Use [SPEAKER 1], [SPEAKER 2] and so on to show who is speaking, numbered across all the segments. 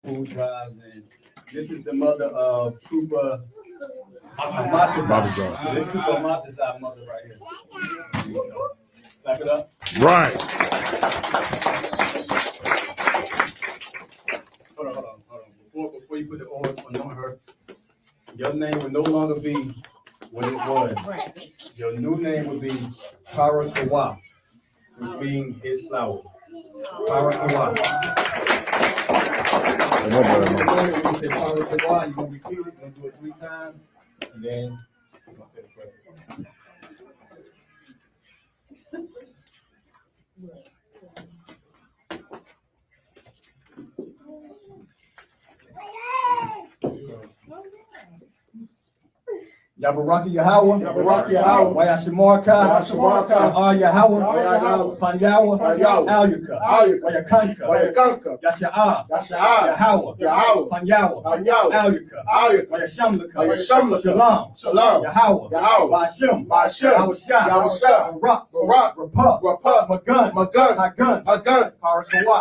[SPEAKER 1] food drives, and this is the mother of Trooper Matazai. This is Trooper Matazai mother right here. Clap it up.
[SPEAKER 2] Right.
[SPEAKER 1] Hold on. Before you put the oil on her, your name would no longer be what it was. Your new name would be Parakawa, which means his flower. Parakawa. You're going to repeat it, you're going to do it 3 times, and then you're going to say the prayer. Yabaraki Yahweh,
[SPEAKER 3] Yabaraki Yahweh,
[SPEAKER 1] Wayashamarka, Yahweh, Panyawa, Alyuka, Wayakanka, Yasha'ah, Yahweh, Panyawa, Alyuka, Wayashamlaka, Shalom, Yahweh, Bashim, Yahweh, Barak, Magun, Hagun, Parakawa.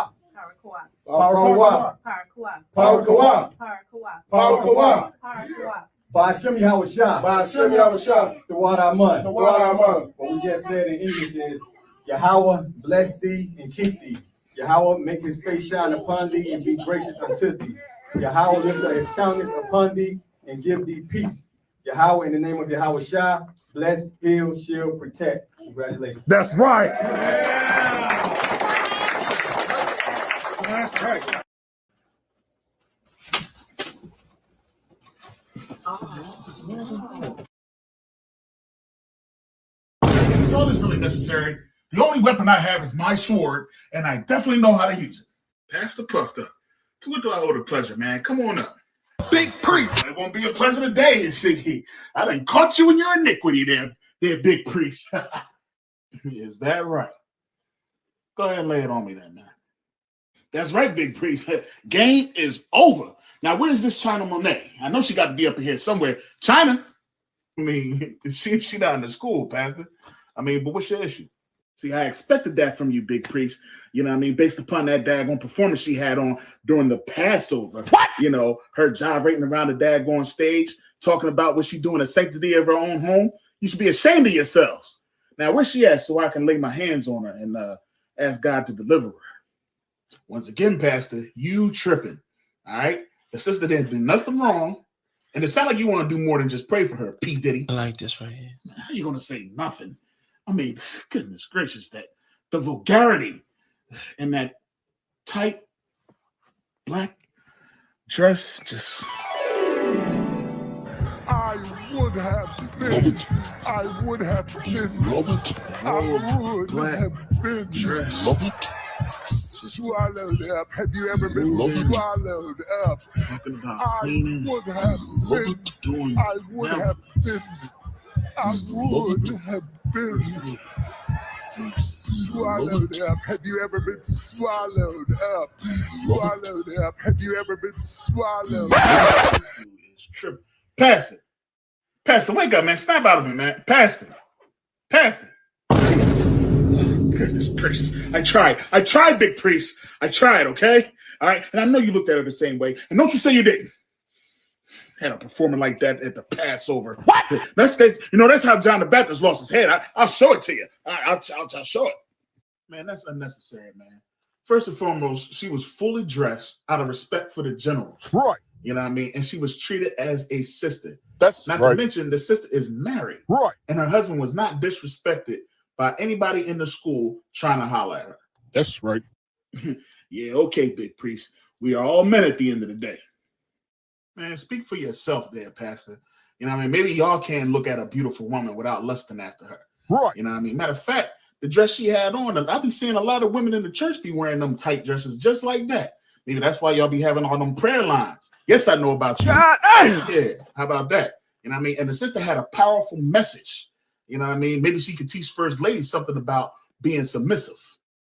[SPEAKER 1] Ba'ashem Yahushua, the water Amun. What we just said in English is, Yahweh bless thee and keep thee. Yahweh make his face shine upon thee and be gracious unto thee. Yahweh lift up his countenance upon thee and give thee peace. Yahweh, in the name of Yahushua, bless, heal, shield, protect. Congratulations.
[SPEAKER 2] That's right.
[SPEAKER 3] That's right.
[SPEAKER 4] Is all this really necessary? The only weapon I have is my sword, and I definitely know how to use it. Pass the puffed up. To what do I owe the pleasure, man? Come on up.
[SPEAKER 2] Big priest.
[SPEAKER 4] It won't be a pleasant day, you see. I done caught you in your iniquity there big priest. Is that right? Go ahead and lay it on me then, man. That's right, big priest. Game is over. Now, where's this China Monet? I know she got to be up in here somewhere. China? I mean, she not in the school, Pastor. I mean, but what's your issue? See, I expected that from you, big priest. You know what I mean? Based upon that daggone performance she had on during the Passover. What? You know, her gyrating around the daggone stage, talking about what she doing in the sanctity of her own home. You should be ashamed of yourselves. Now, where's she at so I can lay my hands on her and ask God to deliver her? Once again, Pastor, you tripping, all right? The sister didn't do nothing wrong, and it sounds like you want to do more than just pray for her, P. Diddy.
[SPEAKER 5] I like this right here.
[SPEAKER 4] Man, how you going to say nothing? I mean, goodness gracious, that the vulgarity in that tight black dress just...
[SPEAKER 2] I would have been. I would have been. I would have been.
[SPEAKER 4] Dress.
[SPEAKER 2] Swallowed up. Have you ever been swallowed up?
[SPEAKER 4] Talking about
[SPEAKER 2] I
[SPEAKER 4] cleaning.
[SPEAKER 2] would have been.
[SPEAKER 4] Doing
[SPEAKER 2] I would have been. I would have been. Swallowed up. Have you ever been swallowed up? Swallowed up. Have you ever been swallowed up?
[SPEAKER 4] Pastor, wake up, man. Snap out of it, man. Pastor. Goodness gracious. I tried, big priest. I tried, okay? All right. And I know you looked at her the same way. And don't you say you didn't. Had her performing like that at the Passover. What? That's how John the Baptist lost his head. I'll show it to you. I'll show it. Man, that's unnecessary, man. First and foremost, she was fully dressed out of respect for the generals.
[SPEAKER 2] Right.
[SPEAKER 4] You know what I mean? And she was treated as a sister.
[SPEAKER 2] That's
[SPEAKER 4] not
[SPEAKER 2] right.
[SPEAKER 4] to mention the sister is married.
[SPEAKER 2] Right.
[SPEAKER 4] And her husband was not disrespected by anybody in the school trying to holler at her.
[SPEAKER 2] That's right.
[SPEAKER 4] Yeah, okay, big priest. We are all men at the end of the day. Man, speak for yourself there, Pastor. You know what I mean? Maybe y'all can't look at a beautiful woman without lusting after her.
[SPEAKER 2] Right.
[SPEAKER 4] You know what I mean? Matter of fact, the dress she had on, I be seeing a lot of women in the church be wearing them tight dresses just like that. Maybe that's why y'all be having all them prayer lines. Yes, I know about you. Yeah, how about that? You know what I mean? And the sister had a powerful message. You know what I mean? Maybe she could teach first lady something about being submissive.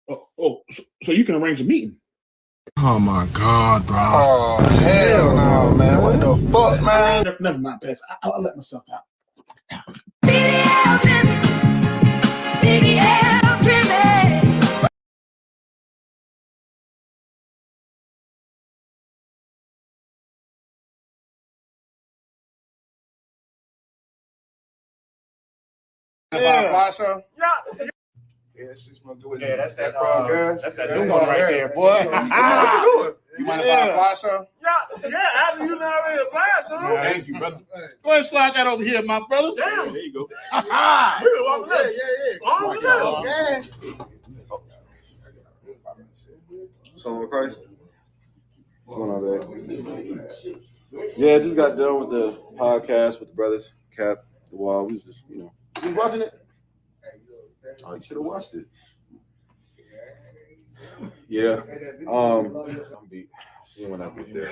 [SPEAKER 4] So you can arrange a meeting.
[SPEAKER 2] Oh my God, bro.
[SPEAKER 3] Oh, hell no, man. What the fuck, man?
[SPEAKER 4] Never mind, Pastor. I'll let myself out.
[SPEAKER 3] Yeah.
[SPEAKER 4] Yeah, that's that new one right there, boy.
[SPEAKER 3] You mind if I apply, sir?
[SPEAKER 5] Yeah, after you not ready to apply, dude.
[SPEAKER 3] Thank you, brother.
[SPEAKER 4] Go ahead and slide that over here, my brother.
[SPEAKER 5] Damn.
[SPEAKER 3] There you go.
[SPEAKER 5] We walking this.
[SPEAKER 6] Son of Christ. What's going on, man? Yeah, just got done with the podcast with the brothers, Cap, the Wall. We was just, you was watching it? Oh, you should have watched it. Yeah. I'm beat. When I get there.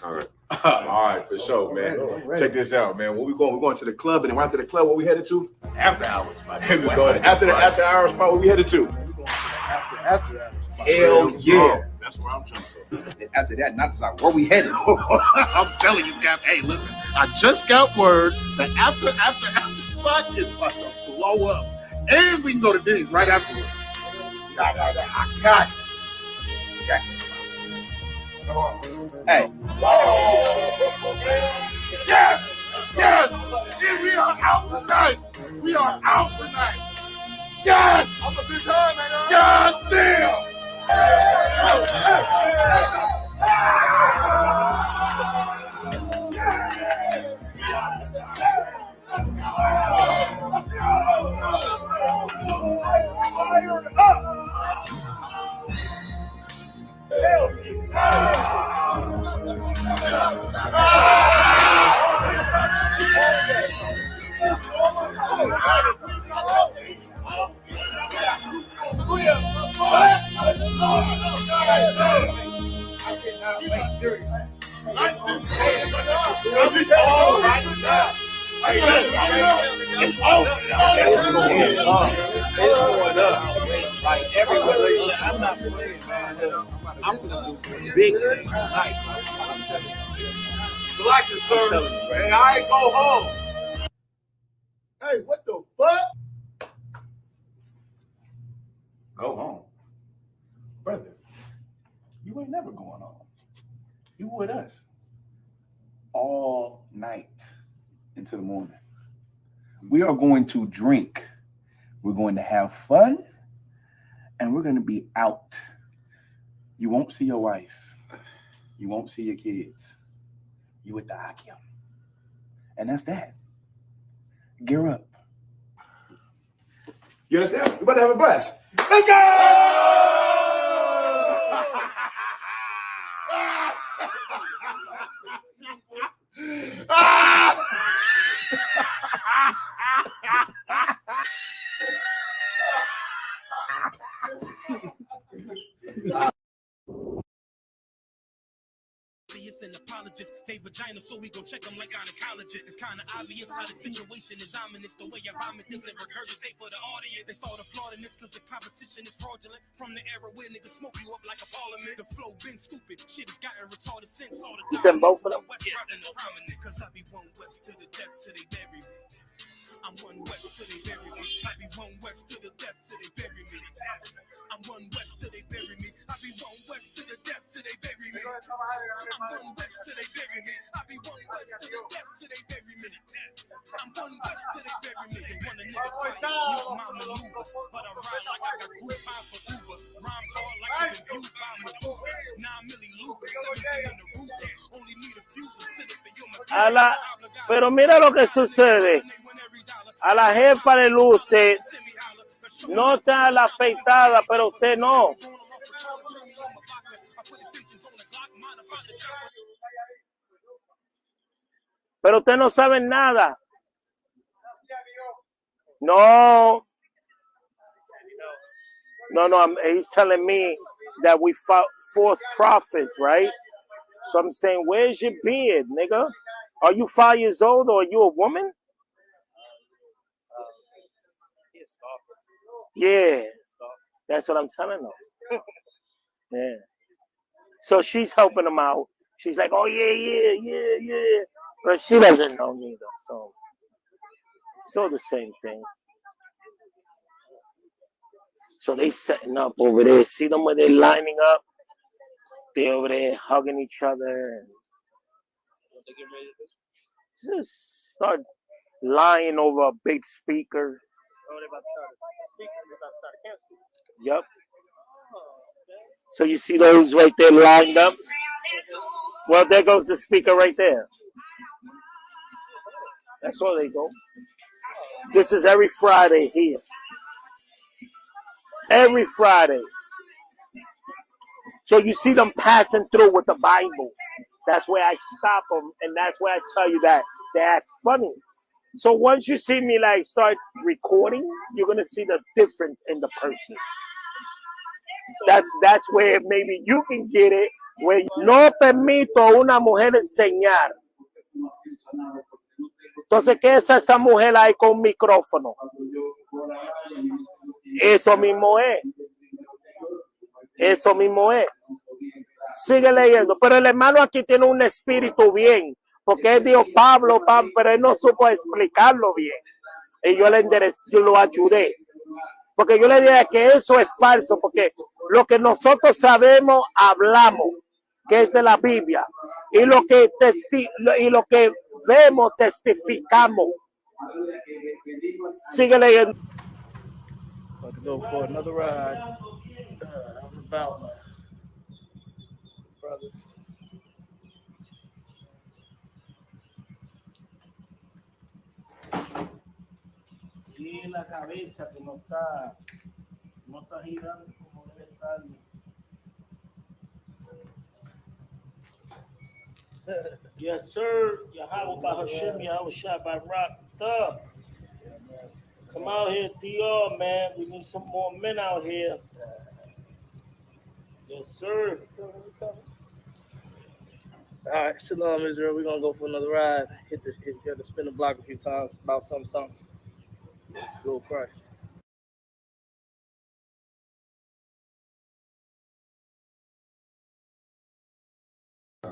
[SPEAKER 6] All right. All right, for sure, man. Check this out, man. Where we going? We're going to the club, and then after the club, where we headed to?
[SPEAKER 3] After hours, spot.
[SPEAKER 6] We going after the after hours spot. Where we headed to?
[SPEAKER 3] After hours spot.
[SPEAKER 6] Hell yeah.
[SPEAKER 4] That's where I'm trying to go.
[SPEAKER 3] And after that, not just like where we headed.
[SPEAKER 4] I'm telling you, Cap. Hey, listen. I just got word that after spot is about to blow up, and we can go to Diddy's right afterwards.
[SPEAKER 3] I got it. Check it. Hey.
[SPEAKER 4] Yes! Yeah, we are out tonight! We are out tonight! Yes!
[SPEAKER 5] I'm a good time, man.
[SPEAKER 4] God damn!
[SPEAKER 3] Like everywhere, I'm not playing, man. I'm gonna do big things tonight. I'm telling you.
[SPEAKER 5] Select it, sir. Hey, I ain't go home. Hey, what the fuck?
[SPEAKER 3] Go home. Brother, you ain't never going home. You with us all night into the morning. We are going to drink. We're going to have fun. And we're going to be out. You won't see your wife. You won't see your kids. You with the Akim. And that's that. Gear up. You understand? We're about to have a blast. Let's go!
[SPEAKER 7] And apologists, they vagina, so we gon' check them like gynecologists. It's kinda obvious how the situation is ominous. The way I vomit this and regurgitate for the audience. They start applauding this cause the competition is fraudulent. From the era where niggas smoke you up like a parliament. The flow been stupid, shit has gotten retarded since all the
[SPEAKER 8] You said both of them?
[SPEAKER 7] Cause I be one west to the death till they bury me. I'm one west till they bury me. I be one west to the death till they bury me. I'm one west till they bury me. I be one west to the death till they bury me. I'm one west till they bury me. I be one west to the death till they bury me. I'm one west till they bury me. They want a nigga quiet, know my maneuvers, but I ride like I got group bound for Uber. Rhymes hard like I've been viewed by Medusa. 9 milli Lucas, 17 in the Ruger. Only need a few to sit up in your
[SPEAKER 8] Pero mira lo que sucede. A la jefa le luce, no está la afeitada, pero usted no. Pero usted no sabe nada. No. He's telling me that we force profits, right? So I'm saying, where's your beard, nigga? Are you 5 years old or are you a woman? Yeah, that's what I'm telling her. Yeah. So she's helping him out. She's like, oh, yeah. But she doesn't know neither. So it's all the same thing. So they setting up over there. See them when they're lining up? They over there hugging each other. And just start lying over a big speaker. Yep. So you see those right there lined up? Well, there goes the speaker right there. That's where they go. This is every Friday here. Every Friday. So you see them passing through with the Bible. That's where I stop them, and that's where I tell you that they act funny. So once you see me like start recording, you're gonna see the difference in the person. That's where maybe you can get it. Where no permito a una mujer enseñar. Entonces, ¿qué es esa mujer ahí con un micrófono? Eso mismo es. Eso mismo es. Sigue leyendo. Pero el hermano aquí tiene un espíritu bien. Porque él dijo Pablo, pero él no supo explicarlo bien. Y yo le enderecé, yo lo ayudé. Porque yo le dije que eso es falso. Porque lo que nosotros sabemos, hablamos. Que es de la Biblia. Y lo que vemos, testificamos. Sigue leyendo. About to go for another ride. I'm about brothers. Y la cabeza que no está girando como debe estar. Yes, sir. Yahweh by Hashem, Yahweh shot by Rock. Come out here, Theo, man. We need some more men out here. Yes, sir. All right, Shalom, Israel. We're gonna go for another ride. Got to spin the block a few times about something. Go Christ.
[SPEAKER 5] I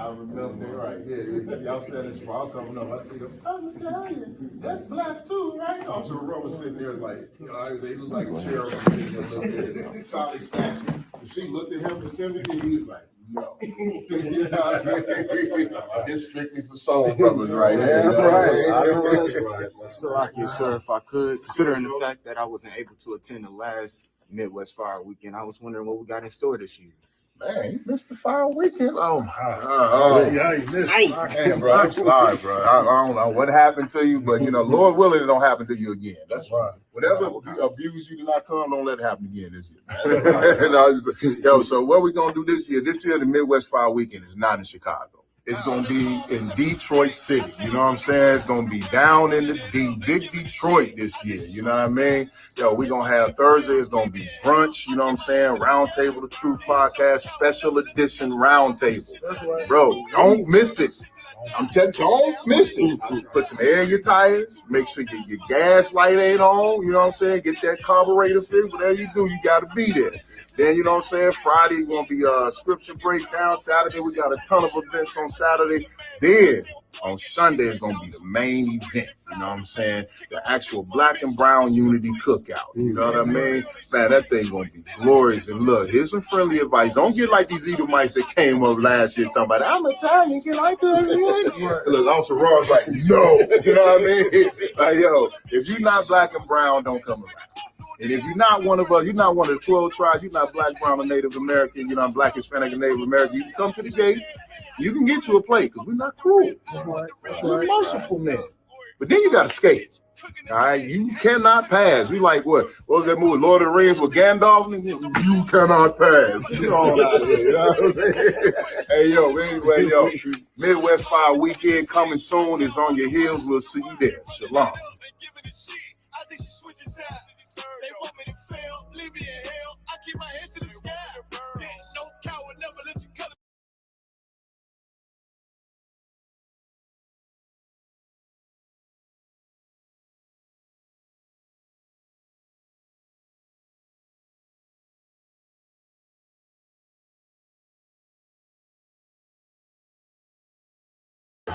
[SPEAKER 5] remember right here. Y'all said it's small coming up. I see them. I'm Italian. That's black too, right? I'm so Rose was sitting there like, you know, they look like a cherub. Solid statue. She looked at him for sympathy. He was like, no. You know what I mean? It's strictly for soul brothers right there.
[SPEAKER 9] Right. So, sir, if I could, considering the fact that I wasn't able to attend the last Midwest Fire Weekend, I was wondering what we got in store this year.
[SPEAKER 5] Man, you missed the fire weekend. Oh my! Yeah, you missed. Man, bro, I'm sorry, bro. I don't know what happened to you, but you know, Lord willing, it don't happen to you again. That's right. Whatever abuse you did not come, don't let it happen again this year. Yo, so what we gonna do this year? This year, the Midwest Fire Weekend is not in Chicago. It's gonna be in Detroit City. You know what I'm saying? It's gonna be down in the big Detroit this year. You know what I mean? Yo, we gonna have Thursday. It's gonna be brunch. You know what I'm saying? Roundtable, the Truth Podcast, special edition roundtable. Bro, don't miss it. I'm telling you, don't miss it. Put some air in your tires. Make sure your gas light ain't on. You know what I'm saying? Get that carburetor fixed. Whatever you do, you gotta be there. Then, you know what I'm saying, Friday is going to be scripture breakdown. Saturday, we got a ton of events on Saturday. Then, on Sunday, is going to be the main event. You know what I'm saying? The actual black and brown unity cookout. You know what I mean? Man, that thing going to be glorious. And look, here's some friendly advice. Don't get like these Edomites that came up last year talking about, I'm Italian, get like that. Look, Officer Ross like, no. You know what I mean? Like, yo, if you're not black and brown, don't come around. And if you're not one of us, you're not one of the 12 tribes, you're not black, brown, or Native American, you're not black, Hispanic, and Native American, you can come to the gate, you can get you a plate, because we're not cruel. We're merciful men. But then you got to skate. All right, you cannot pass. We like what was that movie, Lord of the Rings with Gandalf? You cannot pass. You know out of here, you know what I mean? Hey, yo, anyway, yo, Midwest Fire Weekend coming soon. Is on your heels. We'll see you there. Shalom.
[SPEAKER 7] They want me to fail, leave me in hell. I keep my head to the sky. No coward never let you cut.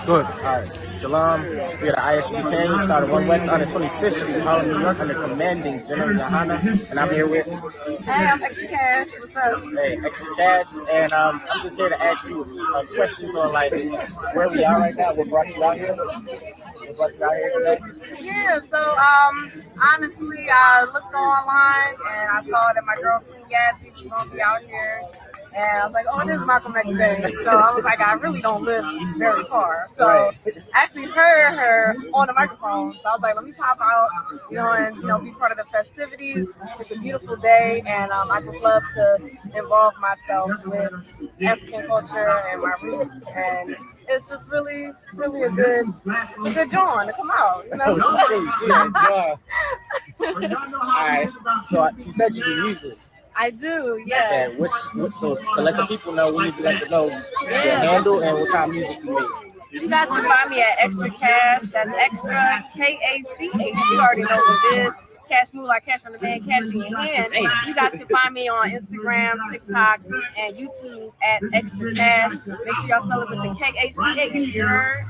[SPEAKER 10] Good. All right. Shalom. We are the I.S.U.P.K. Started 1 West on the 25th Street, Harlem, New York, under commanding General YAHANNA. And I'm here with...
[SPEAKER 11] Hey, I'm Extra Cash. What's up?
[SPEAKER 10] Hey, Extra Cash. And I'm just here to ask you questions on, like, where we are right now. What brought you out here? What brought you out here today?
[SPEAKER 11] Yeah, so honestly, I looked online and I saw that my girlfriend Yassi was gonna be out here, and I was like, oh, it is Malcolm X Day. So I was like, I really don't live very far, so I actually heard her on the microphone. So I was like, let me pop out, and be part of the festivities. It's a beautiful day, and I just love to involve myself with African culture and my roots, and it's just really a good John to come out.
[SPEAKER 10] All right. So you said you do music.
[SPEAKER 11] I do, yeah.
[SPEAKER 10] And so to let the people know, we need to let them know your handle and what kind of music you make.
[SPEAKER 11] You guys can find me at Extra Cash. That's Extra KACH. You already know what it is. Cash move like cash on the man, cash in your hand. You guys can find me on Instagram, TikTok, and YouTube at Extra Cash. Make sure y'all spell it with the KACH. You heard?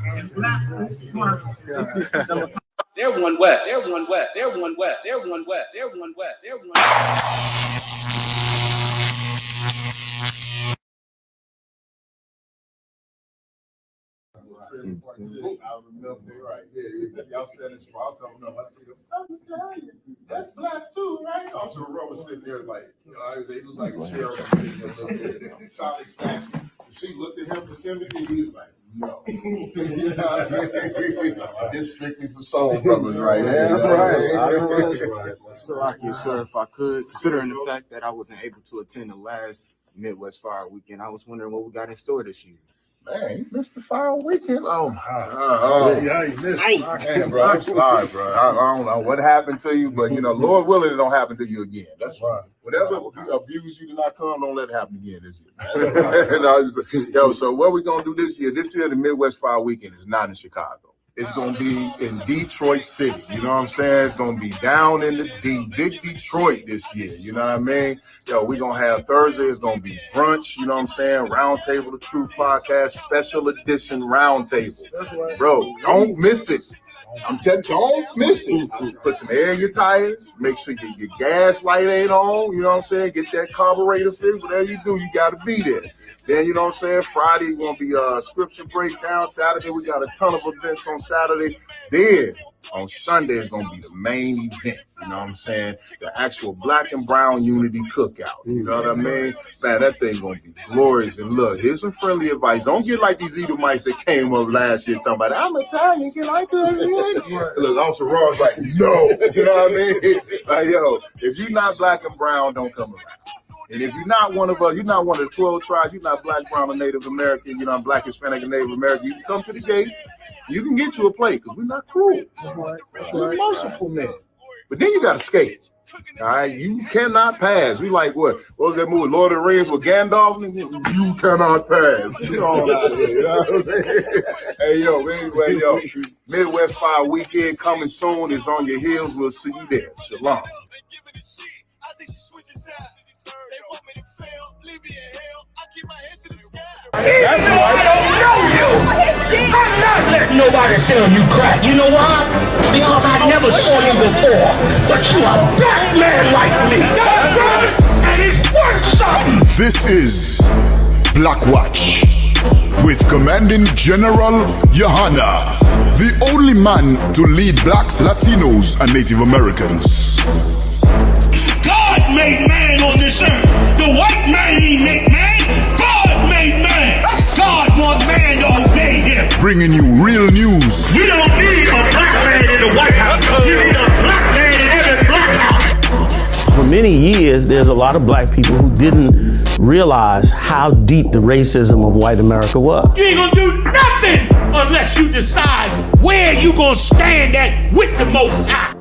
[SPEAKER 12] They're one west. They're one west. They're one west. They're one west. They're one west. They're one west.
[SPEAKER 5] I remember, right? Yeah, y'all said it's wrong. I don't know. I see them. I'm Italian. That's black too, right? Also, Roe was sitting there like, they look like a sheriff. Solid statue. She looked at him for sympathy. He was like, no. It's strictly for soul brothers, right?
[SPEAKER 9] Right. Salakia, sir, if I could, considering the fact that I wasn't able to attend the last Midwest Fire Weekend, I was wondering what we got in store this year.
[SPEAKER 5] Man, you missed the fire weekend. You missed. Bro, I'm sorry, bro. I don't know what happened to you, but Lord willing, it don't happen to you again. That's right. Whatever abuse you did not come, don't let it happen again this year. So what we gonna do this year? This year, the Midwest Fire Weekend is not in Chicago. It's gonna be in Detroit City. You know what I'm saying? It's gonna be down in the big Detroit this year. You know what I mean? We're gonna have Thursday. It's gonna be brunch. You know what I'm saying? Round Table, the Truth Podcast, special edition round table. Bro, don't miss it. I'm telling you, don't miss it. Put some air in your tires. Make sure your gas light ain't on. You know what I'm saying? Get that carburetor fixed. Whatever you do, you got to be there. Then, you know what I'm saying? Friday, going to be scripture breakdown. Saturday, we got a ton of events on Saturday. Then, on Sunday, it's going to be the main event. You know what I'm saying? The actual black and brown unity cookout. You know what I mean? Man, that thing going to be glorious. And look, here's some friendly advice. Don't get like these Edomites that came up last year talking about, I'm Italian, get like that. Look, Officer Raw's like, no. You know what I mean? Like, if you're not black and brown, don't come around. And if you're not one of us, you're not one of the 12 tribes, you're not black, brown, or Native American, you're not black, Hispanic, and Native American, you can come to the gate, you can get you a plate, because we're not cruel. We're merciful men. But then you got to skate. All right, you cannot pass. We like what was that movie, Lord of the Rings with Gandalf? You cannot pass. You know out here, you know what I mean? Hey, anyway, Midwest Fire Weekend coming soon. Is on your heels. We'll see you there. Shalom.
[SPEAKER 12] That's why I don't know you. I'm not letting nobody sell you crack. You know why? Because I never saw you before. But you a black man like me. That's right. And it's worth something.
[SPEAKER 2] This is Black Watch with Commanding General Yahanna, the only man to lead blacks, Latinos, and Native Americans.
[SPEAKER 12] God made man on this earth. The white man he made man. God made man. God wants man to obey him.
[SPEAKER 2] Bringing you real news.
[SPEAKER 12] We don't need a black man in the White House. You need a black man in every black house.
[SPEAKER 13] For many years, there's a lot of black people who didn't realize how deep the racism of white America was.
[SPEAKER 12] You ain't gonna do nothing unless you decide where you gonna stand at with the Most High.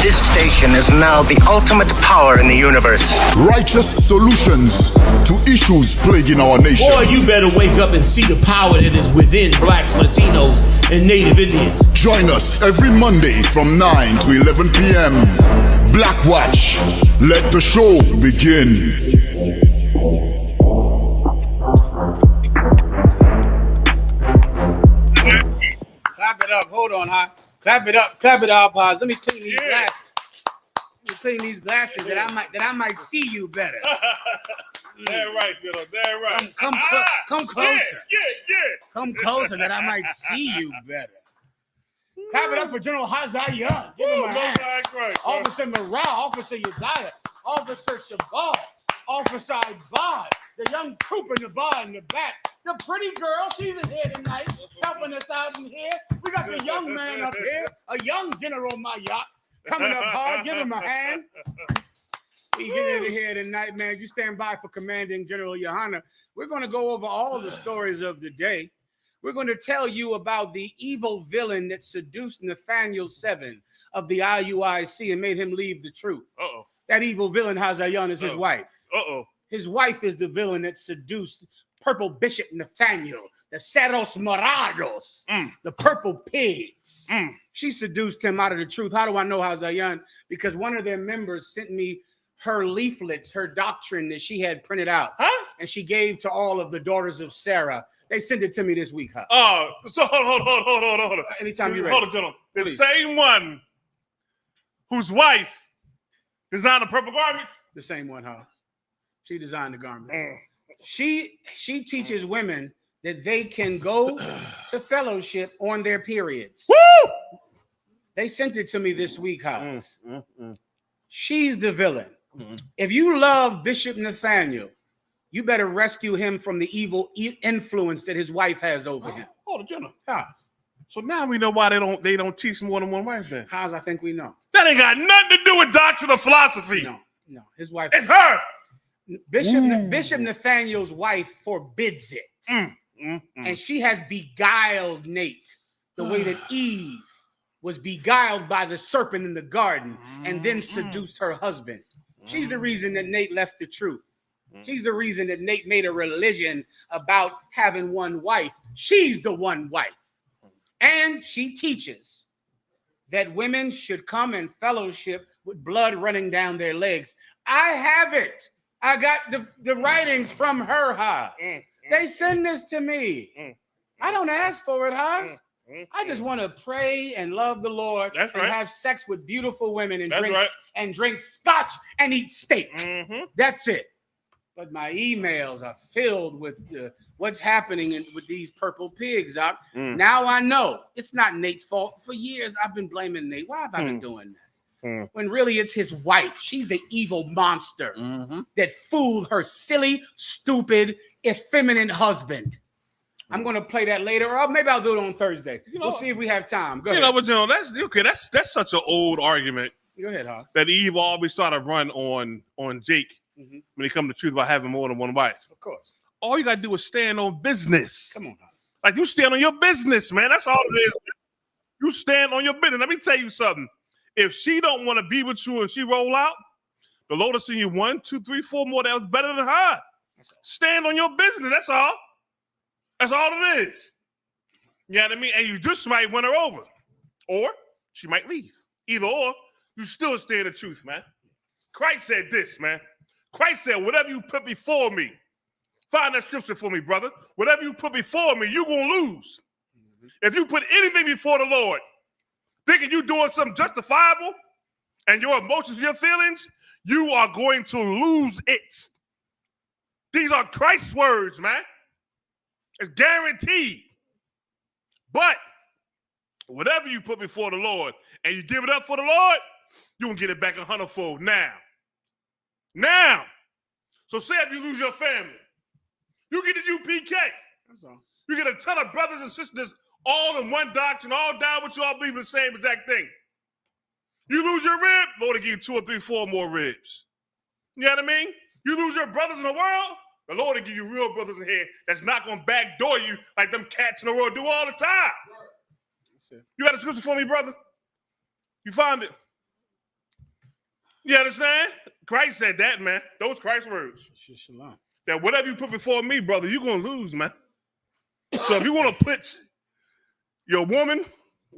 [SPEAKER 14] This station is now the ultimate power in the universe.
[SPEAKER 2] Righteous solutions to issues plaguing our nation.
[SPEAKER 12] Boy, you better wake up and see the power that is within blacks, Latinos, and Native Indians.
[SPEAKER 2] Join us every Monday from 9 to 11 p.m. Black Watch. Let the show begin.
[SPEAKER 15] Clap it up. Hold on, huh? Clap it up, pause. Let me clean these glasses. Let me clean these glasses that I might see you better.
[SPEAKER 16] They're right, Bill. They're right.
[SPEAKER 15] Come closer.
[SPEAKER 16] Yeah.
[SPEAKER 15] Come closer that I might see you better. Clap it up for General Hazayan. Give him a hand. Officer Morale, Officer Yediah, Officer Shabal, Officer Ibad, the young trooper in the bar in the back, the pretty girl, she's in here tonight, helping us out in here. We got the young man up here, a young General Mayak, coming up hard. Give him a hand. We get into here tonight, man. You stand by for Commanding General Yahanna. We're going to go over all the stories of the day. We're going to tell you about the evil villain that seduced Nathaniel 7 of the IUIC and made him leave the truth.
[SPEAKER 16] Uh-oh.
[SPEAKER 15] That evil villain, Hazayan, is his wife.
[SPEAKER 16] Uh-oh.
[SPEAKER 15] His wife is the villain that seduced Purple Bishop Nathaniel, the Cerros Morados, the Purple Pigs. She seduced him out of the truth. How do I know, Hazayan? Because one of their members sent me her leaflets, her doctrine that she had printed out, and she gave to all of the daughters of Sarah. They sent it to me this week, huh?
[SPEAKER 16] Oh, so hold on.
[SPEAKER 15] Anytime you're ready.
[SPEAKER 16] Hold on, gentlemen. The
[SPEAKER 15] Please.
[SPEAKER 16] same one whose wife designed the purple garments?
[SPEAKER 15] The same one, huh? She designed the garments. She teaches women that they can go to fellowship on their periods.
[SPEAKER 16] Woo!
[SPEAKER 15] They sent it to me this week, huh? She's the villain. If you love Bishop Nathaniel, you better rescue him from the evil influence that his wife has over him.
[SPEAKER 16] Hold on, General.
[SPEAKER 15] How's?
[SPEAKER 16] So now we know why they don't teach more than one wife then.
[SPEAKER 15] How's I think we know.
[SPEAKER 16] That ain't got nothing to do with doctrine or philosophy.
[SPEAKER 15] No. His wife.
[SPEAKER 16] It's her.
[SPEAKER 15] Bishop Nathaniel's wife forbids it. And she has beguiled Nate the way that Eve was beguiled by the serpent in the garden and then seduced her husband. She's the reason that Nate left the truth. She's the reason that Nate made a religion about having one wife. She's the one wife. And she teaches that women should come and fellowship with blood running down their legs. I have it. I got the writings from her house. They send this to me. I don't ask for it, Haas. I just want to pray and love the Lord and have sex with beautiful women and drink scotch and eat steak. That's it. But my emails are filled with what's happening with these purple pigs. Now I know it's not Nate's fault. For years I've been blaming Nate. Why have I been doing that? When really it's his wife. She's the evil monster that fooled her silly, stupid, effeminate husband. I'm going to play that later, or maybe I'll do it on Thursday. We'll see if we have time. Go ahead.
[SPEAKER 16] But that's okay. That's such an old argument.
[SPEAKER 15] Go ahead, Hoss.
[SPEAKER 16] That Eve always try to run on Jake when it comes to truth about having more than one wife.
[SPEAKER 15] Of course.
[SPEAKER 16] All you got to do is stand on business.
[SPEAKER 15] Come on, Hoss.
[SPEAKER 16] Like you stand on your business, man. That's all it is. You stand on your business. Let me tell you something. If she don't want to be with you and she roll out, the Lord will send you 1, 2, 3, 4 more that was better than her. Stand on your business. That's all. That's all it is. You know what I mean? And you just might win her over. Or she might leave. Either or, you still stay in the truth, man. Christ said this, man. Christ said, whatever you put before me, find that scripture for me, brother. Whatever you put before me, you're going to lose. If you put anything before the Lord, thinking you're doing something justifiable and your emotions, your feelings, you are going to lose it. These are Christ's words, man. It's guaranteed. But whatever you put before the Lord and you give it up for the Lord, you're going to get it back 100-fold now. Now. So say if you lose your family, you get the UPK.
[SPEAKER 15] That's all.
[SPEAKER 16] You get a ton of brothers and sisters all in one doctrine, all down with you, all believing the same exact thing. You lose your rib, Lord will give you 2 or 3, 4 more ribs. You know what I mean? You lose your brothers in the world, the Lord will give you real brothers in here that's not going to backdoor you like them cats in the world do all the time. You got a scripture for me, brother? You found it? You understand? Christ said that, man. Those Christ's words.
[SPEAKER 15] Shalom.
[SPEAKER 16] That whatever you put before me, brother, you're going to lose, man. So if you want to put your woman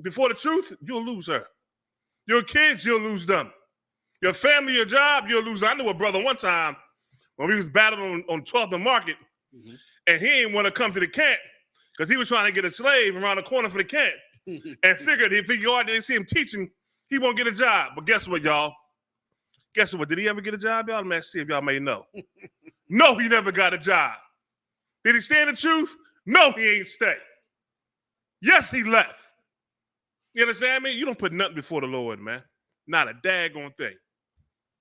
[SPEAKER 16] before the truth, you'll lose her. Your kids, you'll lose them. Your family, your job, you'll lose them. I knew a brother one time when we was battling on 12th and Market, and he didn't want to come to the camp because he was trying to get a slave around the corner for the camp and figured if he go out there and see him teaching, he won't get a job. But guess what, y'all? Guess what? Did he ever get a job, y'all? Let me see if y'all may know. No, he never got a job. Did he stay in the truth? No, he ain't stay. Yes, he left. You understand me? You don't put nothing before the Lord, man. Not a daggone thing.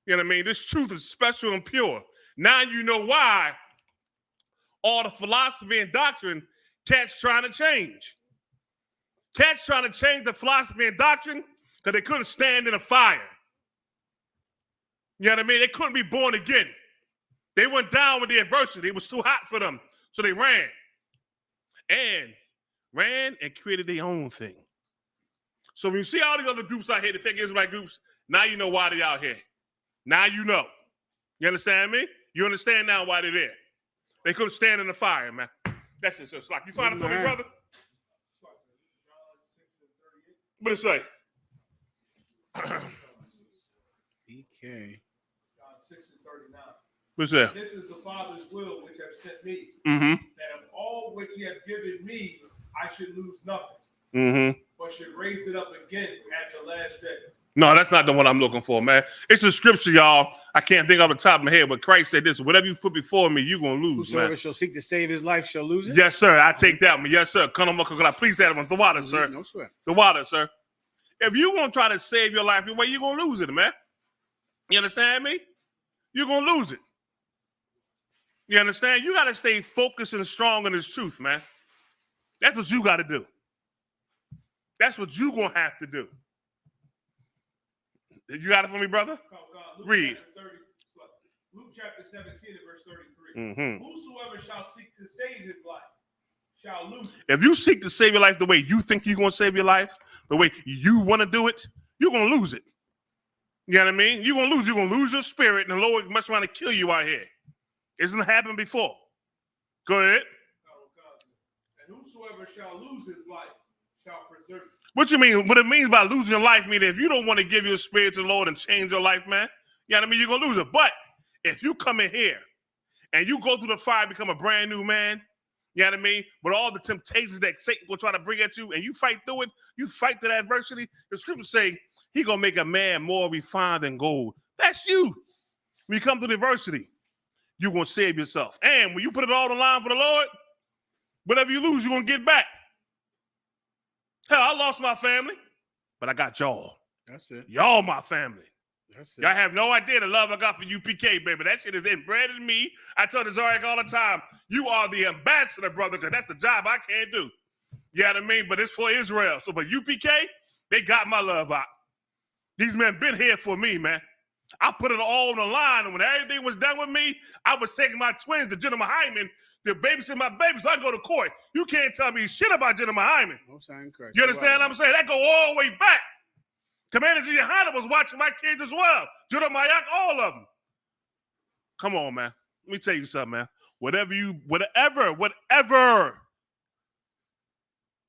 [SPEAKER 16] You know what I mean? This truth is special and pure. Now you know why all the philosophy and doctrine cats trying to change. Cats trying to change the philosophy and doctrine because they couldn't stand in a fire. You know what I mean? They couldn't be born again. They went down with the adversity. It was too hot for them. So they ran. And created their own thing. So when you see all these other groups out here, the fake Israelite groups, now you know why they're out here. Now you know. You understand me? You understand now why they're there. They couldn't stand in the fire, man. That's just like you find it for me, brother? What it say?
[SPEAKER 15] BK.
[SPEAKER 17] John 6:39.
[SPEAKER 16] What's that?
[SPEAKER 17] This is the Father's will which have sent me,
[SPEAKER 16] Mm-hmm.
[SPEAKER 17] that of all which He have given me, I should lose nothing,
[SPEAKER 16] Mm-hmm.
[SPEAKER 17] but should raise it up again at the last day.
[SPEAKER 16] No, that's not the one I'm looking for, man. It's a scripture, y'all. I can't think off the top of my head, but Christ said this: whatever you put before me, you're gonna lose,
[SPEAKER 15] Whosoever
[SPEAKER 16] man.
[SPEAKER 15] shall seek to save his life shall lose it.
[SPEAKER 16] Yes, sir. I take that one. Yes, sir. Come on, because I please that one. The water, sir.
[SPEAKER 15] No swear.
[SPEAKER 16] The water, sir. If you gonna try to save your life, you're gonna lose it, man. You understand me? You're gonna lose it. You understand? You gotta stay focused and strong in this truth, man. That's what you gotta do. That's what you gonna have to do. You got it for me, brother? Read.
[SPEAKER 17] Luke chapter 17 and verse 33.
[SPEAKER 16] Mm-hmm.
[SPEAKER 17] Whosoever shall seek to save his life shall lose it.
[SPEAKER 16] If you seek to save your life the way you think you're going to save your life, the way you want to do it, you're going to lose it. You know what I mean? You're going to lose. You're going to lose your spirit, and the Lord must want to kill you out here. It's not happened before. Go ahead.
[SPEAKER 17] And whosoever shall lose his life shall preserve it.
[SPEAKER 16] What you mean? What it means by losing your life means if you don't want to give your spirit to the Lord and change your life, man, you know what I mean? You're going to lose it. But if you come in here and you go through the fire, become a brand new man, you know what I mean? With all the temptations that Satan will try to bring at you, and you fight through it, you fight through that adversity, the scriptures say He's going to make a man more refined than gold. That's you. When you come through the adversity, you're going to save yourself. And when you put it all on the line for the Lord, whatever you lose, you're going to get back. Hell, I lost my family, but I got y'all.
[SPEAKER 15] That's it.
[SPEAKER 16] Y'all my family.
[SPEAKER 15] That's it.
[SPEAKER 16] Y'all have no idea the love I got for UPK, baby. That shit is inbred in me. I tell Zarek all the time, you are the ambassador, brother, because that's the job I can't do. You know what I mean? But it's for Israel. So, but UPK, they got my love out. These men been here for me, man. I put it all on the line, and when everything was done with me, I was taking my twins to Gentleman Hyman to babysit my babies. So I go to court. You can't tell me shit about Gentleman Hyman.
[SPEAKER 15] No sign correct.
[SPEAKER 16] You understand what I'm saying? That go all the way back. Commander GEN.YAHANNA was watching my kids as well. Jeremiah, all of them. Come on, man. Let me tell you something, man. Whatever you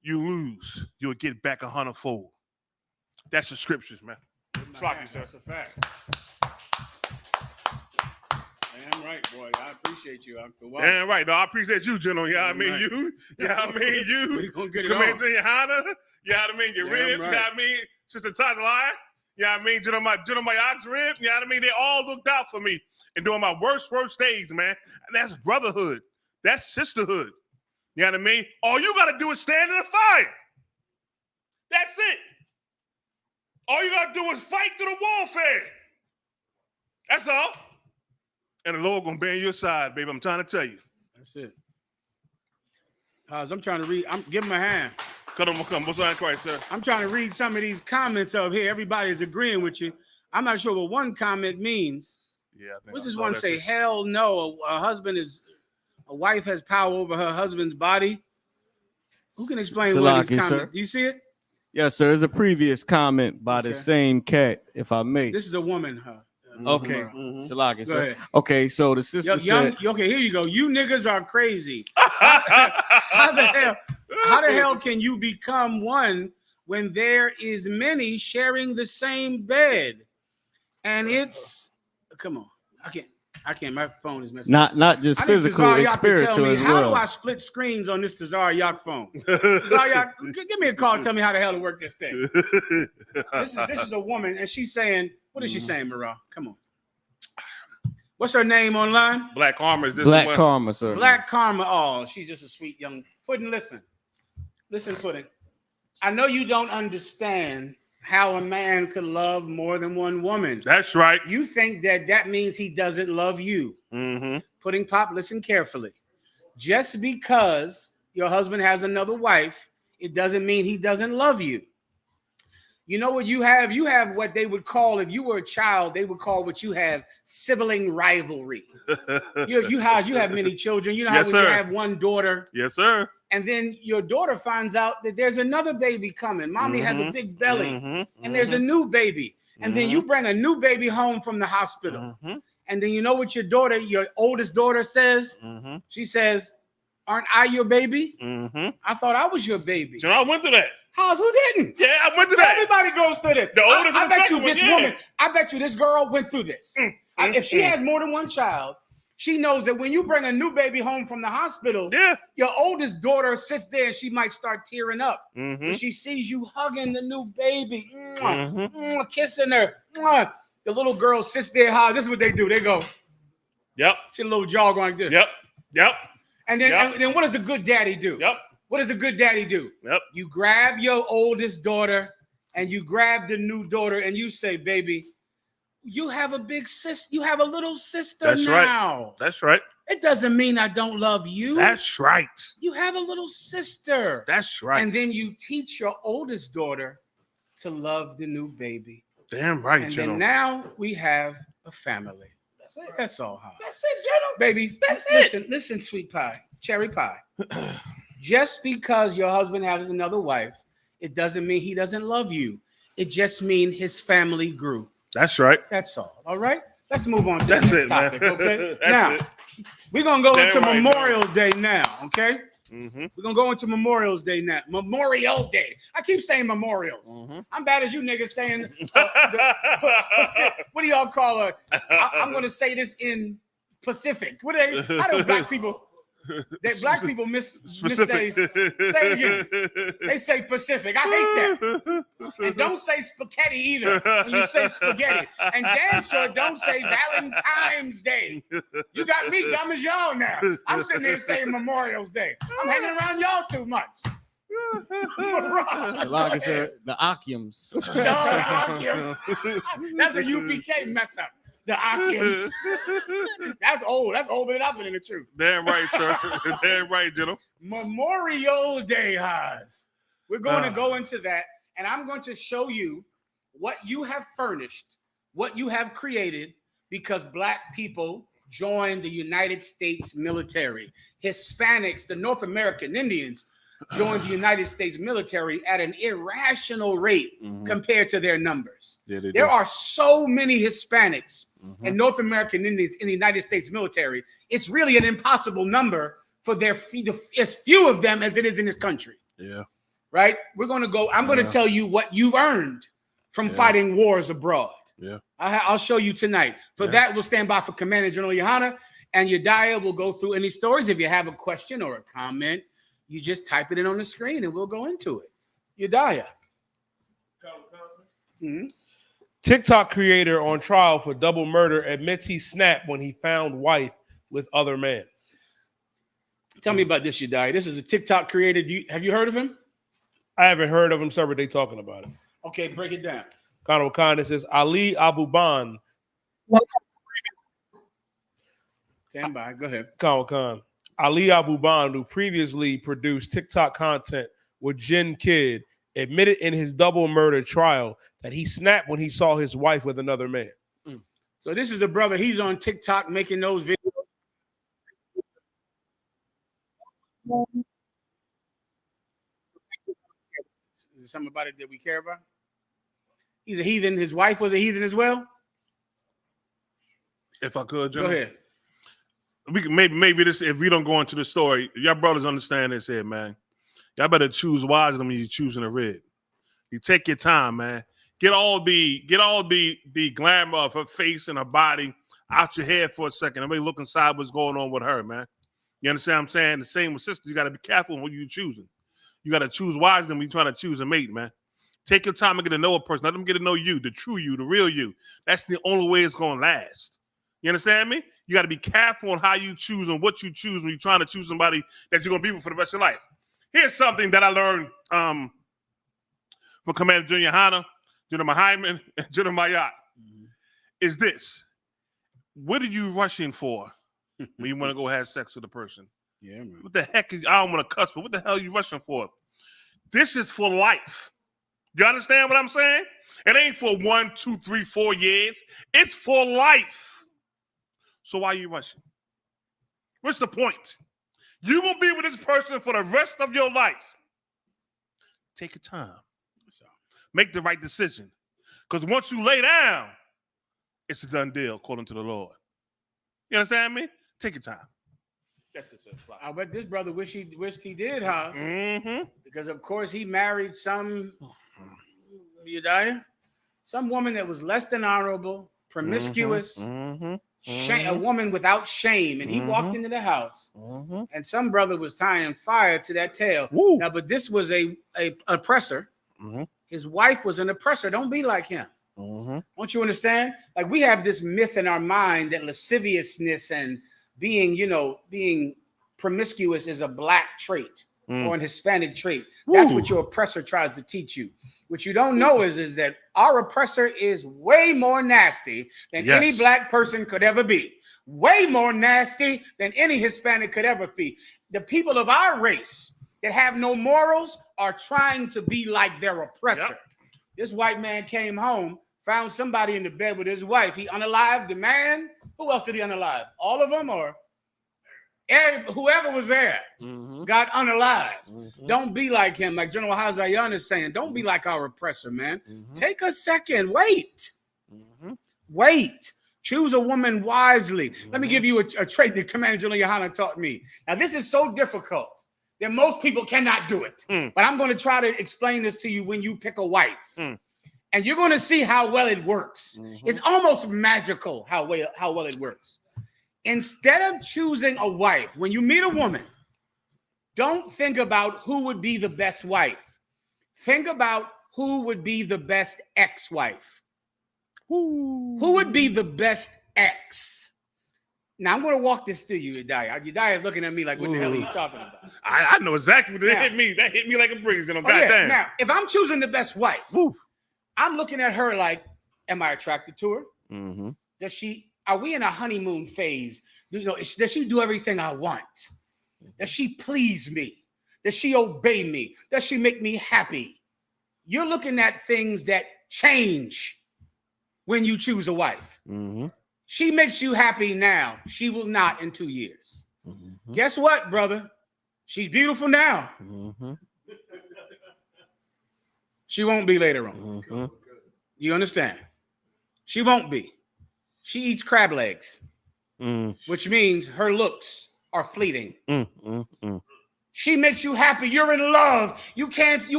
[SPEAKER 16] lose, you'll get back 100-fold. That's the scriptures, man.
[SPEAKER 15] That's a fact. Damn right, boy. I appreciate you.
[SPEAKER 16] Damn right. No, I appreciate you, General. You know what I mean? You. You know what I mean? You.
[SPEAKER 15] We gonna get it
[SPEAKER 16] Commander
[SPEAKER 15] on.
[SPEAKER 16] GEN.YAHANNA. You know what I mean? Your
[SPEAKER 15] Damn
[SPEAKER 16] rib. You know
[SPEAKER 15] right.
[SPEAKER 16] what I mean? Sister Tazalai. You know what I mean? Jeremiah Ox rib. You know what I mean? They all looked out for me and during my worst days, man. And that's brotherhood. That's sisterhood. You know what I mean? All you got to do is stand in the fire. That's it. All you got to do is fight through the warfare. That's all. And the Lord going to be on your side, baby. I'm trying to tell you.
[SPEAKER 15] That's it. I'm trying to read. Give him a hand.
[SPEAKER 16] Come. What's on Christ, sir?
[SPEAKER 15] I'm trying to read some of these comments up here. Everybody's agreeing with you. I'm not sure what one comment means.
[SPEAKER 16] Yeah. I think
[SPEAKER 15] What's
[SPEAKER 16] I
[SPEAKER 15] this
[SPEAKER 16] saw
[SPEAKER 15] one
[SPEAKER 16] that
[SPEAKER 15] say?
[SPEAKER 16] too.
[SPEAKER 15] Hell no. A wife has power over her husband's body. Who can explain what these
[SPEAKER 18] Salaki, sir.
[SPEAKER 15] comments? Do you see it?
[SPEAKER 18] Yes, sir. There's a previous comment by the same cat, if I may.
[SPEAKER 15] This is a woman.
[SPEAKER 18] Okay. Salaki,
[SPEAKER 15] Go
[SPEAKER 18] sir.
[SPEAKER 15] ahead.
[SPEAKER 18] Okay, so the sister said,
[SPEAKER 15] Okay, here you go. You niggas are crazy. How the hell can you become one when there is many sharing the same bed? And it's come on. I can't. My phone is messing up.
[SPEAKER 18] not just
[SPEAKER 15] I need
[SPEAKER 18] physical,
[SPEAKER 15] Tazar
[SPEAKER 18] it's
[SPEAKER 15] Yak to tell
[SPEAKER 18] spiritual
[SPEAKER 15] me,
[SPEAKER 18] as
[SPEAKER 15] how
[SPEAKER 18] well.
[SPEAKER 15] do I split screens on this Tazar Yak phone? Tazar Yak, give me a call. Tell me how the hell to work this thing. This is a woman, and she's saying, what is she saying, Mara? Come on. What's her name online?
[SPEAKER 16] Black Karma is this
[SPEAKER 18] Black
[SPEAKER 16] one?
[SPEAKER 18] Karma, sir.
[SPEAKER 15] Black Karma. Oh, she's just a sweet young pudding. Listen, pudding. I know you don't understand how a man could love more than one woman.
[SPEAKER 16] That's right.
[SPEAKER 15] You think that means he doesn't love you. Putting Pop, listen carefully. Just because your husband has another wife, it doesn't mean he doesn't love you. You know what you have? You have what they would call, if you were a child, they would call what you have sibling rivalry. you have many children. You know how when you have one daughter.
[SPEAKER 16] Yes, sir.
[SPEAKER 15] And then your daughter finds out that there's another baby coming. Mommy has a big belly, and there's a new baby. And then you bring a new baby home from the hospital. And then you know what your oldest daughter says? She says, "Aren't I your baby? I thought I was your baby."
[SPEAKER 16] So I went through that.
[SPEAKER 15] Who didn't?
[SPEAKER 16] Yeah, I went through that.
[SPEAKER 15] Everybody goes through this.
[SPEAKER 16] The oldest
[SPEAKER 15] I
[SPEAKER 16] and the
[SPEAKER 15] bet you
[SPEAKER 16] second
[SPEAKER 15] this
[SPEAKER 16] one, yeah.
[SPEAKER 15] woman, I bet you this girl went through this. If she has more than one child, she knows that when you bring a new baby home from the hospital, your oldest daughter sits there and she might start tearing up. When she sees you hugging the new baby, kissing her. The little girl sits there high. This is what they do. They go,
[SPEAKER 16] yep.
[SPEAKER 15] See a little jaw going like this.
[SPEAKER 16] Yep.
[SPEAKER 15] And then what does a good daddy do? What does a good daddy do? You grab your oldest daughter and you grab the new daughter and you say, "Baby, you have a big sister. You have a little sister
[SPEAKER 16] That's
[SPEAKER 15] now.
[SPEAKER 16] Right. That's right.
[SPEAKER 15] It doesn't mean I don't love you.
[SPEAKER 16] That's right.
[SPEAKER 15] You have a little sister.
[SPEAKER 16] That's right.
[SPEAKER 15] And then you teach your oldest daughter to love the new baby.
[SPEAKER 16] Damn right,
[SPEAKER 15] And
[SPEAKER 16] General.
[SPEAKER 15] then now we have a family. That's all.
[SPEAKER 8] That's it, General.
[SPEAKER 15] Baby, listen, sweet pie, cherry pie. Just because your husband has another wife, it doesn't mean he doesn't love you. It just means his family grew.
[SPEAKER 16] That's right.
[SPEAKER 15] That's all. All right. Let's move on to
[SPEAKER 16] That's
[SPEAKER 15] the next
[SPEAKER 16] it,
[SPEAKER 15] topic.
[SPEAKER 16] man.
[SPEAKER 15] Okay.
[SPEAKER 16] That's
[SPEAKER 15] Now
[SPEAKER 16] it.
[SPEAKER 15] we're gonna go
[SPEAKER 16] Damn
[SPEAKER 15] into
[SPEAKER 16] right,
[SPEAKER 15] Memorial Day now. Okay.
[SPEAKER 16] Mm-hmm.
[SPEAKER 15] We're gonna go into Memorial Day now. Memorial Day. I keep saying memorials. I'm bad as you niggas saying. What do y'all call it? I'm gonna say this in Pacific. What do they? How do black people? Black people missay. Say it again. They say Pacific. I hate that. And don't say spaghetti either when you say spaghetti. And damn sure don't say Valentine's Day. You got me dumb as y'all now. I'm sitting there saying Memorial's Day. I'm hanging around y'all too much.
[SPEAKER 18] Like I said, the Occams.
[SPEAKER 15] That's a UPK mess up. The Occams. That's old. That's older than I've been in the truth.
[SPEAKER 16] Damn right, sir. Damn right, General.
[SPEAKER 15] Memorial Day, Haas. We're going to go into that, and I'm going to show you what you have furnished, what you have created, because black people joined the United States military. Hispanics, the North American Indians, joined the United States military at an irrational rate compared to their numbers.
[SPEAKER 16] Yeah,
[SPEAKER 15] there are so many Hispanics and North American Indians in the United States military. It's really an impossible number for as few of them as it is in this country.
[SPEAKER 16] Yeah.
[SPEAKER 15] Right? We're going to go. I'm going to tell you what you've earned from fighting wars abroad.
[SPEAKER 16] Yeah.
[SPEAKER 15] I'll show you tonight. For that, we'll stand by for Commander General Yahanna, and Yediah will go through any stories. If you have a question or a comment, you just type it in on the screen and we'll go into it. Yediah.
[SPEAKER 17] TikTok creator on trial for double murder admits he snapped when he found wife with other man.
[SPEAKER 15] Tell me about this, Yediah. This is a TikTok creator. Have you heard of him?
[SPEAKER 17] I haven't heard of him, sir, but they talking about it.
[SPEAKER 15] Okay, break it down.
[SPEAKER 17] Conor Wakanda says Ali Abuban.
[SPEAKER 15] Stand by. Go ahead.
[SPEAKER 17] Conor Khan. Ali Abuban, who previously produced TikTok content with GEN.YAHANNA, admitted in his double murder trial that he snapped when he saw his wife with another man.
[SPEAKER 15] So this is a brother. He's on TikTok making those videos. Is there something about it that we care about? He's a heathen. His wife was a heathen as well.
[SPEAKER 16] If I could, General.
[SPEAKER 15] Go ahead.
[SPEAKER 16] We can maybe this, if we don't go into the story, y'all brothers understand this here, man. Y'all better choose wisely when you're choosing a red. You take your time, man. Get all the glamour of her face and her body out your head for a second. Everybody look inside what's going on with her, man. You understand what I'm saying? The same with sisters. You got to be careful when you're choosing. You got to choose wisely when you're trying to choose a mate, man. Take your time and get to know a person. Let them get to know you, the true you, the real you. That's the only way it's going to last. You understand me? You got to be careful on how you choose and what you choose when you're trying to choose somebody that you're going to be with for the rest of your life. Here's something that I learned for Commander GEN.YAHANNA, General Hyman, and General Mayat is this. What are you rushing for when you want to go have sex with a person?
[SPEAKER 15] Yeah, man.
[SPEAKER 16] What the heck is, I don't want to cuss, but what the hell are you rushing for? This is for life. You understand what I'm saying? It ain't for 1, 2, 3, 4 years. It's for life. So why are you rushing? What's the point? You're going to be with this person for the rest of your life. Take your time. Make the right decision. Because once you lay down, it's a done deal, according to the Lord. You understand me? Take your time. That's the
[SPEAKER 15] I bet this brother wished he did, huh?
[SPEAKER 16] Mm-hmm.
[SPEAKER 15] Because of course he married some woman that was less than honorable, promiscuous, a woman without shame, and he walked into the house, and some brother was tying fire to that tail. Now, but this was a oppressor. His wife was an oppressor. Don't be like him. Don't you understand? Like, we have this myth in our mind that lasciviousness and being promiscuous is a black trait or an Hispanic trait. That's what your oppressor tries to teach you. What you don't know is that our oppressor is way more nasty than any black person could ever be. Way more nasty than any Hispanic could ever be. The people of our race that have no morals are trying to be like their oppressor. This white man came home, found somebody in the bed with his wife. He unalived the man. Who else did he unalive? All of them, or whoever was there got unalived. Don't be like him. Like General Hazayan is saying, don't be like our oppressor, man. Take a second. Wait. Wait. Choose a woman wisely. Let me give you a trait that Commander General GEN.YAHANNA taught me. Now, this is so difficult that most people cannot do it. But I'm going to try to explain this to you when you pick a wife. And you're going to see how well it works. It's almost magical how well it works. Instead of choosing a wife, when you meet a woman, don't think about who would be the best wife. Think about who would be the best ex-wife. Who would be the best ex? Now, I'm going to walk this through you, Yedaya. Yedaya is looking at me like, what the hell are you talking about?
[SPEAKER 16] I know exactly what hit me. That hit me like a breeze. Goddamn.
[SPEAKER 15] Now, if I'm choosing the best wife, I'm looking at her like, am I attracted to her? Are we in a honeymoon phase? Does she do everything I want? Does she please me? Does she obey me? Does she make me happy? You're looking at things that change when you choose a wife. She makes you happy now. She will not in 2 years. Guess what, brother? She's beautiful now. She won't be later on. You understand? She won't be. She eats crab legs, which means her looks are fleeting. She makes you happy. You're in love. You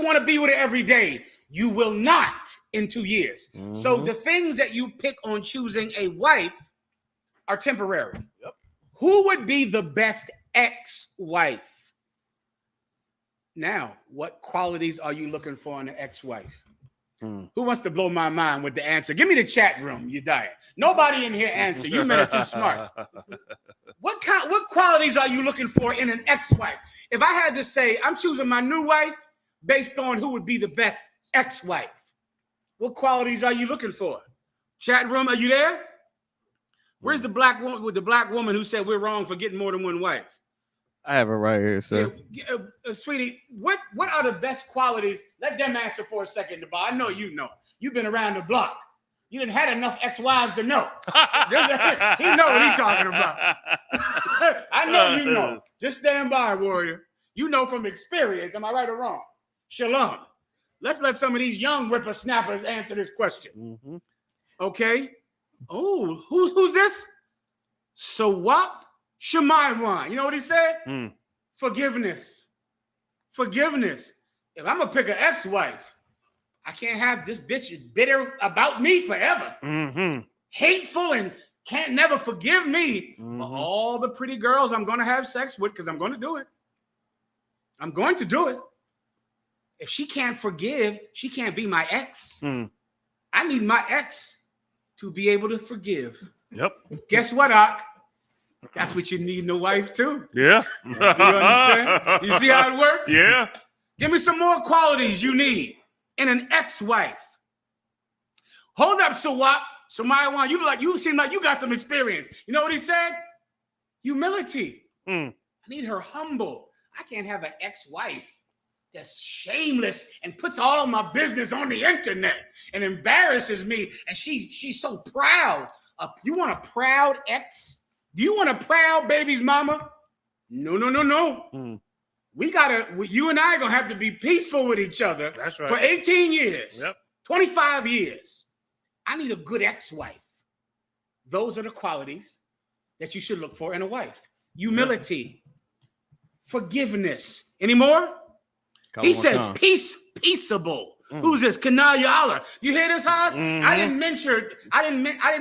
[SPEAKER 15] want to be with her every day. You will not in 2 years. So the things that you pick on choosing a wife are temporary. Who would be the best ex-wife? Now, what qualities are you looking for in an ex-wife? Who wants to blow my mind with the answer? Give me the chat room, you die. Nobody in here answer. You men are too smart. What qualities are you looking for in an ex-wife? If I had to say, I'm choosing my new wife based on who would be the best ex-wife, what qualities are you looking for? Chat room, are you there? Where's the black woman with the black woman who said we're wrong for getting more than one wife?
[SPEAKER 18] I have it right here, sir.
[SPEAKER 15] Sweetie, what are the best qualities? Let them answer for a second, I know you know. You've been around the block. You didn't had enough ex-wives to know. He know what he's talking about. I know you know. Just stand by, warrior. You know from experience. Am I right or wrong? Shalom. Let's let some of these young whippersnappers answer this question. Okay. Oh, who's this? Sawap Shemaiwan. You know what he said? Forgiveness. Forgiveness. If I'm gonna pick an ex-wife, I can't have this bitch bitter about me forever. Hateful and can't never forgive me for all the pretty girls I'm gonna have sex with, because I'm gonna do it. I'm going to do it. If she can't forgive, she can't be my ex. I need my ex to be able to forgive. Guess what, Ak? That's what you need in a wife too.
[SPEAKER 16] Yeah.
[SPEAKER 15] You understand? You see how it works?
[SPEAKER 16] Yeah.
[SPEAKER 15] Give me some more qualities you need and an ex-wife. Hold up, Sawap. Samayawan, you seem like you got some experience. You know what he said? Humility. I need her humble. I can't have an ex-wife that's shameless and puts all of my business on the internet and embarrasses me. And she's so proud. You want a proud ex? Do you want a proud baby's mama? No. You and I are gonna have to be peaceful with each other.
[SPEAKER 16] That's right.
[SPEAKER 15] For 18 years.
[SPEAKER 16] Yep.
[SPEAKER 15] 25 years. I need a good ex-wife. Those are the qualities that you should look for in a wife. Humility. Forgiveness. Any more? He said peaceable. Who's this? Kanayala. You hear this, Haas? I didn't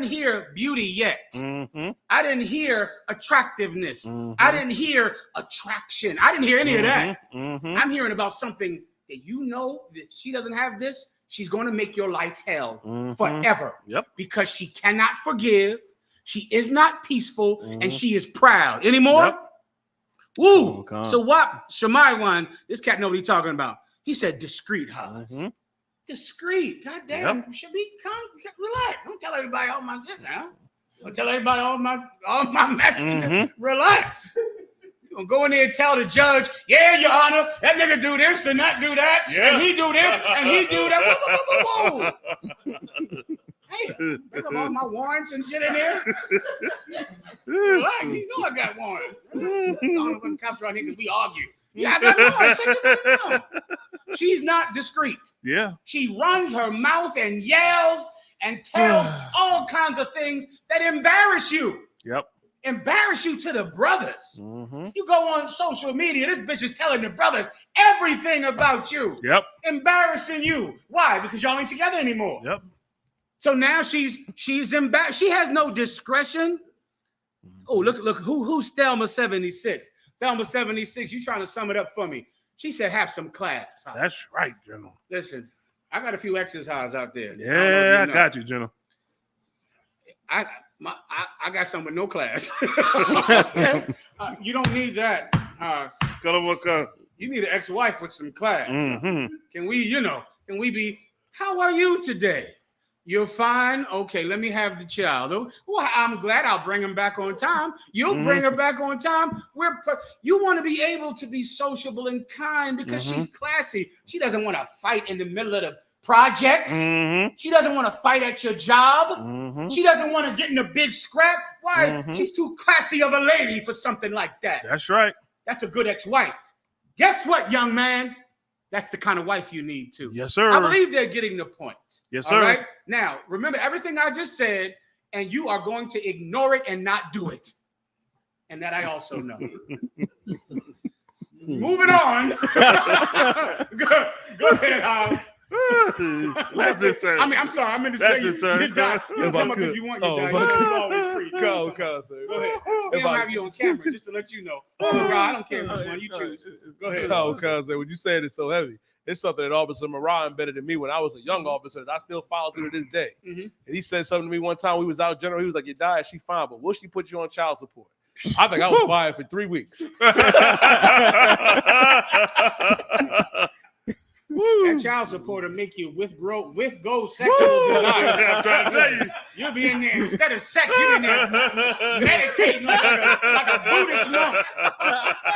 [SPEAKER 15] hear beauty yet. I didn't hear attractiveness. I didn't hear attraction. I didn't hear any of that. I'm hearing about something that you know that she doesn't have this. She's going to make your life hell forever.
[SPEAKER 16] Yep.
[SPEAKER 15] Because she cannot forgive. She is not peaceful and she is proud. Any more?
[SPEAKER 16] Yep.
[SPEAKER 15] Woo. So what? Shemaiwan, this cat know what he's talking about. He said discreet, Haas. Discreet. God damn.
[SPEAKER 16] Yep.
[SPEAKER 15] Should be relax. Don't tell everybody all my shit now. Don't tell everybody all my messages. Relax. You gonna go in there and tell the judge, yeah, Your Honor, that nigga do this and that do that, and he do this and he do that. Whoa. Hey, bring up all my warrants and shit in there. Relax, you know I got warrants. Don't bring cops around here because we argue. Yeah, I got warrants. Check it out. She's not discreet.
[SPEAKER 16] Yeah.
[SPEAKER 15] She runs her mouth and yells and tells all kinds of things that embarrass you.
[SPEAKER 16] Yep.
[SPEAKER 15] Embarrass you to the brothers. You go on social media, this bitch is telling the brothers everything about you.
[SPEAKER 16] Yep.
[SPEAKER 15] Embarrassing you. Why? Because y'all ain't together anymore.
[SPEAKER 16] Yep.
[SPEAKER 15] So now she's embarrassed. She has no discretion. Oh, look, who's Thelma 76? Thelma 76, you trying to sum it up for me. She said, have some class.
[SPEAKER 16] That's right, General.
[SPEAKER 15] Listen, I got a few exes out there.
[SPEAKER 16] Yeah, I got you, General.
[SPEAKER 15] I got some with no class. Okay? You don't need that. You need an ex-wife with some class. Can we be, how are you today? You're fine? Okay, let me have the child. Well, I'm glad I'll bring him back on time. You'll bring her back on time. You want to be able to be sociable and kind because she's classy. She doesn't want to fight in the middle of the projects. She doesn't want to fight at your job. She doesn't want to get in a big scrap. Why? She's too classy of a lady for something like that.
[SPEAKER 16] That's right.
[SPEAKER 15] That's a good ex-wife. Guess what, young man? That's the kind of wife you need too.
[SPEAKER 16] Yes, sir.
[SPEAKER 15] I believe they're getting the point.
[SPEAKER 16] Yes, sir.
[SPEAKER 15] All right. Now, remember everything I just said, and you are going to ignore it and not do it. And that I also know. Moving on. Go ahead, House.
[SPEAKER 16] That's it, sir.
[SPEAKER 15] I mean, I'm sorry. I meant to say you die. You come up if you want. You die. You're always free.
[SPEAKER 17] Go,
[SPEAKER 15] sir. Go ahead. We don't have you on camera, just to let you know. Oh, God, I don't care which one you choose. Go ahead.
[SPEAKER 17] No, cousin, when you say it, it's so heavy. It's something that Officer Mariah embedded in me when I was a young officer that I still follow through to this day. And he said something to me one time. We was out general. He was like, "You died, she fine, but will she put you on child support?" I think I was fired for 3 weeks.
[SPEAKER 15] That child support will make you withgo sexual desire.
[SPEAKER 16] I'm trying to tell you.
[SPEAKER 15] You'll be in there, instead of sex, you'll be in there meditating like a Buddhist monk.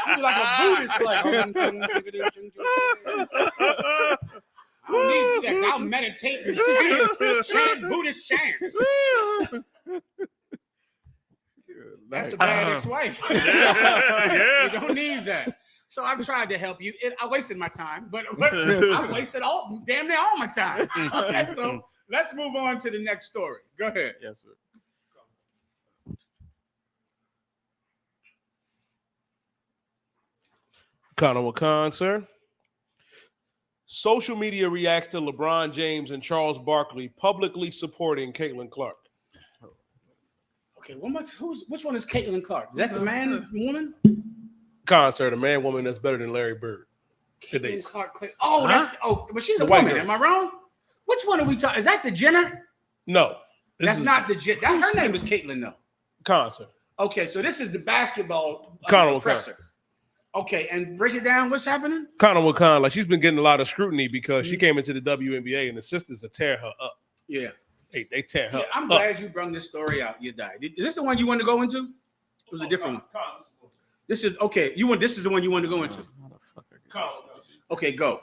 [SPEAKER 15] You'll be like a Buddhist, like, I don't need sex. I'll meditate and chant Buddhist chants. That's a bad ex-wife.
[SPEAKER 16] Yeah.
[SPEAKER 15] You don't need that. So I've tried to help you. I wasted my time, but I wasted damn near all my time. Okay, so let's move on to the next story. Go ahead.
[SPEAKER 17] Yes, sir. Khan, sir. Social media reacts to LeBron James and Charles Barkley publicly supporting Caitlin Clark.
[SPEAKER 15] Okay, which one is Caitlin Clark? Is that the man, woman?
[SPEAKER 17] Sir, the man woman that's better than Larry Bird.
[SPEAKER 15] Caitlin Clark. But she's a woman. Am I wrong? Which one are we talking? Is that the Jenner?
[SPEAKER 17] No.
[SPEAKER 15] That's not the Jenner. Her name is Caitlin, though.
[SPEAKER 17] Sir.
[SPEAKER 15] Okay, so this is the basketball professor. Okay, and break it down. What's happening?
[SPEAKER 17] Kind with like she's been getting a lot of scrutiny because she came into the WNBA and the sisters are tear her up.
[SPEAKER 15] Yeah.
[SPEAKER 17] They tear her up.
[SPEAKER 15] I'm glad you brought this story out. You died. Is this the one you wanted to go into? It was a different one. This is okay. This is the one you wanted to go into. Okay, go.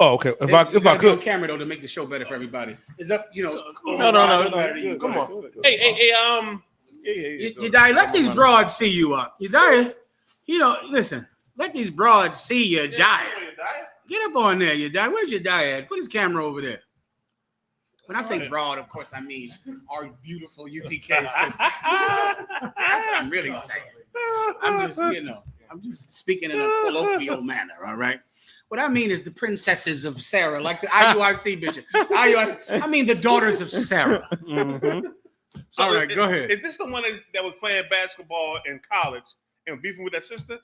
[SPEAKER 17] Oh, okay. If I could,
[SPEAKER 15] on camera though to make the show better for everybody. Is up,
[SPEAKER 17] No.
[SPEAKER 15] Come on.
[SPEAKER 17] Hey.
[SPEAKER 15] You die. Let these broads see you up. You die. Listen. Let these broads see you die. Get up on there. You die. Where's your die at? Put his camera over there. When I say broad, of course, I mean our beautiful UPK sisters. That's what I'm really saying. I'm just speaking in a colloquial manner, all right? What I mean is the princesses of Sarah, like the IUIC bitches. I mean the daughters of Sarah.
[SPEAKER 16] Mm-hmm. So
[SPEAKER 15] all right, go ahead.
[SPEAKER 16] Is this the one that was playing basketball in college and beefing with that sister?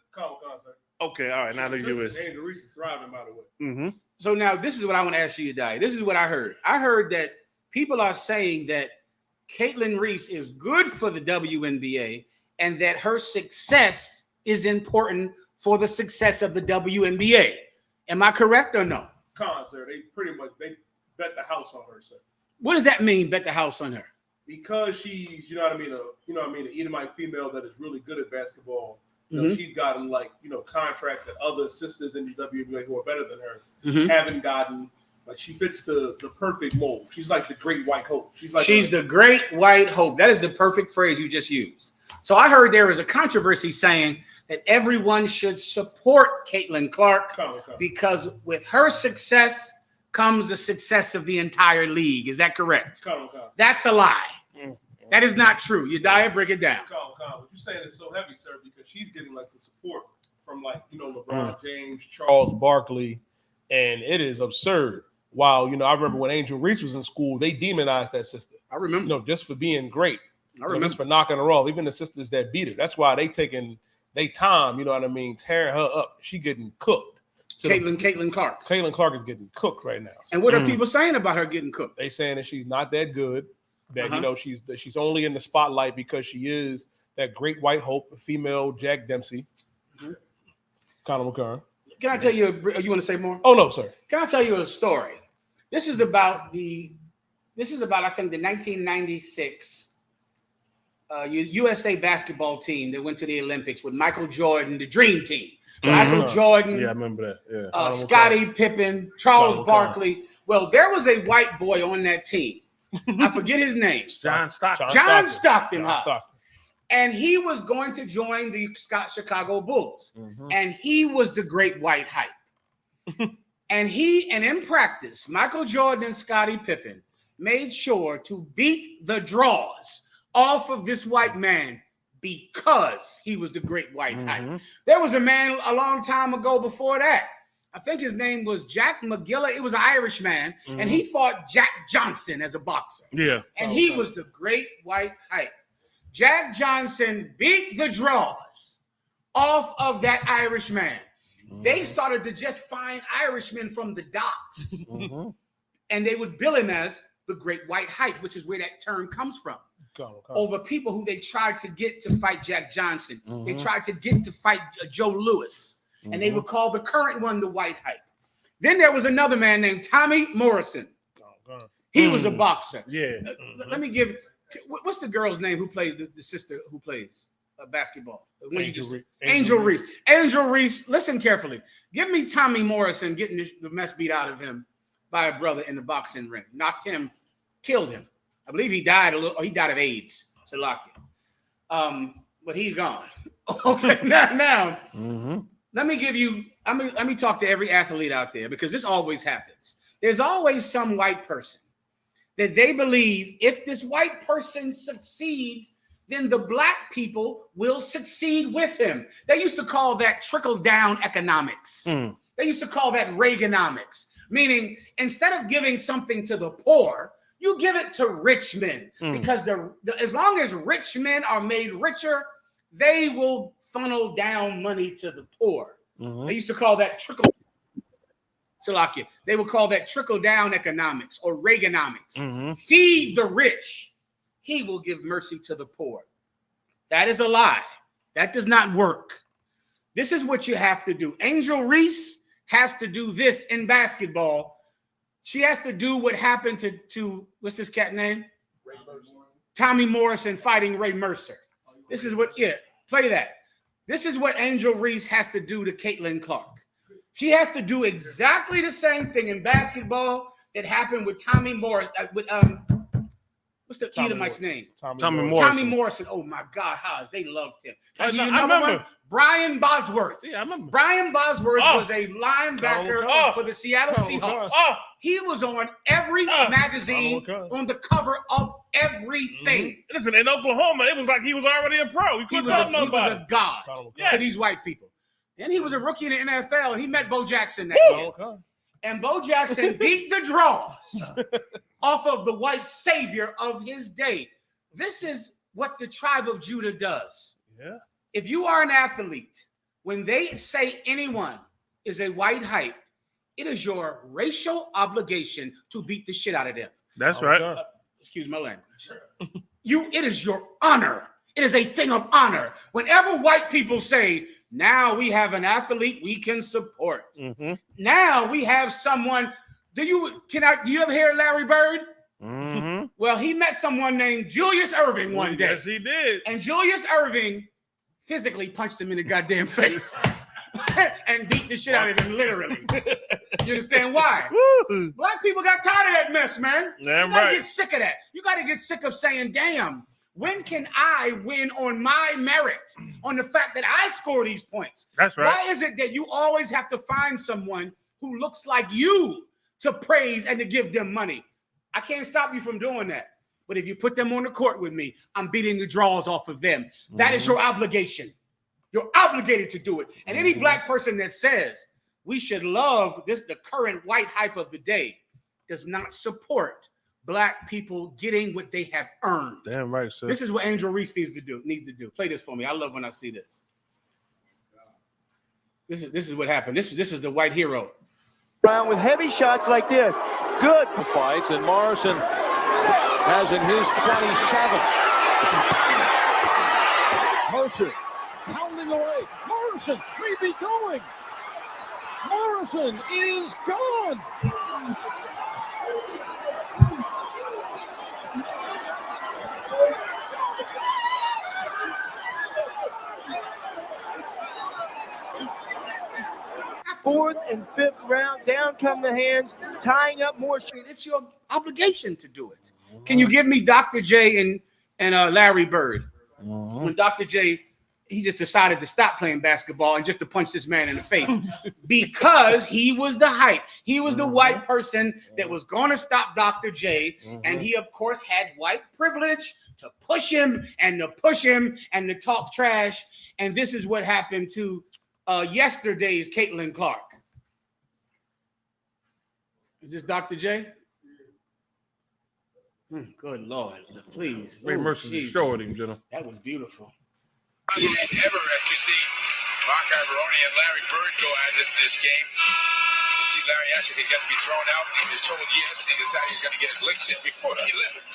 [SPEAKER 16] Okay, all right. Now that you was.
[SPEAKER 17] Angel Reese is thriving, by the way.
[SPEAKER 16] Mm-hmm.
[SPEAKER 15] So now this is what I want to ask you, Dai. This is what I heard. I heard that people are saying that Caitlin Reese is good for the WNBA and that her success is important for the success of the WNBA. Am I correct or no?
[SPEAKER 17] Sir, they pretty much bet the house on her, sir.
[SPEAKER 15] What does that mean, bet the house on her?
[SPEAKER 17] Because she's, an Edomite female that is really good at basketball. She's gotten contracts that other sisters in the WNBA who are better than her haven't gotten. Like she fits the perfect mold. She's like the great white hope. She's
[SPEAKER 15] the great white hope. That is the perfect phrase you just used. So I heard there was a controversy saying that everyone should support Caitlin Clark because with her success comes the success of the entire league. Is that correct? That's a lie. That is not true. You die, break it down.
[SPEAKER 17] What you're saying is so heavy, sir, because she's getting the support from LeBron James, Charles Barkley, and it is absurd. While I remember when Angel Reese was in school, they demonized that sister.
[SPEAKER 15] I remember,
[SPEAKER 17] just for being great.
[SPEAKER 15] I remember
[SPEAKER 17] just for knocking her off. Even the sisters that beat her. That's why they taking they time. Tearing her up. She getting cooked.
[SPEAKER 15] Caitlin Clark.
[SPEAKER 17] Caitlin Clark is getting cooked right now.
[SPEAKER 15] And what are people saying about her getting cooked?
[SPEAKER 17] They saying that she's not that good. That she's only in the spotlight because she is that great white hope, female Jack Dempsey. Conor McCurran.
[SPEAKER 15] Can I tell you? You want to say more?
[SPEAKER 17] Oh no, sir.
[SPEAKER 15] Can I tell you a story? This is about I think the 1996 USA basketball team that went to the Olympics with Michael Jordan, the Dream Team. Michael Jordan.
[SPEAKER 17] Yeah, I remember that. Yeah.
[SPEAKER 15] Scottie Pippen, Charles Barkley. Well, there was a white boy on that team. I forget his name.
[SPEAKER 16] John Stockton.
[SPEAKER 15] John Stockton. And he was going to join the Chicago Bulls. And he was the great white hype. And in practice, Michael Jordan and Scottie Pippen made sure to beat the draws off of this white man because he was the great white hype. There was a man a long time ago before that. I think his name was Jack McGilla. It was an Irish man, and he fought Jack Johnson as a boxer.
[SPEAKER 16] Yeah.
[SPEAKER 15] And he was the great white hype. Jack Johnson beat the draws off of that Irish man. They started to just find Irishmen from the docks, and they would bill him as the great white hype, which is where that term comes from. Over people who they tried to get to fight Jack Johnson. They tried to get to fight Joe Louis. And they would call the current one the white hype. Then there was another man named Tommy Morrison. He was a boxer.
[SPEAKER 16] Yeah.
[SPEAKER 15] Let me give. What's the girl's name who plays the sister who plays basketball? Angel Reese. Angel Reese. Listen carefully. Give me Tommy Morrison getting the mess beat out of him by a brother in the boxing ring. Knocked him, killed him. I believe he died he died of AIDS. Salakia. But he's gone. Okay. Now. Let me talk to every athlete out there because this always happens. There's always some white person that they believe if this white person succeeds, then the black people will succeed with him. They used to call that trickle-down economics. They used to call that Reaganomics, meaning instead of giving something to the poor, you give it to rich men because as long as rich men are made richer, they will funnel down money to the poor. They used to call that They would call that trickle-down economics or Reaganomics. Feed the rich, he will give mercy to the poor. That is a lie. That does not work. This is what you have to do. Angel Reese has to do this in basketball. She has to do what happened to what's this cat name? Tommy Morrison fighting Ray Mercer. This is what, play that. This is what Angel Reese has to do to Caitlin Clark. She has to do exactly the same thing in basketball that happened with Tommy Morris, what's the Edomite's name?
[SPEAKER 16] Tommy Morrison.
[SPEAKER 15] Tommy Morrison. Oh my God, Haas, they loved him. Do you remember one? Brian Bosworth.
[SPEAKER 16] Yeah, I remember.
[SPEAKER 15] Brian Bosworth was a linebacker for the Seattle Seahawks. He was on every magazine, on the cover of everything.
[SPEAKER 16] Listen, in Oklahoma, it was like he was already a pro. He was
[SPEAKER 15] a god to these white people. Then he was a rookie in the NFL, and he met Bo Jackson that year. And Bo Jackson beat the draws off of the white savior of his day. This is what the tribe of Judah does.
[SPEAKER 16] Yeah.
[SPEAKER 15] If you are an athlete, when they say anyone is a white hype, it is your racial obligation to beat the shit out of them.
[SPEAKER 16] That's right.
[SPEAKER 15] Excuse my language. It is your honor. It is a thing of honor. Whenever white people say, now we have an athlete we can support.
[SPEAKER 16] Mm-hmm.
[SPEAKER 15] Now we have someone. Do you ever hear Larry Bird?
[SPEAKER 16] Mm-hmm.
[SPEAKER 15] Well, he met someone named Julius Erving one day.
[SPEAKER 16] Yes, he did.
[SPEAKER 15] And Julius Erving physically punched him in the goddamn face and beat the shit out of him, literally. You understand why?
[SPEAKER 16] Woo.
[SPEAKER 15] Black people got tired of that mess, man.
[SPEAKER 16] Damn
[SPEAKER 15] you gotta
[SPEAKER 16] right.
[SPEAKER 15] get sick of that. You gotta get sick of saying, damn, when can I win on my merit, on the fact that I score these points?
[SPEAKER 16] That's right.
[SPEAKER 15] Why is it that you always have to find someone who looks like you to praise and to give them money? I can't stop you from doing that. But if you put them on the court with me, I'm beating the draws off of them. That is your obligation. You're obligated to do it. And any black person that says we should love the current white hype of the day, does not support black people getting what they have earned.
[SPEAKER 16] Damn right, sir.
[SPEAKER 15] This is what Angel Reese needs to do. Play this for me. I love when I see this. This is what happened. This is the white hero.
[SPEAKER 19] Around with heavy shots like this. Good. Fights, and Morrison has in his 27. Mercer pounding away. Morrison may be going. Morrison is gone. Fourth and fifth round, down come the hands, tying up more.
[SPEAKER 15] It's your obligation to do it. Can you give me Dr. J and Larry Bird? When Dr. J, he just decided to stop playing basketball and just to punch this man in the face because he was the hype. He was the white person that was going to stop Dr. J. And he, of course, had white privilege to push him and to talk trash. And this is what happened to yesterday's Caitlin Clark. Is this Dr. J? Good Lord, please.
[SPEAKER 16] Ray Mercer destroyed him, Jenna.
[SPEAKER 15] That was beautiful.
[SPEAKER 20] Ever as you see Mark Ivoroni and Larry Bird go at it in this game. You see Larry actually got to be thrown out, and he was told yes. He decided he was going to get his licks in before he left.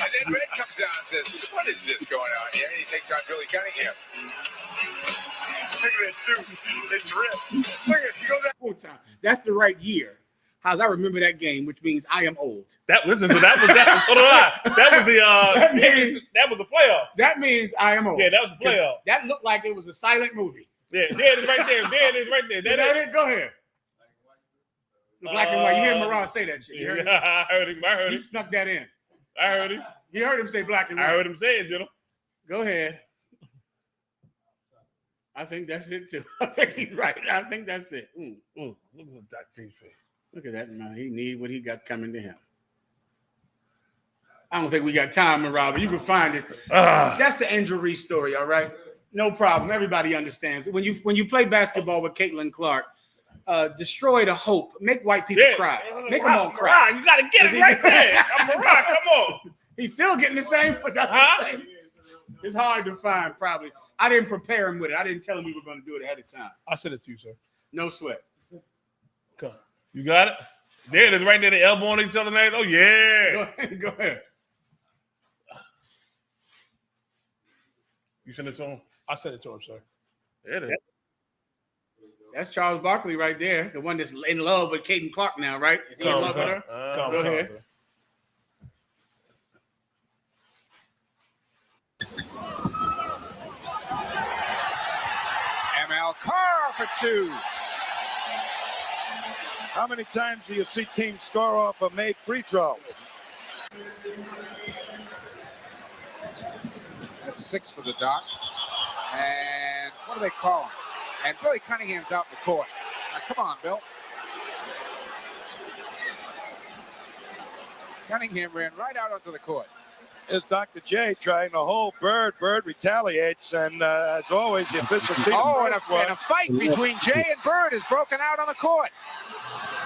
[SPEAKER 20] And then Red comes down and says, what is this going on here? And he takes on Billy Cunningham. Look at this suit. It's ripped. Look at it. He goes out.
[SPEAKER 15] That's the right year. How's I remember that game, which means I am old.
[SPEAKER 16] That was the playoff.
[SPEAKER 15] That means I am old.
[SPEAKER 16] Yeah, that was the playoff.
[SPEAKER 15] That looked like it was a silent movie.
[SPEAKER 16] Yeah, there it is right there. There it is right there.
[SPEAKER 15] Is that it? Go ahead. The black and white. You hear Mirage say that shit. You heard him?
[SPEAKER 16] I heard him.
[SPEAKER 15] He snuck that in.
[SPEAKER 16] I heard him.
[SPEAKER 15] You heard him say black and white.
[SPEAKER 16] I heard him say it, Jenna.
[SPEAKER 15] Go ahead. I think that's it too. I think he's right. I think that's it.
[SPEAKER 16] Look at Dr. J's face.
[SPEAKER 15] Look at that, man. He need what he got coming to him. I don't think we got time, Mirage, but you can find it. That's the Angel Reese story, all right? No problem. Everybody understands it. When you play basketball with Caitlin Clark, destroy the hope. Make white people cry. Make them all cry.
[SPEAKER 16] You got to get it right there. Mirage, come on.
[SPEAKER 15] He's still getting the same, but that's the same. It's hard to find, probably. I didn't prepare him with it. I didn't tell him we were going to do it ahead of time.
[SPEAKER 17] I sent it to you, sir.
[SPEAKER 15] No sweat.
[SPEAKER 16] Come. You got it? There it is right there. The elbow on each other. Oh, yeah.
[SPEAKER 15] Go ahead.
[SPEAKER 16] You sent it to him?
[SPEAKER 17] I sent it to him, sir.
[SPEAKER 16] There it is.
[SPEAKER 15] That's Charles Barkley right there, the one that's in love with Caden Clark now, right? Is he in love with her? Go ahead.
[SPEAKER 21] ML Carr for 2. How many times do you see teams score off a made free throw?
[SPEAKER 22] That's 6 for the Doc. And what do they call him? And Billy Cunningham's out in the court. Now, come on, Bill. Cunningham ran right out onto the court.
[SPEAKER 21] Is Dr. J trying to hold Bird. Bird retaliates, and as always, the official sees
[SPEAKER 22] and a fight between Jay and Bird is broken out on the court.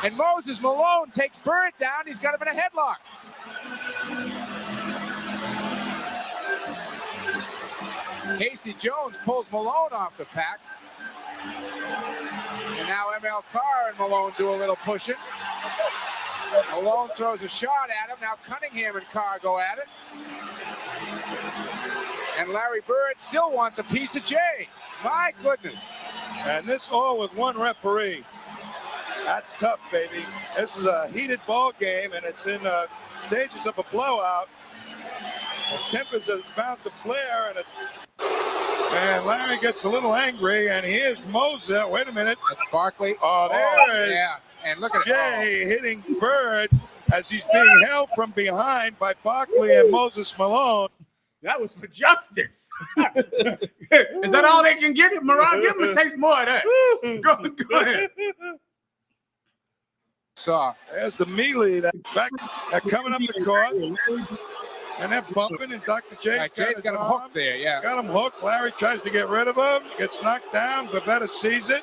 [SPEAKER 22] And Moses Malone takes Bird down. He's got him in a headlock. Casey Jones pulls Malone off the pack. And now ML Carr and Malone do a little pushing. Malone throws a shot at him. Now Cunningham and Carr go at it. And Larry Bird still wants a piece of Jay. My goodness.
[SPEAKER 21] And this all with one referee. That's tough, baby. This is a heated ball game, and it's in stages of a blowout. The tempers are bound to flare, and Larry gets a little angry, and here's Moses. Wait a minute.
[SPEAKER 22] That's Barkley.
[SPEAKER 21] Oh, there is.
[SPEAKER 22] Yeah. And look at
[SPEAKER 21] Jay hitting Bird as he's being held from behind by Barkley and Moses Malone.
[SPEAKER 15] That was for justice. Is that all they can give it? Moran, give him a taste more of that. Go ahead.
[SPEAKER 21] There's the melee that coming up the court. And they're bumping, and Dr. Jay's
[SPEAKER 22] got him hooked there, yeah.
[SPEAKER 21] Got him hooked. Larry tries to get rid of him. Gets knocked down. Bavetta sees it.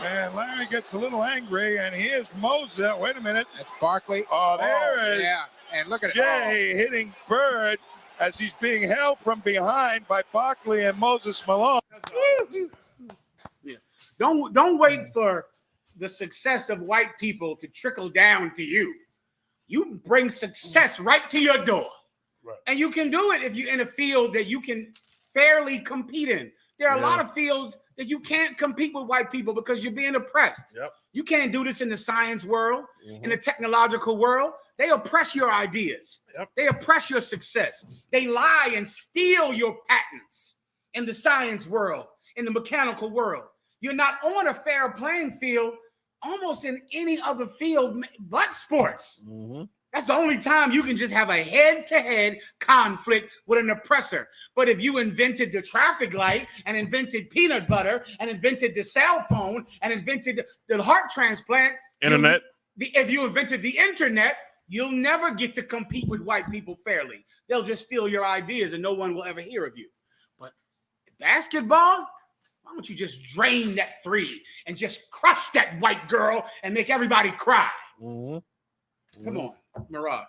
[SPEAKER 21] And Larry gets a little angry, and here's Moses. Wait a minute.
[SPEAKER 22] That's Barkley.
[SPEAKER 21] Oh, there is.
[SPEAKER 22] Yeah, and look at
[SPEAKER 21] Jay hitting Bird as he's being held from behind by Barkley and Moses Malone.
[SPEAKER 15] Yeah. Don't wait for the success of white people to trickle down to you. You bring success right to your door. Right. And you can do it if you're in a field that you can fairly compete in. There are a lot of fields that you can't compete with white people because you're being oppressed. Yep. You can't do this in the science world, in the technological world. They oppress your ideas. Yep. They oppress your success. They lie and steal your patents in the science world, in the mechanical world. You're not on a fair playing field almost in any other field but sports. That's the only time you can just have a head-to-head conflict with an oppressor. But if you invented the traffic light and invented peanut butter and invented the cell phone and invented the heart transplant,
[SPEAKER 16] internet,
[SPEAKER 15] if you invented the internet, you'll never get to compete with white people fairly. They'll just steal your ideas and no one will ever hear of you. But basketball, why don't you just drain that three and just crush that white girl and make everybody cry? Come on, Murad.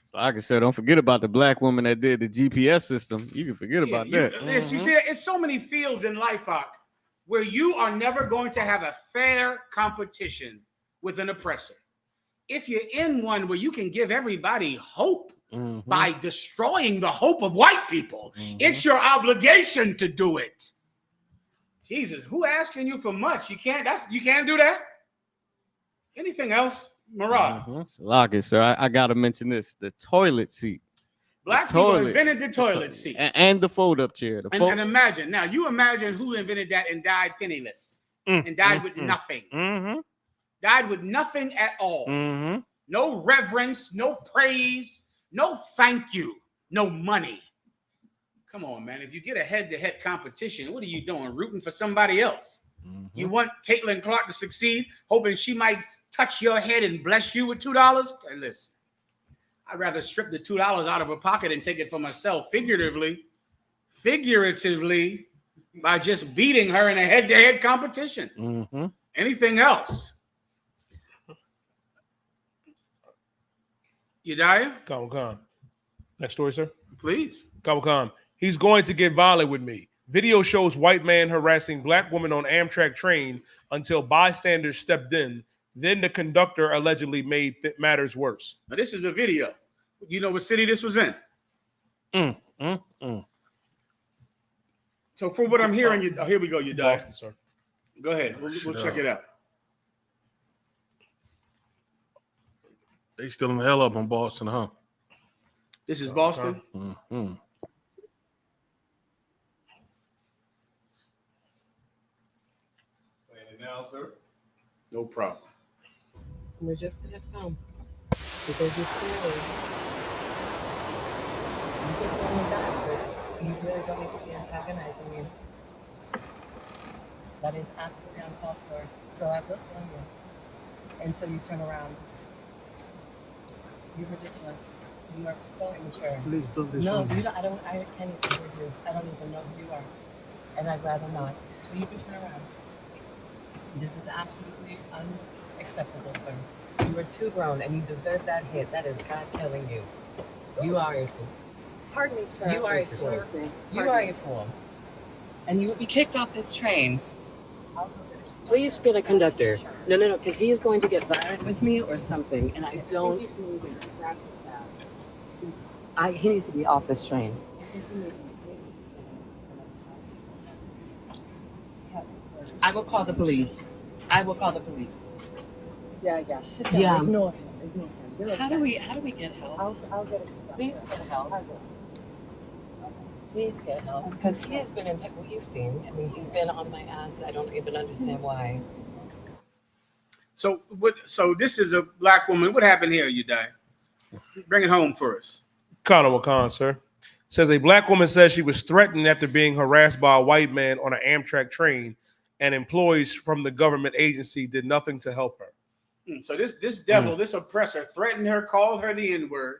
[SPEAKER 18] So like I said, don't forget about the black woman that did the GPS system. You can forget about that.
[SPEAKER 15] You see, it's so many fields in life, where you are never going to have a fair competition with an oppressor. If you're in one where you can give everybody hope by destroying the hope of white people, it's your obligation to do it. Jesus, who asking you for much? You can't do that. Anything else, Murad?
[SPEAKER 18] Lock it, sir. I gotta mention this: the toilet seat.
[SPEAKER 15] Black people invented the toilet seat
[SPEAKER 18] and the fold-up chair.
[SPEAKER 15] And imagine now, you imagine who invented that and died penniless and died with nothing. Died with nothing at all. No reverence, no praise, no thank you, no money. Come on, man. If you get a head-to-head competition, what are you doing? Rooting for somebody else? You want Caitlin Clark to succeed, hoping she might touch your head and bless you with $2? Hey, listen, I'd rather strip the $2 out of her pocket and take it for myself figuratively, by just beating her in a head-to-head competition. Anything else? Yediah?
[SPEAKER 17] Come. Next story, sir.
[SPEAKER 15] Please.
[SPEAKER 17] Come. He's going to get violent with me. Video shows white man harassing black woman on Amtrak train until bystanders stepped in. Then the conductor allegedly made matters worse.
[SPEAKER 15] Now, this is a video. You know what city this was in? So for what I'm hearing, here we go, Yediah.
[SPEAKER 17] Sir.
[SPEAKER 15] Go ahead. We'll check it out.
[SPEAKER 16] They still in the hell up on Boston, huh?
[SPEAKER 15] This is Boston.
[SPEAKER 16] Mm-hmm.
[SPEAKER 17] Now, sir.
[SPEAKER 15] No problem.
[SPEAKER 1] We're just gonna film because you clearly you can film me back, but you really don't need to be antagonizing me. That is absolutely uncalled for. So I will film you until you turn around. You're ridiculous. You are so immature.
[SPEAKER 6] Please don't do
[SPEAKER 1] No,
[SPEAKER 6] so.
[SPEAKER 1] you don't, I can't even hear you. I don't even know who you are. And I'd rather not. So you can turn around. This is absolutely unacceptable, sir. You are too grown and you deserve that hit. That is God telling you. You are a fool.
[SPEAKER 11] Pardon me, sir.
[SPEAKER 1] You are a fool.
[SPEAKER 11] Excuse me.
[SPEAKER 1] You are a fool. And you will be kicked off this train. Please get a conductor. No, because he is going to get violent with me or something. And I don't. He needs to be off this train. I will call the police. I will call the police.
[SPEAKER 11] Yeah. Sit down.
[SPEAKER 1] Yeah.
[SPEAKER 11] Ignore him.
[SPEAKER 1] How do we get help?
[SPEAKER 11] I'll get it.
[SPEAKER 1] Please get help. Please get help. Because he has been in what you've seen. I mean, he's been on my ass. I don't even understand why.
[SPEAKER 15] So this is a black woman. What happened here, you die? Bring it home for us.
[SPEAKER 17] Connor Wakan, sir. Says a black woman says she was threatened after being harassed by a white man on an Amtrak train, and employees from the government agency did nothing to help her.
[SPEAKER 15] So this devil, this oppressor, threatened her, called her the N-word,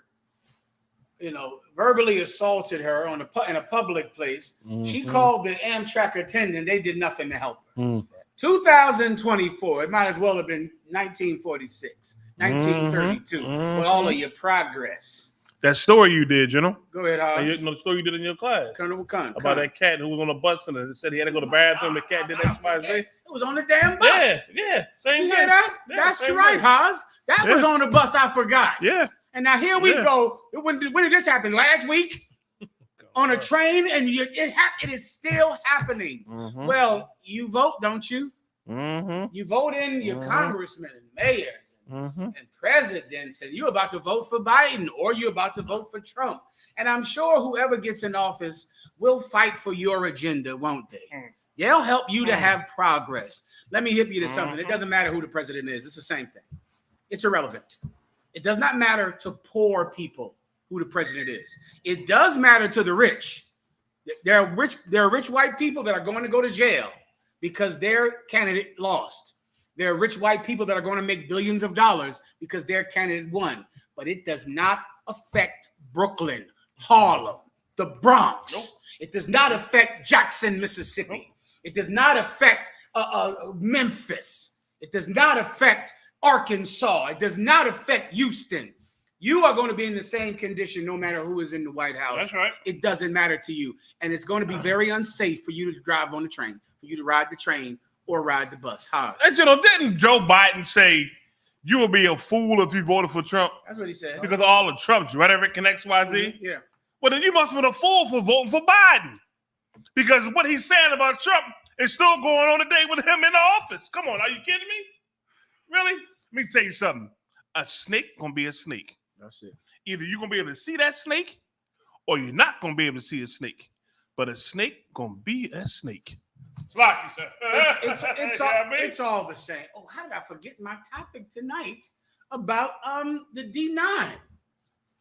[SPEAKER 15] verbally assaulted her in a public place.
[SPEAKER 16] Mm-hmm.
[SPEAKER 15] She called the Amtrak attendant. They did nothing to help her.
[SPEAKER 16] Mm.
[SPEAKER 15] 2024. It might as well have been 1946, 1932, with all of your progress.
[SPEAKER 16] That story you did,
[SPEAKER 15] Go ahead, Oz.
[SPEAKER 16] the story you did in your class.
[SPEAKER 15] Colonel Khan.
[SPEAKER 16] About that cat who was on a bus and said he had to go to the bathroom. The cat did X, Y, Z.
[SPEAKER 15] It was on the damn bus.
[SPEAKER 16] Yeah. Same
[SPEAKER 15] You
[SPEAKER 16] thing.
[SPEAKER 15] hear that?
[SPEAKER 16] Yeah,
[SPEAKER 15] That's
[SPEAKER 16] same
[SPEAKER 15] right,
[SPEAKER 16] thing.
[SPEAKER 15] Haas. That was on the bus. I forgot.
[SPEAKER 16] Yeah.
[SPEAKER 15] And now here we go. When did this happen? Last week? On a train, and it is still happening.
[SPEAKER 16] Mm-hmm.
[SPEAKER 15] Well, you vote, don't you?
[SPEAKER 16] Mm-hmm.
[SPEAKER 15] You vote in your congressmen and mayors
[SPEAKER 16] Mm-hmm.
[SPEAKER 15] and presidents, and you're about to vote for Biden or you're about to vote for Trump. And I'm sure whoever gets in office will fight for your agenda, won't they? They'll help you to have progress. Let me hip you to something. It doesn't matter who the president is. It's the same thing. It's irrelevant. It does not matter to poor people who the president is. It does matter to the rich. There are rich white people that are going to go to jail because their candidate lost. There are rich white people that are going to make billions of dollars because their candidate won. But it does not affect Brooklyn, Harlem, the Bronx. Nope. It does not affect Jackson, Mississippi. Nope. It does not affect Memphis. It does not affect Arkansas. It does not affect Houston. You are going to be in the same condition no matter who is in the White House.
[SPEAKER 16] That's right.
[SPEAKER 15] It doesn't matter to you. And it's going to be very unsafe for you to drive on the train, for you to ride the train or ride the bus. Haas.
[SPEAKER 16] And didn't Joe Biden say you will be a fool if you voted for Trump?
[SPEAKER 15] That's what he said.
[SPEAKER 16] Because of all of Trump's rhetoric and XYZ?
[SPEAKER 15] Mm-hmm. Yeah.
[SPEAKER 16] Well, then you must have been a fool for voting for Biden. Because what he's saying about Trump is still going on today with him in the office. Come on, are you kidding me? Really? Let me tell you something. A snake gonna be a snake.
[SPEAKER 15] That's it.
[SPEAKER 16] Either you're gonna be able to see that snake or you're not gonna be able to see a snake. But a snake gonna be a snake. Sloppy, sir.
[SPEAKER 15] It's all the same. Oh, how did I forget my topic tonight about the D9?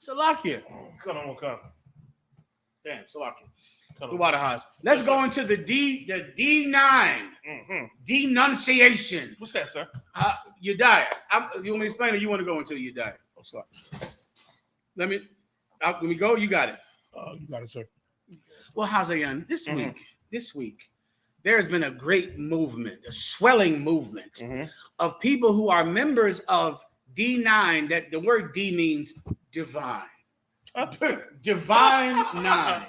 [SPEAKER 15] Salakia.
[SPEAKER 16] Come on.
[SPEAKER 15] Damn, Salakia. The water house. Let's go into the D9.
[SPEAKER 16] Mm-hmm.
[SPEAKER 15] Denunciation.
[SPEAKER 16] What's that, sir?
[SPEAKER 15] You die. You want me to explain, or you want to go until you die?
[SPEAKER 16] I'm sorry.
[SPEAKER 15] Let me go. You got it.
[SPEAKER 16] You got it, sir.
[SPEAKER 15] Well, Hazayan, this week, there's been a great movement, a swelling movement of people who are members of D9. That the word D means divine. Divine nine.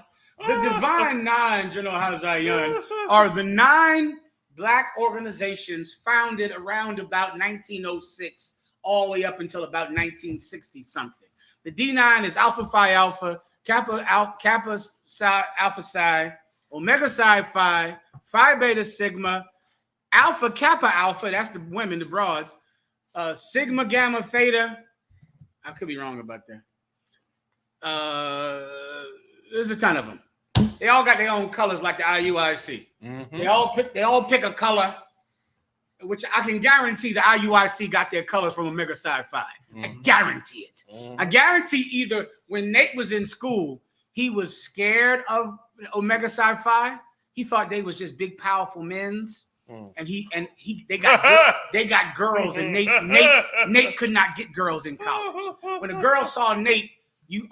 [SPEAKER 15] The Divine Nine, General Hazayan, are the 9 black organizations founded around about 1906, all the way up until about 1960 something. The D9 is Alpha Phi Alpha, Kappa Psi Alpha Psi, Omega Psi Phi, Phi Beta Sigma, Alpha Kappa Alpha, that's the women, the broads. Sigma Gamma Theta. I could be wrong about that. There's a ton of them. They all got their own colors like the IUIC.
[SPEAKER 17] Mm-hmm.
[SPEAKER 15] They all pick a color, which I can guarantee the IUIC got their colors from Omega Psi Phi. I guarantee it. I guarantee either when Nate was in school, he was scared of Omega Psi Phi. He thought they was just big, powerful men's. And they got girls, and Nate could not get girls in college. When a girl saw Nate,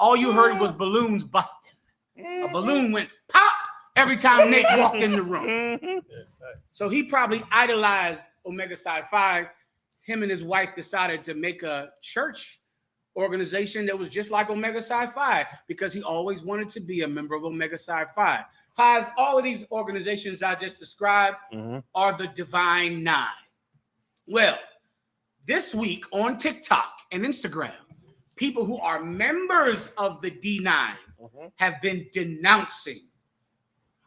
[SPEAKER 15] all you heard was balloons busting. A balloon went pop every time Nate walked in the room. So he probably idolized Omega Psi Phi. Him and his wife decided to make a church organization that was just like Omega Psi Phi because he always wanted to be a member of Omega Psi Phi. Paz, all of these organizations I just described are the Divine Nine. Well, this week on TikTok and Instagram, people who are members of the D9 have been denouncing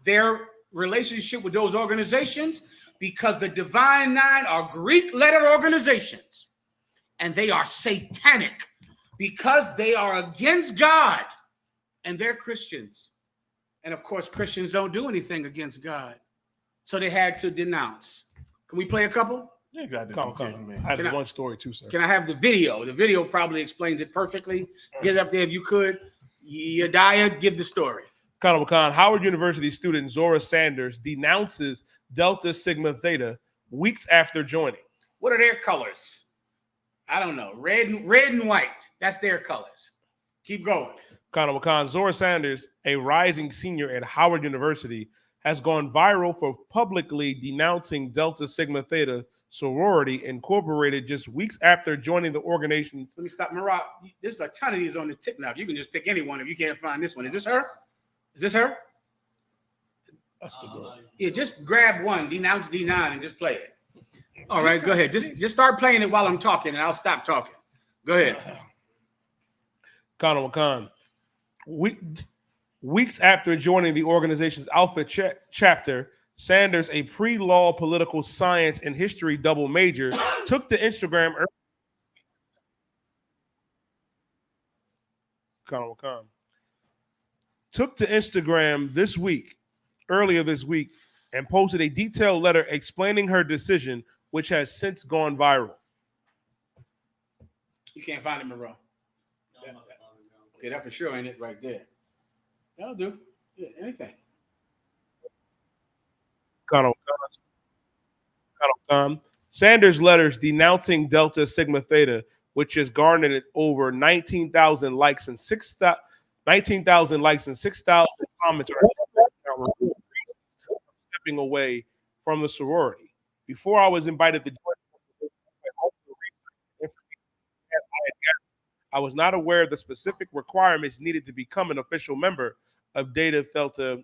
[SPEAKER 15] their relationship with those organizations because the Divine Nine are Greek letter organizations and they are satanic because they are against God and they're Christians. And of course, Christians don't do anything against God. So they had to denounce. Can we play a couple?
[SPEAKER 17] You got to come, man. I have one story too, sir.
[SPEAKER 15] Can I have the video? The video probably explains it perfectly. Get it up there if you could. Yediah, give the story.
[SPEAKER 17] Khan, Howard University student Zora Sanders denounces Delta Sigma Theta weeks after joining.
[SPEAKER 15] What are their colors? I don't know. Red and white. That's their colors. Keep going.
[SPEAKER 17] Khan, Zora Sanders, a rising senior at Howard University, has gone viral for publicly denouncing Delta Sigma Theta sorority incorporated just weeks after joining the organization.
[SPEAKER 15] Let me stop. Marat, there's a ton of these on the TikTok. You can just pick any one if you can't find this one. Is this her? Is this her?
[SPEAKER 17] That's the girl.
[SPEAKER 15] Yeah, just grab one, denounce D9, and just play it. All right, go ahead. Just start playing it while I'm talking, and I'll stop talking. Go ahead.
[SPEAKER 17] Khan. Weeks after joining the organization's Alpha chapter, Sanders, a pre-law political science and history double major, took to Instagram earlier this week, and posted a detailed letter explaining her decision, which has since gone viral.
[SPEAKER 15] You can't find it, Monroe. Okay, that for sure ain't it right there. That'll do. Yeah, anything.
[SPEAKER 17] Sanders' letters denouncing Delta Sigma Theta, which has garnered over 19,000 likes and 6,000 comments, are stepping away from the sorority. Before I was invited to join, I was not aware of the specific requirements needed to become an official member of Delta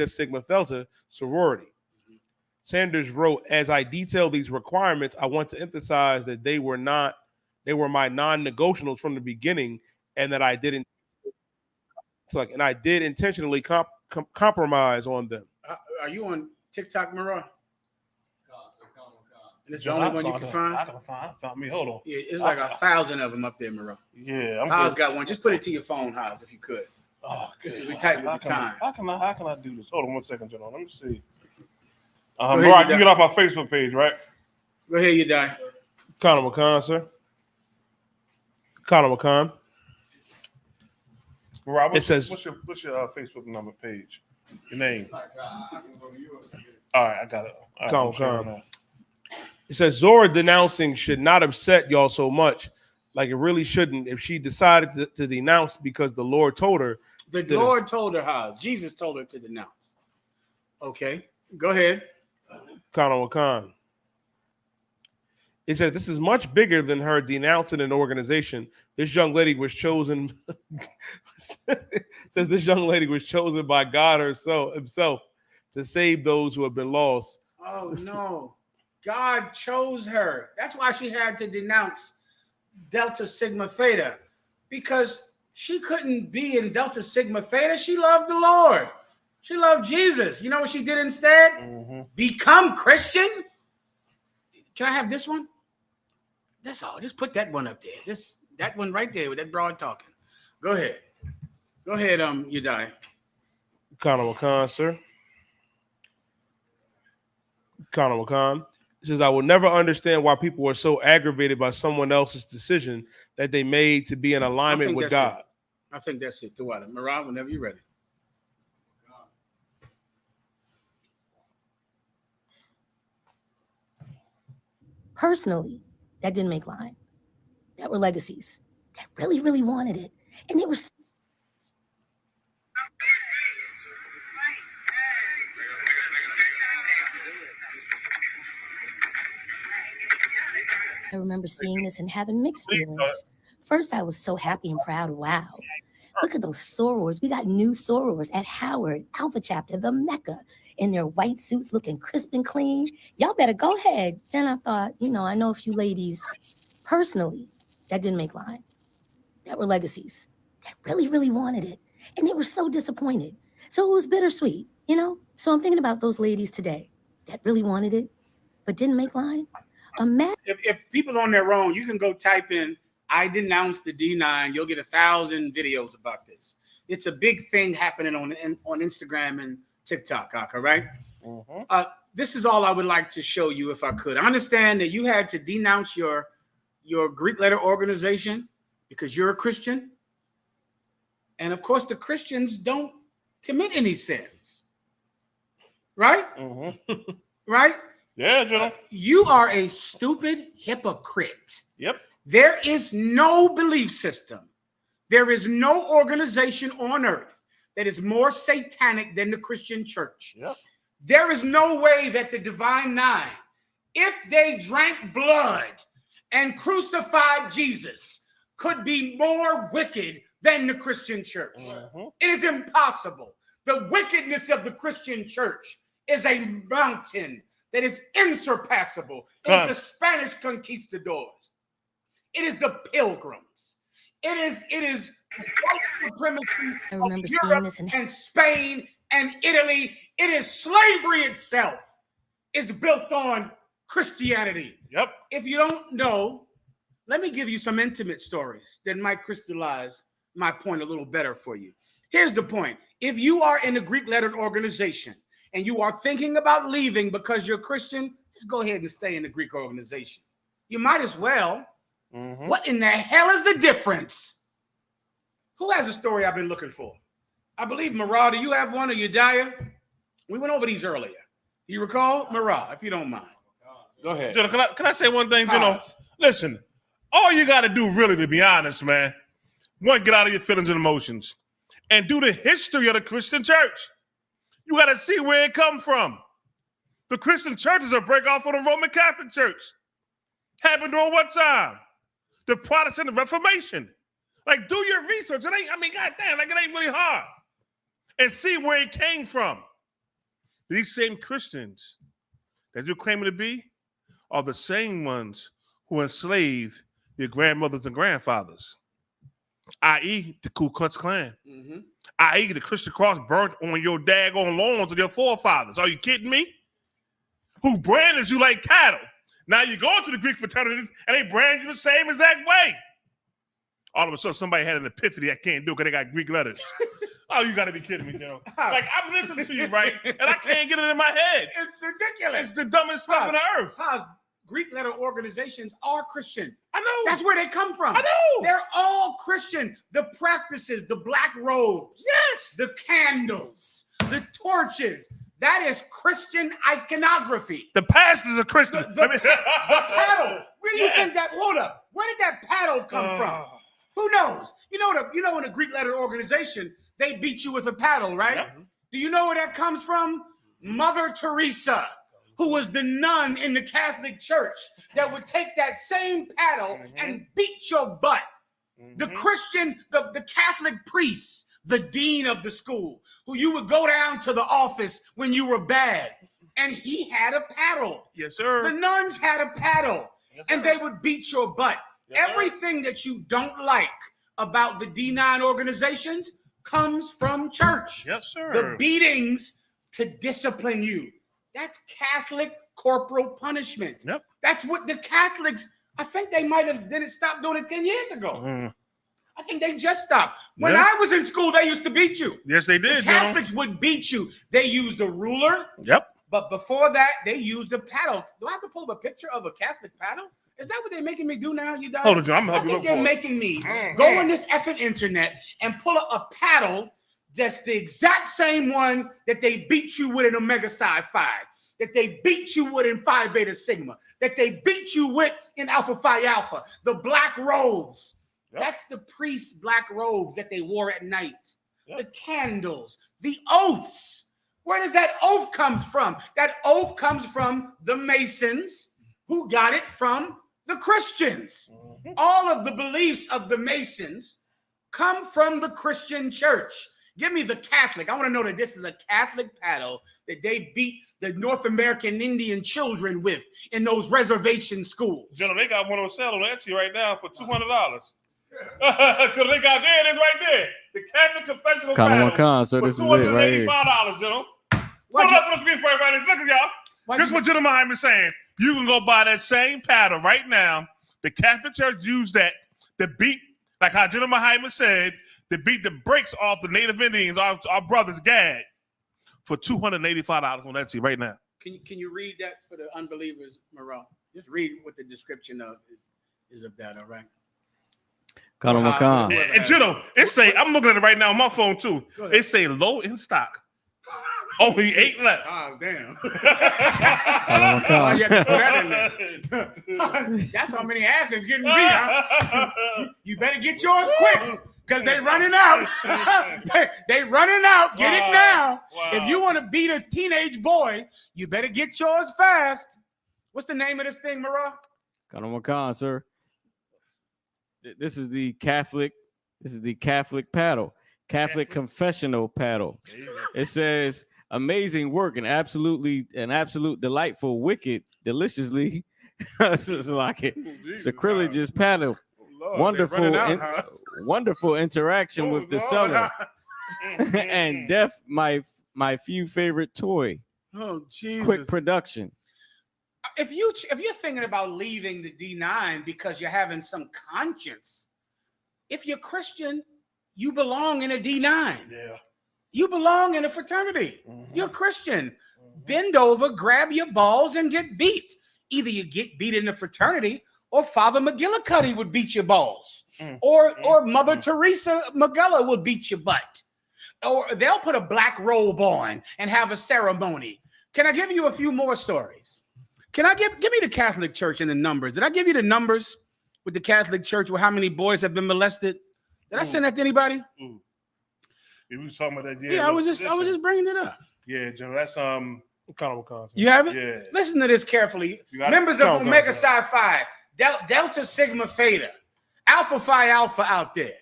[SPEAKER 17] Sigma Theta sorority. Sanders wrote, "As I detail these requirements, I want to emphasize that they were my non-negotiables from the beginning, and that I did intentionally compromise on them."
[SPEAKER 15] Are you on TikTok, Monroe? And it's the only one you can find?
[SPEAKER 17] I found me. Hold on.
[SPEAKER 15] Yeah, it's like 1,000 of them up there, Monroe.
[SPEAKER 17] Yeah.
[SPEAKER 15] Haas got one. Just put it to your phone, Haas, if you could.
[SPEAKER 17] Oh,
[SPEAKER 15] just to be tight with the time.
[SPEAKER 17] How can I do this? Hold on 1 second, gentlemen. Let me see. Right, you get off our Facebook page, right?
[SPEAKER 15] Go ahead, Yediah.
[SPEAKER 17] Connor McCon, sir. Connor McCon.
[SPEAKER 16] Rob,
[SPEAKER 17] it says,
[SPEAKER 16] what's your Facebook number page? Your name. All right, I got it.
[SPEAKER 17] Connor McCon. It says Zora denouncing should not upset y'all so much, like it really shouldn't. If she decided to denounce because the Lord told her.
[SPEAKER 15] The Lord told her how. Jesus told her to denounce. Okay, go ahead.
[SPEAKER 17] Khan. It says this is much bigger than her denouncing an organization. This young lady was chosen. Says this young lady was chosen by God himself to save those who have been lost.
[SPEAKER 15] Oh no. God chose her. That's why she had to denounce Delta Sigma Theta, because she couldn't be in Delta Sigma Theta. She loved the Lord. She loved Jesus. You know what she did instead? Become Christian. Can I have this one? That's all. Just put that one up there. That one right there with that broad talking. Go ahead. Go ahead, Yedaya.
[SPEAKER 17] Conor Wakan, sir. Conor Wakan says, I will never understand why people are so aggravated by someone else's decision that they made to be in alignment with God.
[SPEAKER 15] I think that's it. Tawada. Maran, whenever you're ready.
[SPEAKER 4] Personally, that didn't make line. That were legacies that really, really wanted it. And it was. I remember seeing this and having mixed feelings. First, I was so happy and proud. Wow. Look at those sorors. We got new sorors at Howard, Alpha Chapter, the Mecca, in their white suits looking crisp and clean. Y'all better go ahead. Then I thought, I know a few ladies personally that didn't make line. That were legacies that really, really wanted it. And they were so disappointed. So it was bittersweet, So I'm thinking about those ladies today that really wanted it, but didn't make line.
[SPEAKER 15] If people on their own, you can go type in, I denounce the D9. You'll get 1,000 videos about this. It's a big thing happening on Instagram and TikTok, all right? This is all I would like to show you if I could. I understand that you had to denounce your Greek letter organization because you're a Christian. And of course, the Christians don't commit any sins. Right? Right?
[SPEAKER 16] Yeah, General.
[SPEAKER 15] You are a stupid hypocrite.
[SPEAKER 16] Yep.
[SPEAKER 15] There is no belief system. There is no organization on earth that is more satanic than the Christian church.
[SPEAKER 16] Yep.
[SPEAKER 15] There is no way that the Divine Nine, if they drank blood and crucified Jesus, could be more wicked than the Christian church. It is impossible. The wickedness of the Christian church is a mountain that is insurpassable. It is the Spanish conquistadors. It is the pilgrims. It is white supremacy of Europe and Spain and Italy. It is slavery itself is built on Christianity.
[SPEAKER 16] Yep.
[SPEAKER 15] If you don't know, let me give you some intimate stories that might crystallize my point a little better for you. Here's the point. If you are in a Greek lettered organization and you are thinking about leaving because you're Christian, just go ahead and stay in the Greek organization. You might as well. What in the hell is the difference? Who has a story I've been looking for? I believe Marah, do you have one, or Yedaya? We went over these earlier. You recall? Marah, if you don't mind. Go ahead.
[SPEAKER 16] General, can I say one thing, General? Listen, all you got to do, really, to be honest, man, one, get out of your feelings and emotions and do the history of the Christian church. You got to see where it come from. The Christian church is a break off from the Roman Catholic Church. Happened during what time? The Protestant Reformation. Like, do your research. It ain't, goddamn, it ain't really hard. And see where it came from. These same Christians that you're claiming to be are the same ones who enslaved your grandmothers and grandfathers, i.e. the Ku Klux Klan, i.e. the Christian cross burnt on your daggone lawns of your forefathers. Are you kidding me? Who branded you like cattle. Now you go into the Greek fraternities and they brand you the same exact way. All of a sudden, somebody had an epiphany I can't do because they got Greek letters. Oh, you got to be kidding me, Joe. Like, I'm listening to you, right? And I can't get it in my head.
[SPEAKER 15] It's ridiculous.
[SPEAKER 16] It's the dumbest stuff on the earth.
[SPEAKER 15] Greek letter organizations are Christian.
[SPEAKER 16] I know.
[SPEAKER 15] That's where they come from.
[SPEAKER 16] I know.
[SPEAKER 15] They're all Christian. The practices, the black robes.
[SPEAKER 16] Yes.
[SPEAKER 15] The candles, the torches. That is Christian iconography.
[SPEAKER 16] The pastors are Christian.
[SPEAKER 15] The paddle. Where do you think that? Hold up. Where did that paddle come from? Who knows? You know, in a Greek letter organization, they beat you with a paddle, right? Yep. Do you know where that comes from? Mother Teresa, who was the nun in the Catholic Church that would take that same paddle and beat your butt. The Christian, the Catholic priests, the dean of the school, who you would go down to the office when you were bad, and he had a paddle.
[SPEAKER 16] Yes, sir.
[SPEAKER 15] The nuns had a paddle, and they would beat your butt. Yes, everything that you don't like about the D9 organizations comes from church.
[SPEAKER 16] Yes, sir.
[SPEAKER 15] The beatings to discipline you. That's Catholic corporal punishment.
[SPEAKER 16] Yep.
[SPEAKER 15] That's what the Catholics, I think they might have didn't stop doing it 10 years ago. I think they just stopped. When I was in school, they used to beat you.
[SPEAKER 16] Yes, they did.
[SPEAKER 15] The Catholics would beat you. They used a ruler.
[SPEAKER 16] Yep.
[SPEAKER 15] But before that, they used a paddle. Do I have to pull up a picture of a Catholic paddle? Is that what they're making me do now? You guys?
[SPEAKER 16] Hold on, I'm
[SPEAKER 15] I think they're making me go on this effing internet and pull up a paddle that's the exact same one that they beat you with in Omega Psi Phi, that they beat you with in Phi Beta Sigma, that they beat you with in Alpha Phi Alpha, the black robes. Yep. That's the priest's black robes that they wore at night. Yep. The candles, the oaths. Where does that oath come from? That oath comes from the Masons, who got it from the Christians. All of the beliefs of the Masons come from the Christian church. Give me the Catholic. I want to know that this is a Catholic paddle that they beat the North American Indian children with in those reservation schools.
[SPEAKER 16] General, they got one on sale on Etsy right now for $200. Because they got, there it is right there. The Catholic confessional paddle
[SPEAKER 18] so
[SPEAKER 16] for
[SPEAKER 18] this is it right here.
[SPEAKER 16] $285, General. Put it up on the screen for everybody. Look at y'all. This is what General Muhammad is saying. You can go buy that same paddle right now. The Catholic Church used that to beat, like how General Muhammad said, to beat the brakes off the Native Indians, our brothers, Gad, for $285 on Etsy right now.
[SPEAKER 15] Can you read that for the unbelievers, Moreau? Just read what the description of is of that, all right?
[SPEAKER 16] And General, it say, I'm looking at it right now on my phone too. It say low in stock. Only 8 left.
[SPEAKER 15] Oh, damn. You have to throw that in there. That's how many asses getting beat, huh? You better get yours quick, because they running out. they running out. Get it now. If you want to beat a teenage boy, you better get yours fast. What's the name of this thing, Marah?
[SPEAKER 18] Khan, sir. This is the Catholic paddle. Catholic confessional paddle. It says, amazing work and absolute delightful, wicked, deliciously sacrilegious paddle. Wonderful interaction with the seller. And death, my few favorite toy.
[SPEAKER 15] Oh, Jesus.
[SPEAKER 18] Quick production.
[SPEAKER 15] If you're thinking about leaving the D9 because you're having some conscience, if you're Christian, you belong in a D9.
[SPEAKER 16] Yeah.
[SPEAKER 15] You belong in a fraternity. You're a Christian. Bend over, grab your balls, and get beat. Either you get beat in the fraternity, or Father McGillicuddy would beat your balls, or Mother Teresa McGullough would beat your butt, or they'll put a black robe on and have a ceremony. Can I give you a few more stories? Can I give me the Catholic Church and the numbers? Did I give you the numbers with the Catholic Church with how many boys have been molested? Did I send that to anybody?
[SPEAKER 16] You was talking about that.
[SPEAKER 15] Yeah, I was just bringing it up.
[SPEAKER 16] Yeah, General, that's
[SPEAKER 15] You have it?
[SPEAKER 16] Yeah.
[SPEAKER 15] Listen to this carefully. Members of Omega Psi Phi, Delta Sigma Theta, Alpha Phi Alpha out there.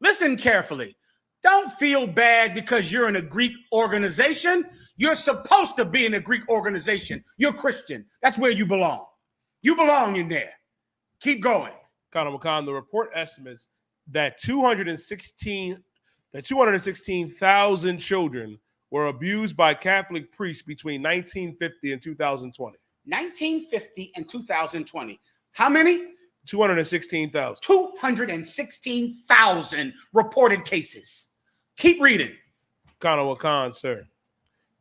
[SPEAKER 15] Listen carefully. Don't feel bad because you're in a Greek organization. You're supposed to be in a Greek organization. You're Christian. That's where you belong. You belong in there. Keep going.
[SPEAKER 17] Khan, the report estimates that 216,000 children were abused by Catholic priests between 1950 and 2020.
[SPEAKER 15] 1950 and 2020. How many?
[SPEAKER 17] 216,000.
[SPEAKER 15] 216,000 reported cases. Keep reading.
[SPEAKER 17] Khan, sir.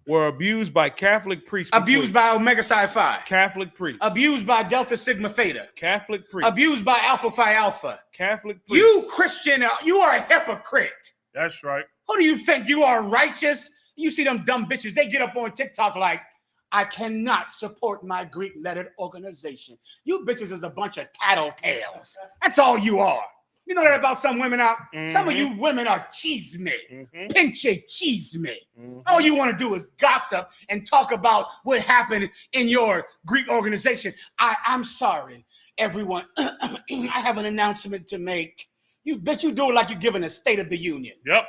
[SPEAKER 17] Were abused by Catholic priests.
[SPEAKER 15] Abused by Omega Psi Phi.
[SPEAKER 17] Catholic priests.
[SPEAKER 15] Abused by Delta Sigma Theta.
[SPEAKER 17] Catholic priests.
[SPEAKER 15] Abused by Alpha Phi Alpha.
[SPEAKER 17] Catholic priests.
[SPEAKER 15] You Christian, you are a hypocrite.
[SPEAKER 16] That's right.
[SPEAKER 15] Who do you think you are, righteous? You see them dumb bitches, they get up on TikTok like, I cannot support my Greek-lettered organization. You bitches is a bunch of tattletales. That's all you are. You know that about some women out? Some of you women are cheese-me. Pinche cheese-me. All you want to do is gossip and talk about what happened in your Greek organization. I'm sorry, everyone. I have an announcement to make. You bitch, you do it like you're giving a State of the Union.
[SPEAKER 16] Yep.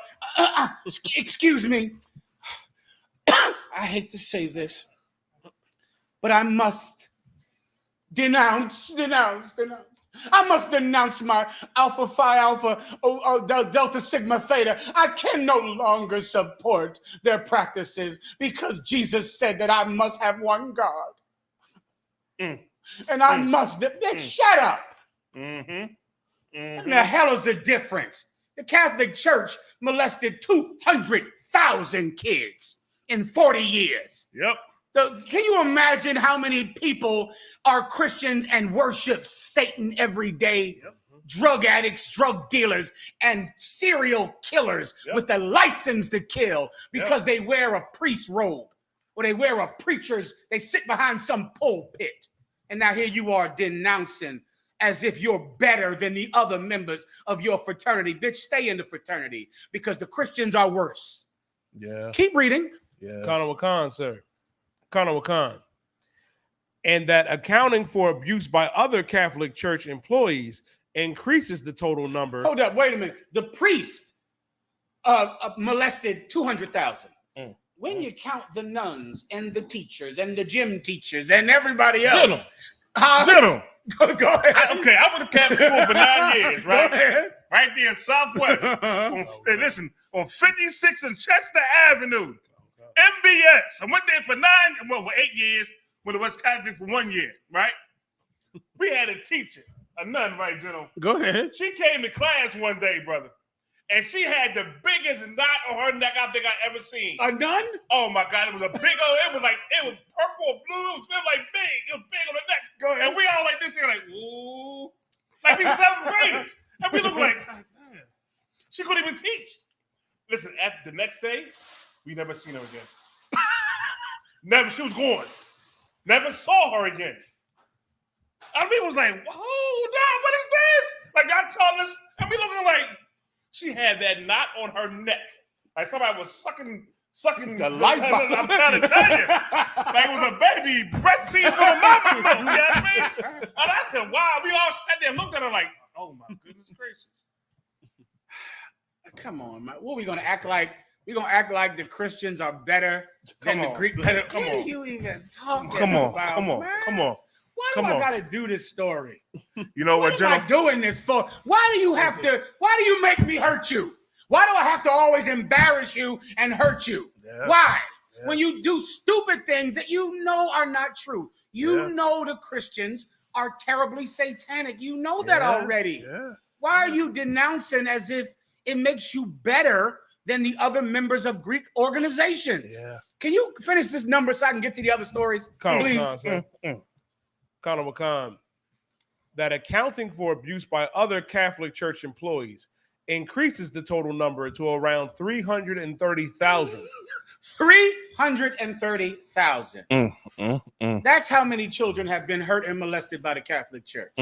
[SPEAKER 15] Excuse me. I hate to say this, but I must denounce. I must denounce my Alpha Phi Alpha Delta Sigma Theta. I can no longer support their practices because Jesus said that I must have one God. And I must, bitch, shut up. What the hell is the difference? The Catholic Church molested 200,000 kids in 40 years.
[SPEAKER 16] Yep.
[SPEAKER 15] Can you imagine how many people are Christians and worship Satan every day?
[SPEAKER 16] Yep.
[SPEAKER 15] Drug addicts, drug dealers, and serial killers with the license to kill because they wear a priest robe or they wear a preacher's, they sit behind some pulpit. And now here you are denouncing as if you're better than the other members of your fraternity. Bitch, stay in the fraternity because the Christians are worse.
[SPEAKER 17] Yeah.
[SPEAKER 15] Keep reading.
[SPEAKER 17] Yeah. Connor Wakan, sir. Connor Wakan. And that accounting for abuse by other Catholic Church employees increases the total number.
[SPEAKER 15] Hold up, wait a minute. The priest molested 200,000. When you count the nuns and the teachers and the gym teachers and everybody else.
[SPEAKER 16] General.
[SPEAKER 15] Go ahead.
[SPEAKER 16] I went to Catholic school for 9 years, right?
[SPEAKER 15] Go ahead.
[SPEAKER 16] Right there in Southwest. Hey, listen, on 56 and Chester Avenue. MBS. I went there for 8 years, when the West Catholic for 1 year, right? We had a teacher, a nun, right, General?
[SPEAKER 15] Go ahead.
[SPEAKER 16] She came to class one day, brother, and she had the biggest knot on her neck I think I ever seen.
[SPEAKER 15] A nun?
[SPEAKER 16] Oh my God, it was a big old, it was purple or blue, it was like big, it was big on the neck.
[SPEAKER 15] Go ahead.
[SPEAKER 16] And we all like this here, like, ooh, like we 7th graders. And we look like, God damn. She couldn't even teach. Listen, at the next day, we never seen her again. Never, she was gone. Never saw her again. I mean, it was like, hold on, what is this? Like, y'all telling us, and we looking like she had that knot on her neck. Like somebody was sucking the life out of her. I'm trying to tell you. Like it was a baby breastfeeding from a mama milk. You know what I mean? And I said, wow, we all sat there and looked at her like, oh my goodness gracious.
[SPEAKER 15] Come on, man. What are we gonna act like? We're gonna act like the Christians are better than the Greek. What are you even talking about?
[SPEAKER 16] Come on.
[SPEAKER 15] Why do I gotta do this story?
[SPEAKER 16] You know what,
[SPEAKER 15] What am I doing this for? Why do you make me hurt you? Why do I have to always embarrass you and hurt you?
[SPEAKER 16] Yeah.
[SPEAKER 15] Why? Yeah. When you do stupid things that you know are not true. You know the Christians are terribly satanic. You know that already.
[SPEAKER 16] Yeah.
[SPEAKER 15] Why are you denouncing as if it makes you better than the other members of Greek organizations?
[SPEAKER 16] Yeah.
[SPEAKER 15] Can you finish this number so I can get to the other stories, please?
[SPEAKER 17] Connor Wakan, that accounting for abuse by other Catholic Church employees increases the total number to around 330,000.
[SPEAKER 15] 330,000. That's how many children have been hurt and molested by the Catholic Church.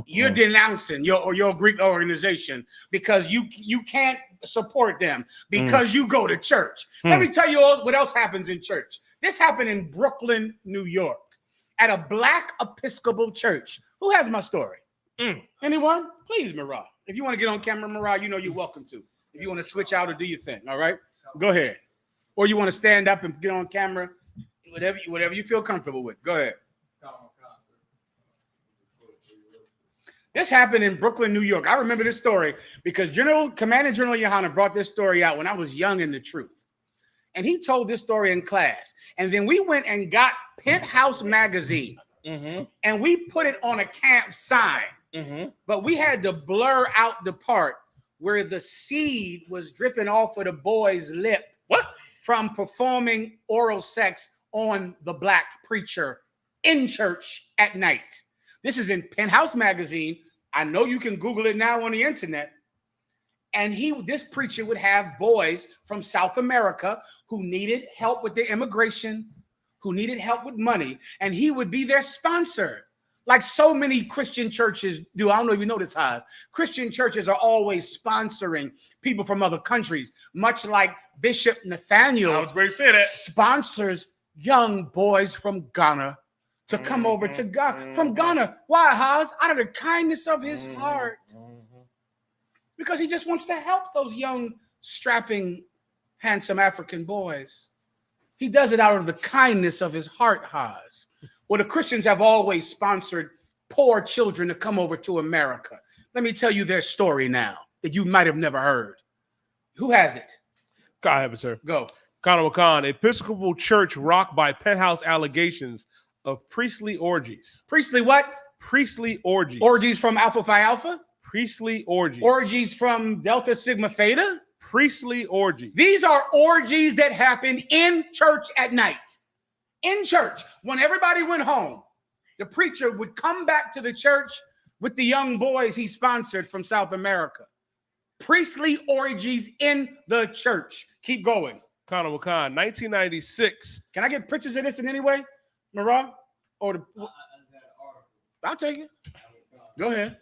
[SPEAKER 15] You're denouncing your Greek organization because you can't support them because you go to church. Let me tell you what else happens in church. This happened in Brooklyn, New York, at a Black Episcopal church. Who has my story? Anyone? Please, Marah. If you want to get on camera, Marah, you know you're welcome to. If you want to switch out or do your thing, all right? Go ahead. Or you want to stand up and get on camera, whatever you feel comfortable with. Go ahead. This happened in Brooklyn, New York. I remember this story because Commander General Yohanna brought this story out when I was young in the truth. And he told this story in class. And then we went and got Penthouse magazine and we put it on a camp sign. But we had to blur out the part where the seed was dripping off of the boy's lip from performing oral sex on the Black preacher in church at night. This is in Penthouse magazine. I know you can Google it now on the internet. And this preacher would have boys from South America who needed help with their immigration, who needed help with money, and he would be their sponsor. Like so many Christian churches do. I don't know if you know this, Haas. Christian churches are always sponsoring people from other countries, much like Bishop Nathaniel sponsors young boys from Ghana to come over to Ghana. From Ghana. Why, Haas? Out of the kindness of his heart. Because he just wants to help those young, strapping, handsome African boys. He does it out of the kindness of his heart, Haas. Well, the Christians have always sponsored poor children to come over to America. Let me tell you their story now that you might have never heard. Who has it?
[SPEAKER 17] I have it, sir.
[SPEAKER 15] Go.
[SPEAKER 17] Connor Wakan, Episcopal Church rocked by Penthouse allegations of priestly orgies.
[SPEAKER 15] Priestly what?
[SPEAKER 17] Priestly orgies.
[SPEAKER 15] Orgies from Alpha Phi Alpha?
[SPEAKER 17] Priestly orgies.
[SPEAKER 15] Orgies from Delta Sigma Theta?
[SPEAKER 17] Priestly orgies.
[SPEAKER 15] These are orgies that happen in church at night. In church. When everybody went home, the preacher would come back to the church with the young boys he sponsored from South America. Priestly orgies in the church. Keep going.
[SPEAKER 17] Khan, 1996.
[SPEAKER 15] Can I get pictures of this in any way, Marah? Or I'll take it. Go ahead.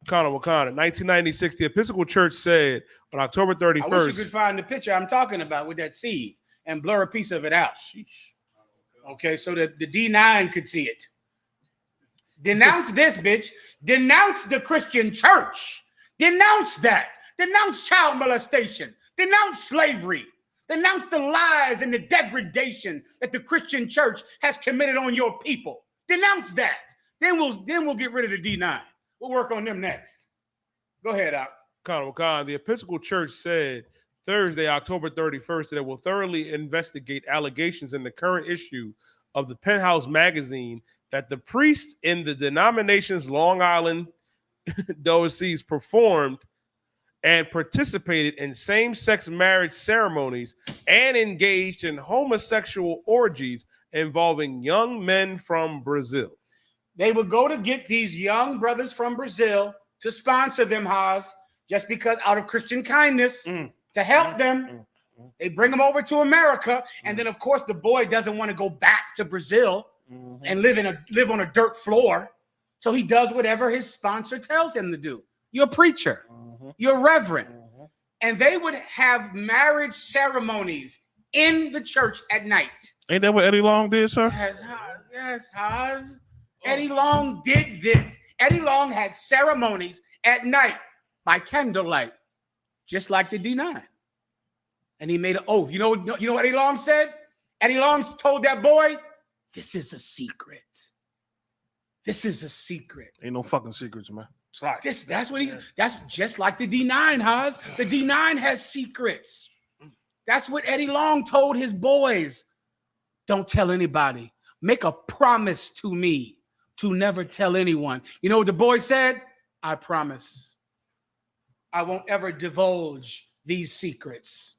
[SPEAKER 17] Khan, 1996, the Episcopal Church said on October 31st.
[SPEAKER 15] I wish you could find the picture I'm talking about with that seed and blur a piece of it out. Okay, so that the D9 could see it. Denounce this, bitch. Denounce the Christian church. Denounce that. Denounce child molestation. Denounce slavery. Denounce the lies and the degradation that the Christian church has committed on your people. Denounce that. Then we'll get rid of the D9. We'll work on them next. Go ahead, Al.
[SPEAKER 17] Khan, the Episcopal Church said Thursday, October 31st, that it will thoroughly investigate allegations in the current issue of the Penthouse magazine that the priests in the denomination's Long Island diocese performed and participated in same-sex marriage ceremonies and engaged in homosexual orgies involving young men from Brazil.
[SPEAKER 15] They would go to get these young brothers from Brazil to sponsor them, Haas, just because out of Christian kindness to help them. They bring them over to America, and then of course the boy doesn't want to go back to Brazil and live on a dirt floor, so he does whatever his sponsor tells him to do. You're a preacher, you're a reverend, and they would have marriage ceremonies in the church at night.
[SPEAKER 16] Ain't that what Eddie Long did, sir?
[SPEAKER 15] Yes, Haas. Eddie Long did this. Eddie Long had ceremonies at night by candlelight, just like the D9. And he made an oath. You know what Eddie Long said? Eddie Long told that boy, this is a secret. This is a secret.
[SPEAKER 16] Ain't no fucking secrets, man.
[SPEAKER 15] That's just like the D9, Haas. The D9 has secrets. That's what Eddie Long told his boys. Don't tell anybody. Make a promise to me to never tell anyone. You know what the boy said? I promise. I won't ever divulge these secrets.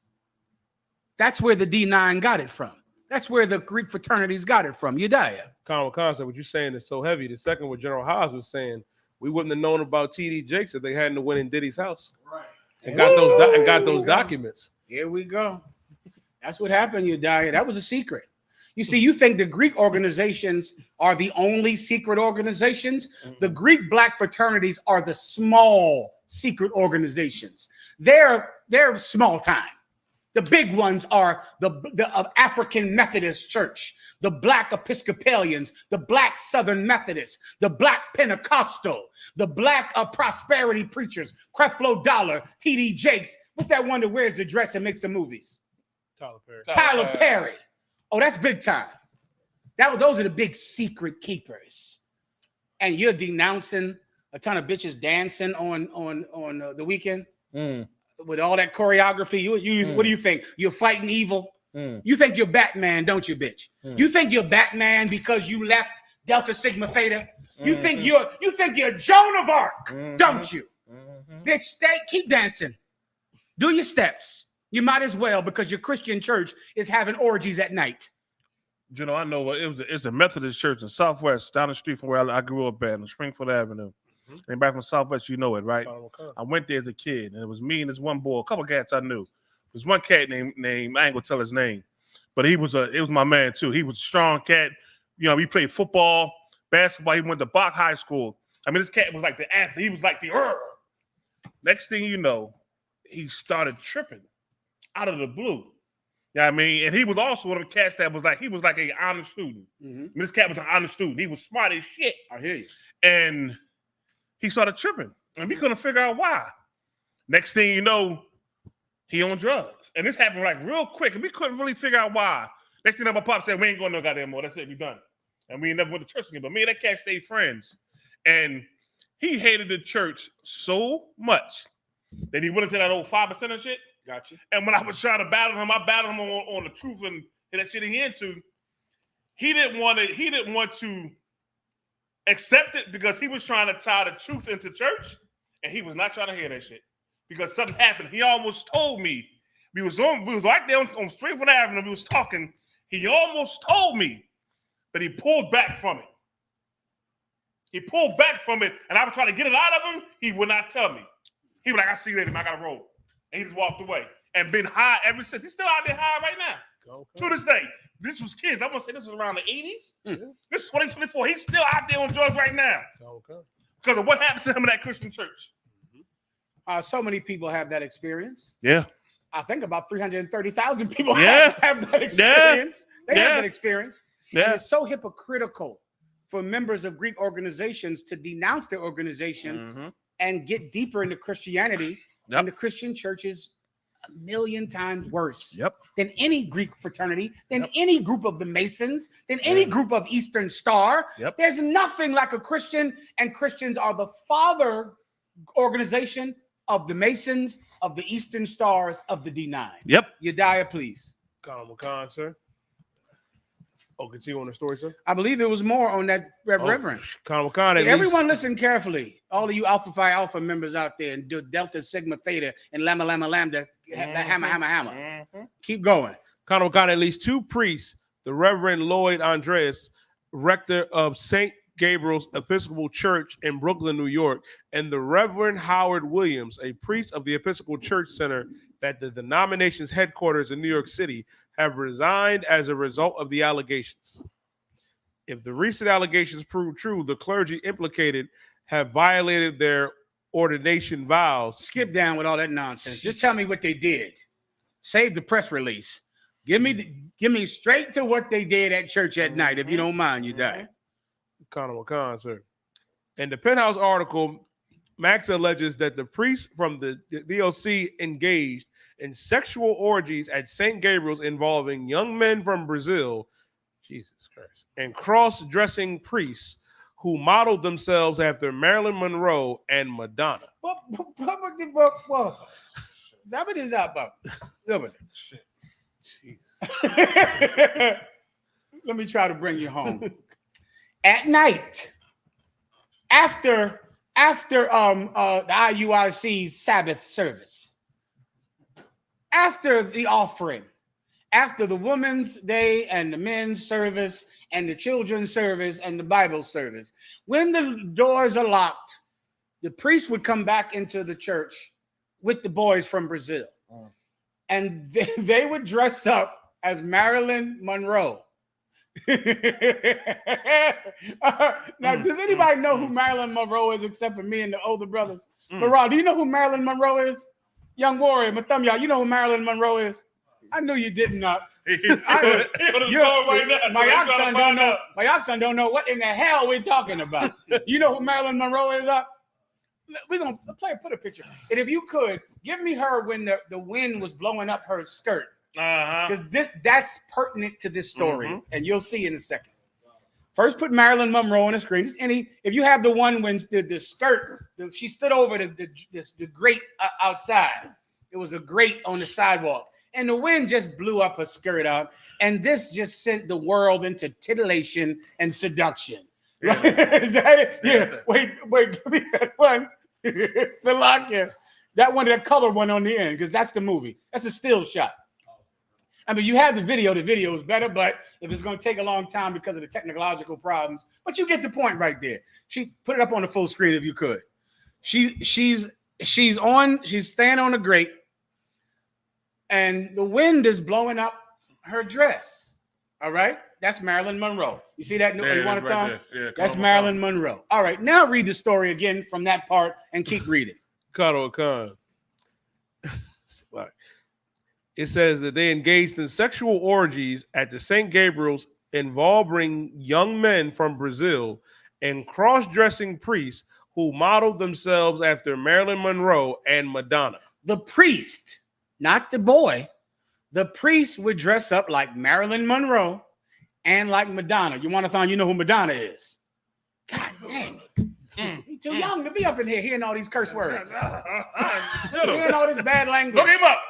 [SPEAKER 15] That's where the D9 got it from. That's where the Greek fraternities got it from. Yediah.
[SPEAKER 17] Khan, what you're saying is so heavy. The second, what General Haas was saying, we wouldn't have known about T.D. Jakes if they hadn't went in Diddy's house.
[SPEAKER 15] Right.
[SPEAKER 17] And got those documents.
[SPEAKER 15] Here we go. That's what happened, Yediah. That was a secret. You see, you think the Greek organizations are the only secret organizations? The Greek black fraternities are the small secret organizations. They're small time. The big ones are the African Methodist Church, the Black Episcopalians, the Black Southern Methodists, the Black Pentecostal, the Black Prosperity Preachers, Creflo Dollar, T.D. Jakes. What's that one that wears the dress and makes the movies? Tyler Perry. Oh, that's big time. Those are the big secret keepers. And you're denouncing a ton of bitches dancing on the weekend with all that choreography. What do you think? You're fighting evil? You think you're Batman, don't you, bitch? You think you're Batman because you left Delta Sigma Theta? You think you're Joan of Arc, don't you? Bitch, keep dancing. Do your steps. You might as well, because your Christian church is having orgies at night.
[SPEAKER 16] You know, I know it's a Methodist church in Southwest, down the street from where I grew up at, on Springfield Avenue. And back from Southwest, you know it, right? I went there as a kid, and it was me and this one boy, a couple cats I knew. There's one cat named I ain't gonna tell his name, but it was my man too. He was a strong cat. You know, we played football, basketball. He went to Bach High School. I mean, this cat was like the athlete. He was like the Next thing you know, he started tripping out of the blue. Yeah, I mean, and he was also one of the cats that was like, he was like an honor student. I mean, this cat was an honor student. He was smart as shit.
[SPEAKER 15] I hear you.
[SPEAKER 16] And he started tripping, and we couldn't figure out why. Next thing you know, he on drugs. And this happened like real quick, and we couldn't really figure out why. Next thing you know, my pop said, we ain't going no goddamn more. That's it, we done. And we ain't never went to church again. But me and that cat stayed friends. And he hated the church so much that he went into that old 5% shit.
[SPEAKER 15] Gotcha.
[SPEAKER 16] And when I was trying to battle him, I battled him on the truth and that shit he into. he didn't want to accept it because he was trying to tie the truth into church, and he was not trying to hear that shit because something happened. He almost told me we was right there on Stratford Avenue. We was talking. He almost told me, but he pulled back from it. He pulled back from it, and I was trying to get it out of him. He would not tell me. He was like, "I see you later, man. I gotta roll," and he just walked away and been high ever since. He's still out there high right now. To this day. This was kids. I want to say this was around the 80s. This is 2024. He's still out there on drugs right now. Because of what happened to him in that Christian church.
[SPEAKER 15] So many people have that experience.
[SPEAKER 16] Yeah.
[SPEAKER 15] I think about 330,000 people have that experience. They have that experience.
[SPEAKER 16] Yeah.
[SPEAKER 15] And it's so hypocritical for members of Greek organizations to denounce their organization and get deeper into Christianity. And the Christian church is a million times worse than any Greek fraternity, than any group of the Masons, than any group of Eastern Star. There's nothing like a Christian, and Christians are the father organization of the Masons, of the Eastern Stars, of the D9. Yediah, please.
[SPEAKER 17] Khan, sir. Oh, continue on the story, sir.
[SPEAKER 15] I believe it was more on that Reverend.
[SPEAKER 17] Khan,
[SPEAKER 15] Everyone listen carefully. All of you Alpha Phi Alpha members out there, and Delta Sigma Theta and Lambda Lambda, hammer. Keep going.
[SPEAKER 17] Khan, at least two priests, the Reverend Lloyd Andreas, rector of St. Gabriel's Episcopal Church in Brooklyn, New York, and the Reverend Howard Williams, a priest of the Episcopal Church Center at the denomination's headquarters in New York City, have resigned as a result of the allegations. If the recent allegations prove true, the clergy implicated have violated their ordination vows.
[SPEAKER 15] Skip down with all that nonsense. Just tell me what they did. Save the press release. Give me straight to what they did at church at night, if you don't mind, Yediah.
[SPEAKER 17] Khan, sir. In the Penthouse article, Max alleges that the priests from the DOC engaged in sexual orgies at St. Gabriel's involving young men from Brazil, Jesus Christ, and cross-dressing priests who modeled themselves after Marilyn Monroe and Madonna.
[SPEAKER 15] What is that about? Let me try to bring you home. At night, after the IUIC's Sabbath service, after the offering, after the Women's Day and the men's service and the children's service and the Bible service, when the doors are locked, the priest would come back into the church with the boys from Brazil. And they would dress up as Marilyn Monroe. Now, does anybody know who Marilyn Monroe is except for me and the older brothers? Farah, do you know who Marilyn Monroe is? Young warrior, Mathumya, you know who Marilyn Monroe is? I knew you did not. My son don't know what in the hell we're talking about. You know who Marilyn Monroe is? We're gonna put a picture. And if you could give me her when the wind was blowing up her skirt. Because that's pertinent to this story, and you'll see in a second. First, put Marilyn Monroe on the screen. Just if you have the one when the skirt, she stood over the grate outside. It was a grate on the sidewalk, and the wind just blew up her skirt out, and this just sent the world into titillation and seduction. Yeah. Is that it? Yeah. Wait, give me that one. Salakia. That one, that color one on the end, because that's the movie. That's a still shot. I mean, you have the video is better, but if it's going to take a long time because of the technological problems, but you get the point right there. She put it up on the full screen if you could. She's standing on the grate, and the wind is blowing up her dress. All right, that's Marilyn Monroe. You see that? You want a thumb? That's Marilyn Monroe. All right, now read the story again from that part and keep reading.
[SPEAKER 17] Khan. It says that they engaged in sexual orgies at the St. Gabriel's involving young men from Brazil and cross-dressing priests who modeled themselves after Marilyn Monroe and Madonna.
[SPEAKER 15] The priest, not the boy, the priest would dress up like Marilyn Monroe and like Madonna. You want to find, you know who Madonna is? God damn it. He's too young to be up in here hearing all these curse words. Hearing all this bad language.
[SPEAKER 16] Look him up.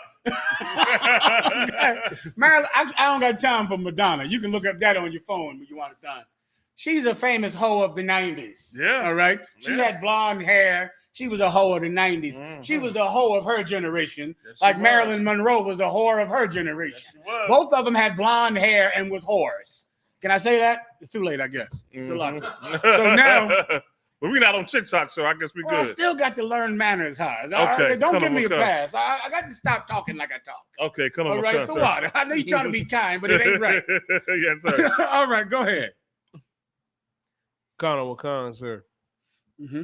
[SPEAKER 15] Marilyn, I don't got time for Madonna. You can look up that on your phone when you want it done. She's a famous hoe of the 90s.
[SPEAKER 16] Yeah.
[SPEAKER 15] All right. She had blonde hair. She was a hoe of the 90s. She was the hoe of her generation, like Marilyn Monroe was a whore of her generation. Both of them had blonde hair and was whores. Can I say that? It's too late, I guess. It's a lot. So now,
[SPEAKER 16] but we're not on TikTok, so I guess we good.
[SPEAKER 15] I still got to learn manners, Haas.
[SPEAKER 16] Okay,
[SPEAKER 15] Don't give
[SPEAKER 16] come
[SPEAKER 15] me a
[SPEAKER 16] on, come.
[SPEAKER 15] pass. I got to stop talking like I talk.
[SPEAKER 16] Okay, come on.
[SPEAKER 15] All right, for what? I know you're trying to be kind, but it ain't right.
[SPEAKER 16] Yes, sir.
[SPEAKER 15] All right, go ahead.
[SPEAKER 17] Kana Wakan, sir.
[SPEAKER 15] Mm-hmm.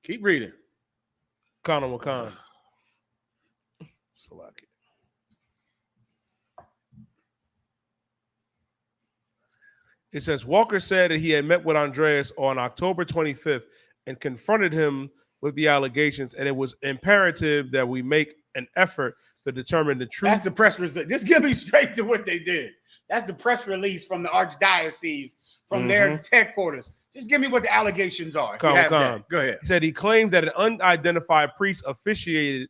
[SPEAKER 15] Keep reading.
[SPEAKER 17] Kana Wakan. Salaki. It says Walker said that he had met with Andreas on October 25th and confronted him with the allegations, and it was imperative that we make an effort to determine the truth.
[SPEAKER 15] That's the press release. Just give me straight to what they did. That's the press release from the archdiocese, from their headquarters. Just give me what the allegations are. If you have that. Go ahead.
[SPEAKER 17] He said he claimed that an unidentified priest officiated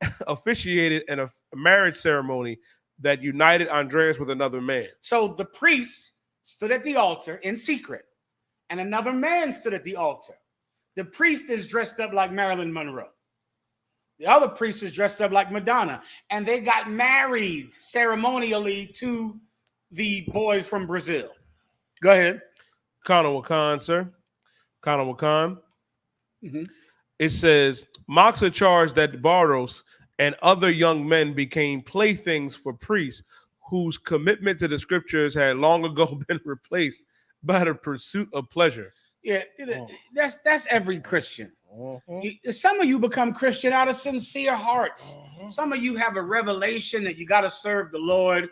[SPEAKER 17] in a marriage ceremony that united Andreas with another man.
[SPEAKER 15] So the priest stood at the altar in secret, and another man stood at the altar. The priest is dressed up like Marilyn Monroe. The other priest is dressed up like Madonna, and they got married ceremonially to the boys from Brazil. Go ahead.
[SPEAKER 17] Kana Wakan, sir. Kana Wakan.
[SPEAKER 15] Mm-hmm.
[SPEAKER 17] It says, Moxa charged that Barros and other young men became playthings for priests whose commitment to the scriptures had long ago been replaced by the pursuit of pleasure.
[SPEAKER 15] Yeah, that's every Christian. Some of you become Christian out of sincere hearts. Some of you have a revelation that you got to serve the Lord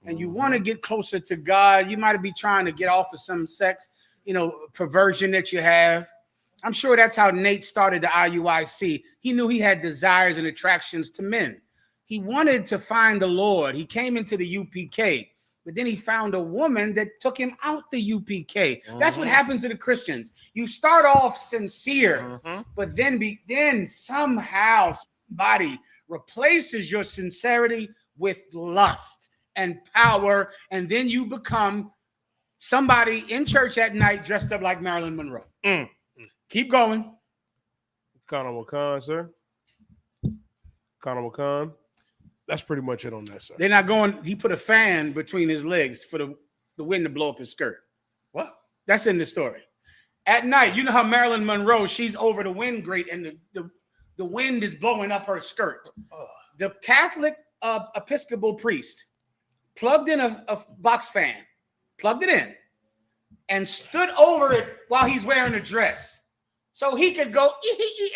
[SPEAKER 15] and you want to get closer to God. You might be trying to get off of some sex, perversion that you have. I'm sure that's how Nate started the IUIC. He knew he had desires and attractions to men. He wanted to find the Lord. He came into the UPK, but then he found a woman that took him out the UPK. That's what happens to the Christians. You start off sincere, but then somehow somebody replaces your sincerity with lust and power, and then you become somebody in church at night dressed up like Marilyn Monroe. Keep going.
[SPEAKER 17] Kana Wakan, sir. Kana Wakan. That's pretty much it on that, sir.
[SPEAKER 15] They're not going. He put a fan between his legs for the wind to blow up his skirt.
[SPEAKER 16] What?
[SPEAKER 15] That's in the story. At night, you know how Marilyn Monroe, she's over the wind grate and the wind is blowing up her skirt. The Catholic Episcopal priest plugged in a box fan, plugged it in, and stood over it while he's wearing a dress. So he could go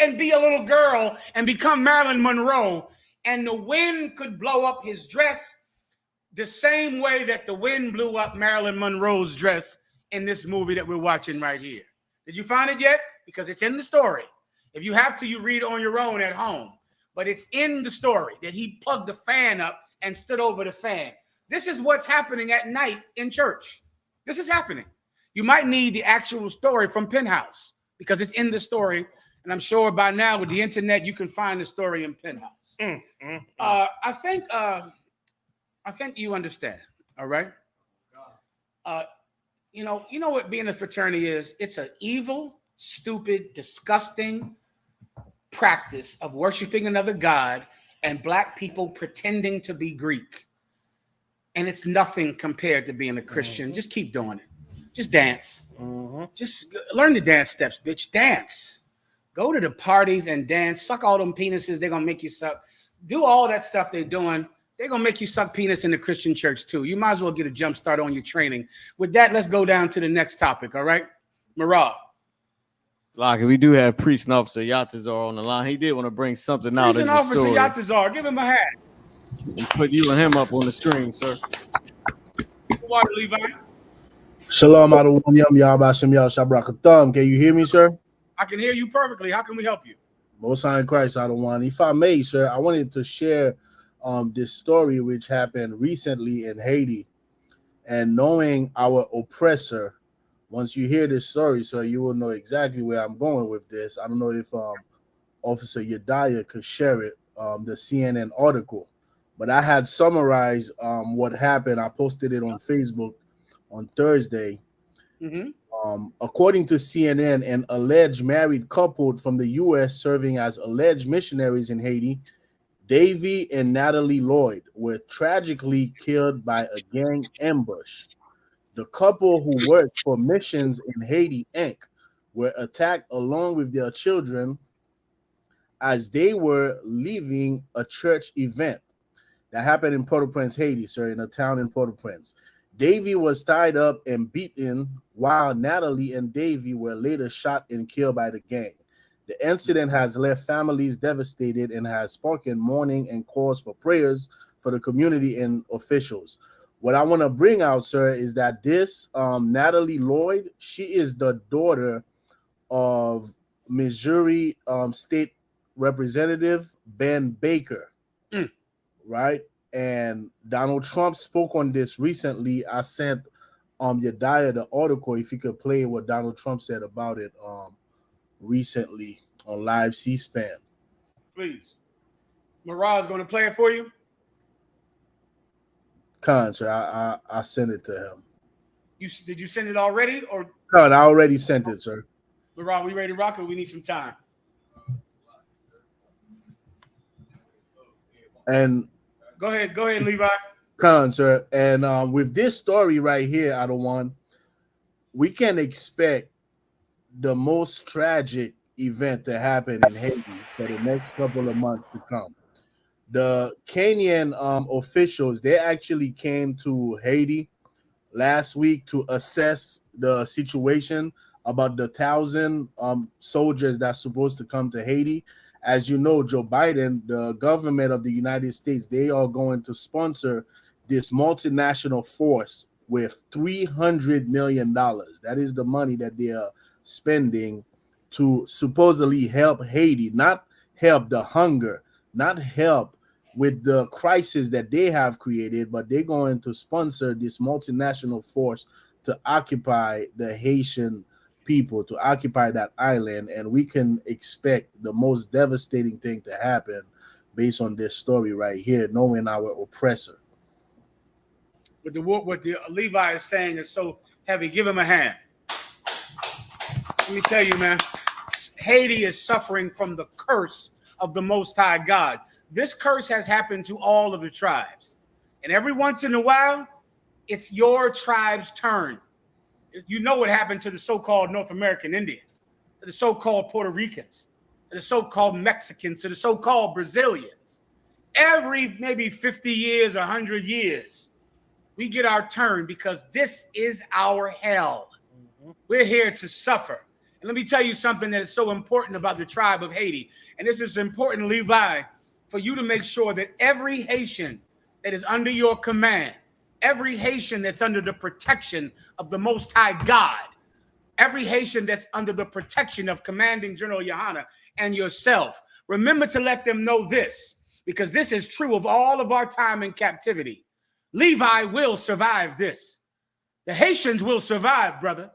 [SPEAKER 15] and be a little girl and become Marilyn Monroe, and the wind could blow up his dress the same way that the wind blew up Marilyn Monroe's dress in this movie that we're watching right here. Did you find it yet? Because it's in the story. If you have to, you read on your own at home. But it's in the story that he plugged the fan up and stood over the fan. This is what's happening at night in church. This is happening. You might need the actual story from Penthouse because it's in the story. And I'm sure by now with the internet, you can find the story in Penthouse. I think you understand. All right. You know what being a fraternity is? It's an evil, stupid, disgusting practice of worshiping another God and black people pretending to be Greek. And it's nothing compared to being a Christian. Just keep doing it. Just dance. Just learn the dance steps, bitch. Dance. Go to the parties and dance. Suck all them penises. They're going to make you suck. Do all that stuff they're doing. They're going to make you suck penis in the Christian church too. You might as well get a jump start on your training. With that, let's go down to the next topic, all right? Marah.
[SPEAKER 18] Lockie, we do have Priest and Officer Yatazar on the line. He did want to bring something out.
[SPEAKER 15] Priest and Officer Yatazar, give him a hat.
[SPEAKER 18] And put you and him up on the screen, sir.
[SPEAKER 15] Water, Levi.
[SPEAKER 3] Shalom, Yahweh Shem Yah Shabrakatham. Can you hear me, sir?
[SPEAKER 15] I can hear you perfectly. How can we help you?
[SPEAKER 3] Most High in Christ, Adonai. If I may, sir, I wanted to share this story which happened recently in Haiti. And knowing our oppressor, once you hear this story, sir, you will know exactly where I'm going with this. I don't know if Officer Yediah could share it the CNN article, but I had summarized what happened. I posted it on Facebook on Thursday. According to CNN, an alleged married couple from the U.S. serving as alleged missionaries in Haiti, Davy and Natalie Lloyd, were tragically killed by a gang ambush. The couple, who worked for Missions in Haiti, Inc., were attacked along with their children as they were leaving a church event that happened in Port-au-Prince, Haiti, sir, in a town in Port-au-Prince. Davy was tied up and beaten, while Natalie and Davy were later shot and killed by the gang. The incident has left families devastated and has sparked mourning and calls for prayers for the community and officials. What I want to bring out, sir, is that this Natalie Lloyd, she is the daughter of Missouri State Representative Ben Baker, right? And Donald Trump spoke on this recently. I sent Yediah the article, if you could play what Donald Trump said about it recently on live C-SPAN.
[SPEAKER 15] Please. Mirage going to play it for you?
[SPEAKER 3] Khan, sir, I sent it to him.
[SPEAKER 15] Did you send it already? Or
[SPEAKER 3] Khan, I already sent it, sir.
[SPEAKER 15] Mirage, we ready to rock, or we need some time?
[SPEAKER 3] And
[SPEAKER 15] Go ahead, Levi.
[SPEAKER 3] Khan, sir. And with this story right here, Adawan, we can expect the most tragic event to happen in Haiti for the next couple of months to come. The Kenyan officials, they actually came to Haiti last week to assess the situation about the 1,000 soldiers that's supposed to come to Haiti. As you know, Joe Biden, the government of the United States, they are going to sponsor this multinational force with $300 million. That is the money that they are spending to supposedly help Haiti, not help the hunger, not help with the crisis that they have created, but they're going to sponsor this multinational force to occupy the Haitian people, to occupy that island. And we can expect the most devastating thing to happen based on this story right here, knowing our oppressor.
[SPEAKER 15] What the Levi is saying is so heavy. Give him a hand. Let me tell you, man, Haiti is suffering from the curse of the Most High God. This curse has happened to all of the tribes. And every once in a while, it's your tribe's turn. You know what happened to the so-called North American Indian, to the so-called Puerto Ricans, to the so-called Mexicans, to the so-called Brazilians. Every maybe 50 years, 100 years, we get our turn because this is our hell. We're here to suffer. And let me tell you something that is so important about the tribe of Haiti. And this is important, Levi, for you to make sure that every Haitian that is under your command, every Haitian that's under the protection of the Most High God, every Haitian that's under the protection of Commanding General Yahanna and yourself, remember to let them know this, because this is true of all of our time in captivity. Levi will survive this. The Haitians will survive, brother.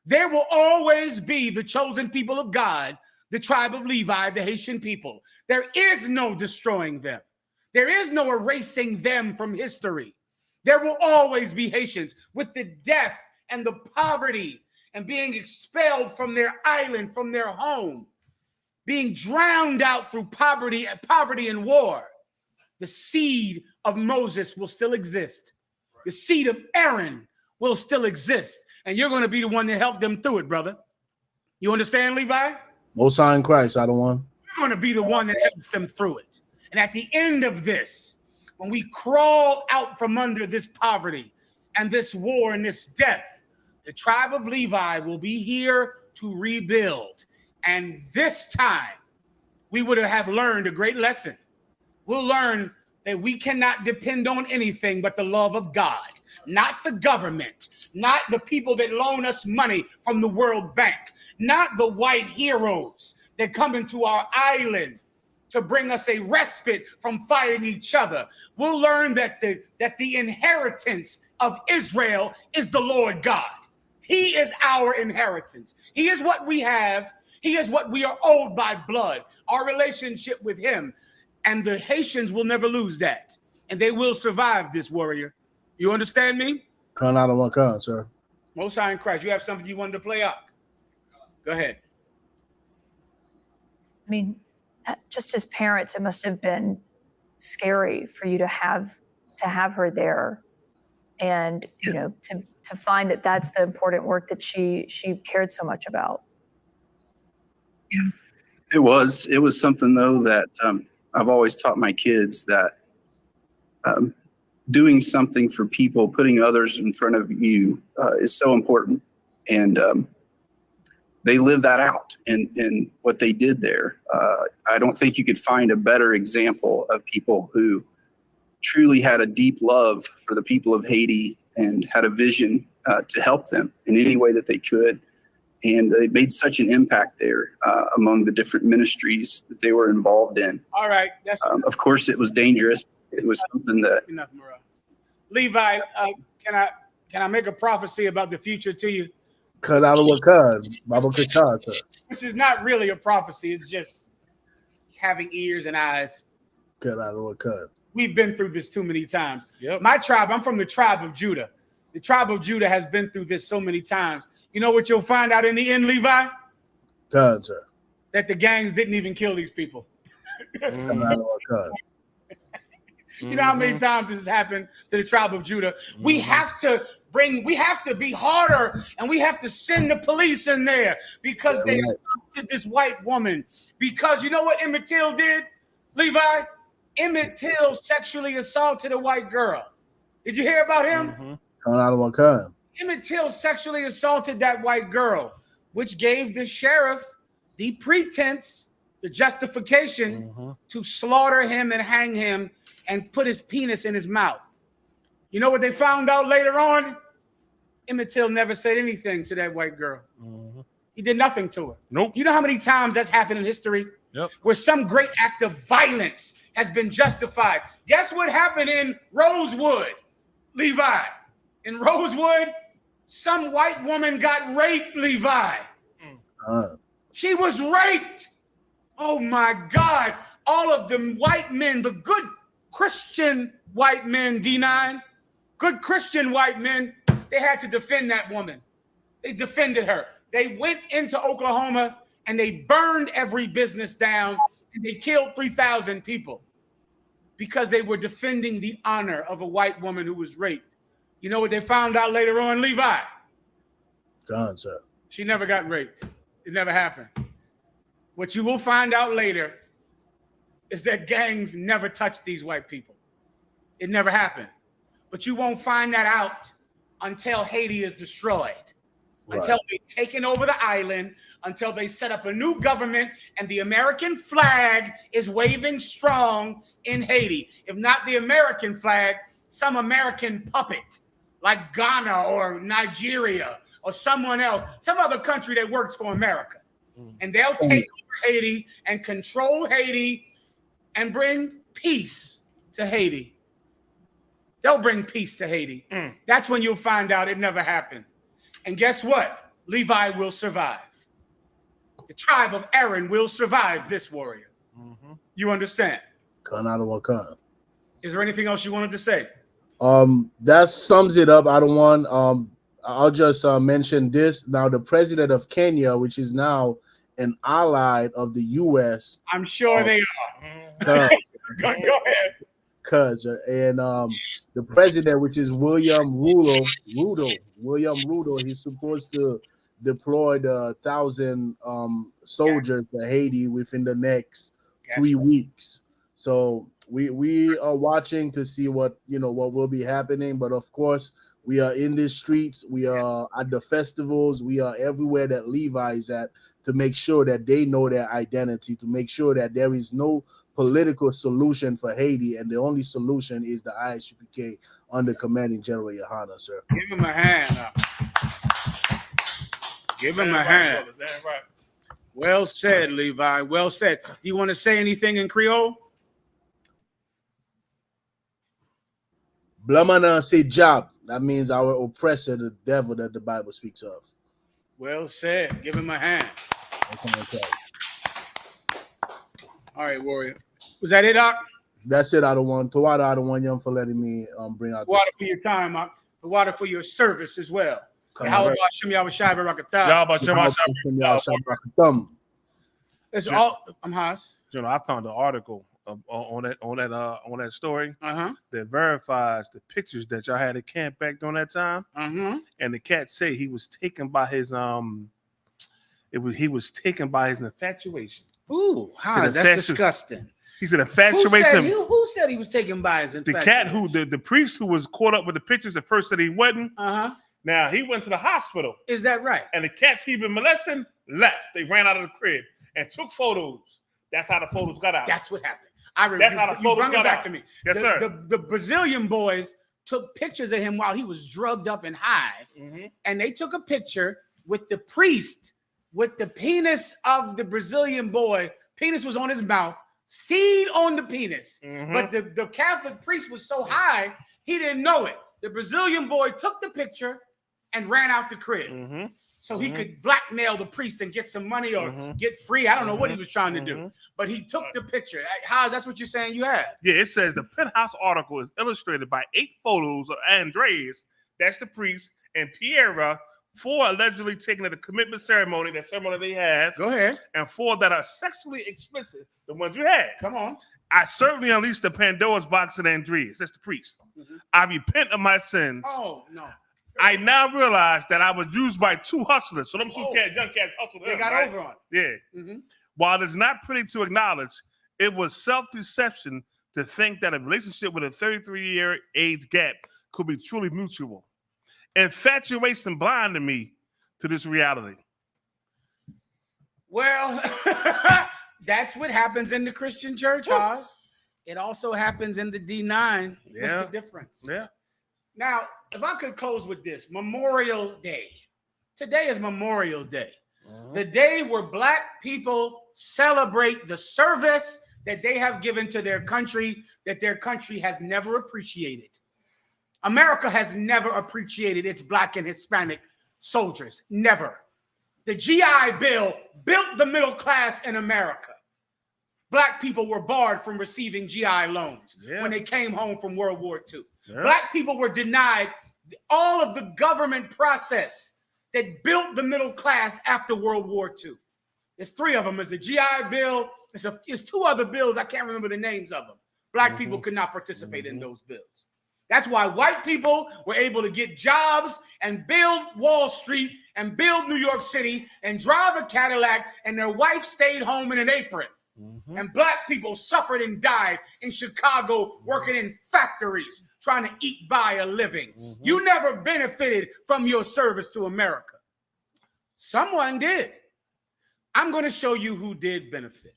[SPEAKER 15] There will always be the chosen people of God, the tribe of Levi, the Haitian people. There is no destroying them. There is no erasing them from history. There will always be Haitians with the death and the poverty and being expelled from their island, from their home, being drowned out through poverty and war. The seed of Moses will still exist. The seed of Aaron will still exist. And you're going to be the one to help them through it, brother. You understand, Levi?
[SPEAKER 3] Most High in Christ, I don't want.
[SPEAKER 15] You're going to be the one that helps them through it. And at the end of this, when we crawl out from under this poverty and this war and this death, the tribe of Levi will be here to rebuild. And this time, we would have learned a great lesson. We'll learn that we cannot depend on anything but the love of God, not the government, not the people that loan us money from the World Bank, not the white heroes that come into our island to bring us a respite from fighting each other. We'll learn that the inheritance of Israel is the Lord God. He is our inheritance. He is what we have. He is what we are owed by blood, our relationship with him. And the Haitians will never lose that. And they will survive this, warrior. You understand me?
[SPEAKER 3] Come out of one con, sir.
[SPEAKER 15] Most High in Christ. You have something you wanted to play out? Go ahead.
[SPEAKER 6] I mean, just as parents, it must have been scary for you to have her there, and to find that that's the important work that she cared so much about.
[SPEAKER 7] It was something though that I've always taught my kids, that doing something for people, putting others in front of you is so important, and they live that out in what they did there. I don't think you could find a better example of people who truly had a deep love for the people of Haiti and had a vision to help them in any way that they could. And they made such an impact there among the different ministries that they were involved in.
[SPEAKER 15] All right.
[SPEAKER 7] Of course, it was dangerous. It was something that...
[SPEAKER 15] Enough, Murrah. Levi, can I make a prophecy about the future to you?
[SPEAKER 3] Cut out of what con, Baba Katan, sir.
[SPEAKER 15] Which is not really a prophecy. It's just having ears and eyes.
[SPEAKER 3] Cut out of what con.
[SPEAKER 15] We've been through this too many times. Yep. My tribe, I'm from the tribe of Judah. The tribe of Judah has been through this so many times. You know what you'll find out in the end, Levi?
[SPEAKER 3] Con, sir.
[SPEAKER 15] That the gangs didn't even kill these people.
[SPEAKER 3] Come out of what con.
[SPEAKER 15] You know how many times this has happened to the tribe of Judah? We have to be harder, and we have to send the police in there because they assaulted this white woman. Because you know what Emmett Till did, Levi? Emmett Till sexually assaulted a white girl. Did you hear about him?
[SPEAKER 3] Come out of what con.
[SPEAKER 15] Emmett Till sexually assaulted that white girl, which gave the sheriff the pretense, the justification to slaughter him and hang him and put his penis in his mouth. You know what they found out later on? Emmett Till never said anything to that white girl. He did nothing to her.
[SPEAKER 16] Nope.
[SPEAKER 15] You know how many times that's happened in history?
[SPEAKER 16] Yep.
[SPEAKER 15] Where some great act of violence has been justified. Guess what happened in Rosewood, Levi? In Rosewood, some white woman got raped, Levi. She was raped. Oh my God. All of them white men, the good Christian white men, D9, good Christian white men, they had to defend that woman. They defended her. They went into Oklahoma and they burned every business down and they killed 3,000 people because they were defending the honor of a white woman who was raped. You know what they found out later on, Levi?
[SPEAKER 3] Gone, sir.
[SPEAKER 15] She never got raped. It never happened. What you will find out later is that gangs never touched these white people. It never happened. But you won't find that out until Haiti is destroyed, until they've taken over the island, until they set up a new government and the American flag is waving strong in Haiti. If not the American flag, some American puppet like Ghana or Nigeria or someone else, some other country that works for America. And they'll take over Haiti and control Haiti and bring peace to Haiti. They'll bring peace to Haiti. That's when you'll find out it never happened. And guess what? Levi will survive. The tribe of Aaron will survive this, warrior. You understand?
[SPEAKER 3] Con out of what con.
[SPEAKER 15] Is there anything else you wanted to say?
[SPEAKER 3] That sums it up. I don't want I'll just mention this. Now, the president of Kenya, which is now an ally of the U.S.
[SPEAKER 15] I'm sure they are. Go ahead.
[SPEAKER 3] The president, which is William Ruto, he's supposed to deploy the 1,000 soldiers to Haiti within the next 3 weeks. So we are watching to see what will be happening. But of course, we are in the streets, we are at the festivals, we are everywhere that Levi is at to make sure that they know their identity, to make sure that there is no political solution for Haiti, and the only solution is the I.S.U.P.K. under commanding General Yahanna, sir.
[SPEAKER 15] Give him a hand. Give him a hand. Well said, Levi. Well said. You want to say anything in Creole?
[SPEAKER 3] Blamana say job. That means our oppressor, the devil that the Bible speaks of.
[SPEAKER 15] Well said. Give him a hand. All right, warrior. Was that it, Doc?
[SPEAKER 3] That's it. I don't want to water. I don't want you for letting me bring out
[SPEAKER 15] Water for your time, Doc. The water for your service as well. How about Shem Yahweh Barakatah?
[SPEAKER 16] Y'all about Shem
[SPEAKER 15] It's all. I'm Haas.
[SPEAKER 16] You know, I found an article on that story that verifies the pictures that y'all had at camp back during that time. And the cat say he was taken by his he was taken by his infatuation.
[SPEAKER 15] Ooh, Haas, that's disgusting.
[SPEAKER 16] He said infatuation.
[SPEAKER 15] Who said he was taken by his infatuation?
[SPEAKER 16] The cat who the priest who was caught up with the pictures at first said he wasn't. Now he went to the hospital.
[SPEAKER 15] Is that right?
[SPEAKER 16] And the cats he been molesting left. They ran out of the crib and took photos. That's how the photos got out.
[SPEAKER 15] That's what happened. I remember.
[SPEAKER 16] That's how the photos got
[SPEAKER 15] back
[SPEAKER 16] out.
[SPEAKER 15] to me.
[SPEAKER 16] Yes, sir.
[SPEAKER 15] The Brazilian boys took pictures of him while he was drugged up and high, and they took a picture with the priest with the penis of the Brazilian boy. Penis was on his mouth, seed on the penis, but the Catholic priest was so high he didn't know it. The Brazilian boy took the picture and ran out the crib. So he could blackmail the priest and get some money or get free. I don't know what he was trying to do, but he took the picture. How's that's what you're saying you had?
[SPEAKER 16] Yeah, it says the penthouse article is illustrated by 8 photos of Andres, that's the priest, and Piera, 4 allegedly taken at the commitment ceremony, that ceremony they had.
[SPEAKER 15] Go ahead.
[SPEAKER 16] And 4 that are sexually explicit, the ones you had.
[SPEAKER 15] Come on.
[SPEAKER 16] I certainly unleashed the Pandora's box at Andres, that's the priest. I repent of my sins.
[SPEAKER 15] Oh, no.
[SPEAKER 16] I now realize that I was used by 2 hustlers. So them 2 young cats hustled
[SPEAKER 15] They
[SPEAKER 16] him,
[SPEAKER 15] got
[SPEAKER 16] right?
[SPEAKER 15] over on
[SPEAKER 16] Yeah. While it's not pretty to acknowledge, it was self-deception to think that a relationship with a 33-year age gap could be truly mutual. Infatuation blinded me to this reality.
[SPEAKER 15] Well, that's what happens in the Christian church, Oz. It also happens in the D9. What's the difference?
[SPEAKER 16] Yeah.
[SPEAKER 15] Now, if I could close with this, Memorial Day. Today is Memorial Day. The day where Black people celebrate the service that they have given to their country, that their country has never appreciated. America has never appreciated its Black and Hispanic soldiers. Never. The GI Bill built the middle class in America. Black people were barred from receiving GI loans when they came home from World War II. Black people were denied all of the government process that built the middle class after World War II. There's 3 of them. There's a GI Bill. There's 2 other bills. I can't remember the names of them. Black people could not participate in those bills. That's why white people were able to get jobs and build Wall Street and build New York City and drive a Cadillac, and their wife stayed home in an apron. And Black people suffered and died in Chicago working in factories trying to eat by a living. You never benefited from your service to America. Someone did. I'm going to show you who did benefit.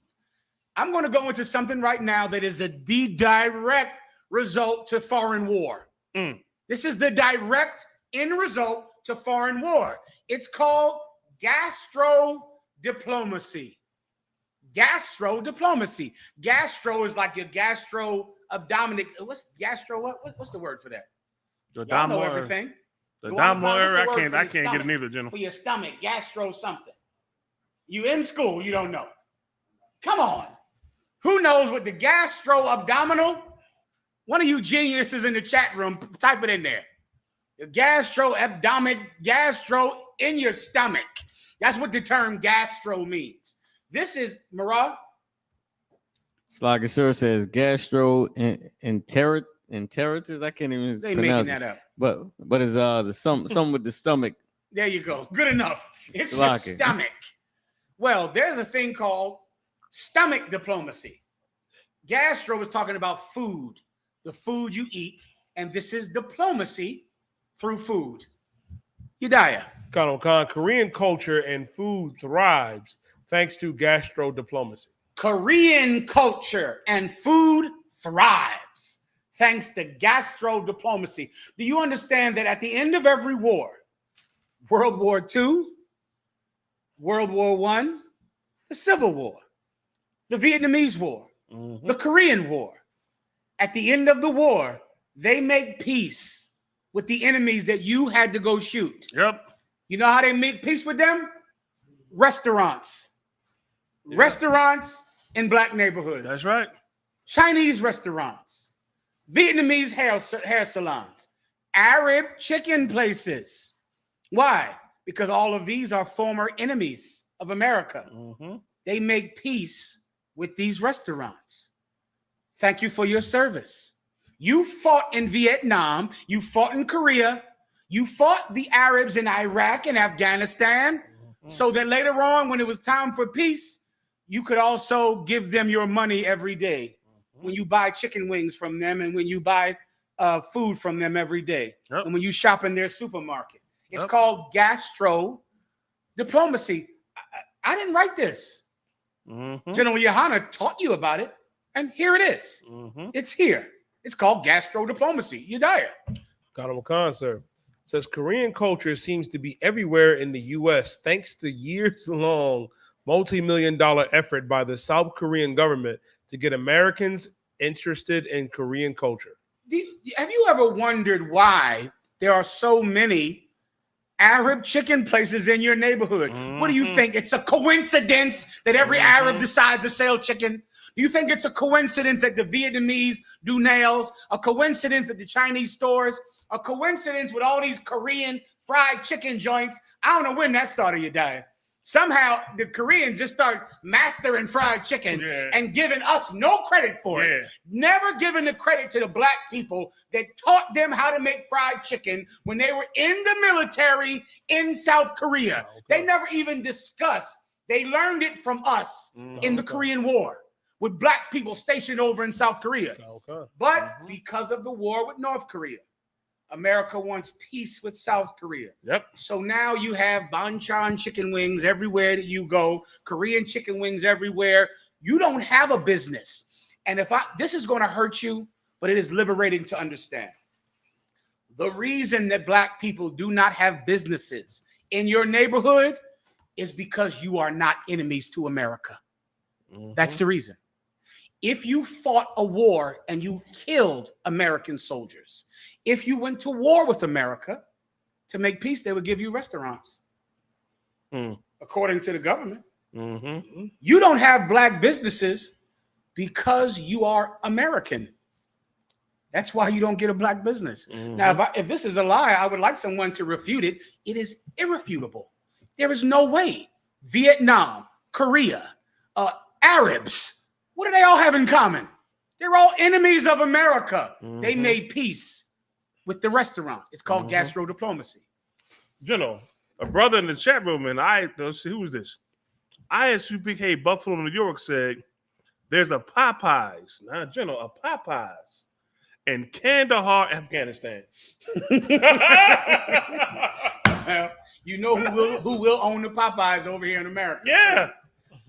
[SPEAKER 15] I'm going to go into something right now that is the direct result to foreign war. This is the direct end result to foreign war. It's called gastro-diplomacy. Gastro-diplomacy. Gastro is like your gastro-abdominal. What's gastro? What's the word for that? Y'all know everything.
[SPEAKER 16] The abdominal, I can't get it neither, General.
[SPEAKER 15] For your stomach, gastro something. You in school, you don't know. Come on. Who knows what the gastro-abdominal? One of you geniuses in the chat room, type it in there. The gastro-abdominal, gastro in your stomach. That's what the term gastro means. This is Marah.
[SPEAKER 18] Slagasaur says gastroenteritis. I can't even
[SPEAKER 15] They
[SPEAKER 18] pronounce
[SPEAKER 15] making that
[SPEAKER 18] it.
[SPEAKER 15] up.
[SPEAKER 18] But it's the some with the stomach.
[SPEAKER 15] There you go. Good enough. It's your stomach. Well, there's a thing called stomach diplomacy. Gastro is talking about food, the food you eat, and this is diplomacy through food. Yedaya.
[SPEAKER 17] Korean culture and food thrives thanks to gastro-diplomacy.
[SPEAKER 15] Korean culture and food thrives thanks to gastro-diplomacy. Do you understand that at the end of every war, World War II, World War I, the Civil War, the Vietnamese War, the Korean War, at the end of the war, they make peace with the enemies that you had to go shoot. You know how they make peace with them? Restaurants. Restaurants in Black neighborhoods.
[SPEAKER 16] That's right.
[SPEAKER 15] Chinese restaurants, Vietnamese hair salons, Arab chicken places. Why? Because all of these are former enemies of America. They make peace with these restaurants. Thank you for your service. You fought in Vietnam, you fought in Korea, you fought the Arabs in Iraq and Afghanistan, so that later on, when it was time for peace, you could also give them your money every day when you buy chicken wings from them and when you buy food from them every day and when you shop in their supermarket. It's called gastro-diplomacy. I didn't write this. General Yahanna taught you about it, and here it is. It's here. It's called gastro-diplomacy. Yediah.
[SPEAKER 17] Got him a concert. Says Korean culture seems to be everywhere in the U.S. thanks to years-long multi-million-dollar effort by the South Korean government to get Americans interested in Korean culture.
[SPEAKER 15] Have you ever wondered why there are so many Arab chicken places in your neighborhood? What do you think? It's a coincidence that every Arab decides to sell chicken? Do you think it's a coincidence that the Vietnamese do nails? A coincidence that the Chinese stores? A coincidence with all these Korean fried chicken joints? I don't know when that started, you die. Somehow the Koreans just start mastering fried chicken and giving us no credit for it. Never giving the credit to the black people that taught them how to make fried chicken when they were in the military in South Korea. They never even discussed. They learned it from us in the Korean War with black people stationed over in South Korea. But because of the war with North Korea, America wants peace with South Korea. So now you have banchan chicken wings everywhere that you go, Korean chicken wings everywhere. You don't have a business. And this is going to hurt you, but it is liberating to understand. The reason that black people do not have businesses in your neighborhood is because you are not enemies to America. That's the reason. If you fought a war and you killed American soldiers, if you went to war with America to make peace, they would give you restaurants, according to the government. You don't have black businesses because you are American. That's why you don't get a black business. Now, if this is a lie, I would like someone to refute it. It is irrefutable. There is no way Vietnam, Korea, Arabs, what do they all have in common? They're all enemies of America. They made peace with the restaurant. It's called gastro-diplomacy.
[SPEAKER 16] General, a brother in the chat room, and let's see, who was this? I.S.U.P.K. Buffalo, New York said, there's a Popeyes, now General, a Popeyes in Kandahar, Afghanistan.
[SPEAKER 15] Well, you know who will own the Popeyes over here in America.
[SPEAKER 16] Yeah.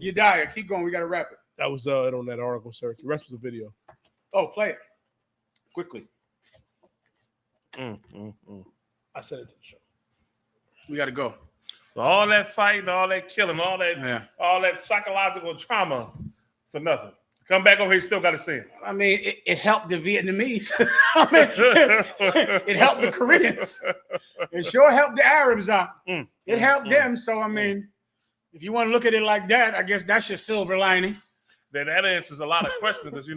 [SPEAKER 15] Yediah, keep going. We got to wrap it.
[SPEAKER 17] That was it on that article, sir. The rest was a video.
[SPEAKER 15] Oh, play it quickly.
[SPEAKER 17] I sent it to the show.
[SPEAKER 15] We got to go.
[SPEAKER 16] All that fighting, all that killing, all that psychological trauma for nothing. Come back over here, still got to see it.
[SPEAKER 15] I mean, it helped the Vietnamese. I mean, it helped the Koreans. It sure helped the Arabs out. It helped them. So, I mean, if you want to look at it like that, I guess that's your silver lining.
[SPEAKER 16] That answers a lot of questions because,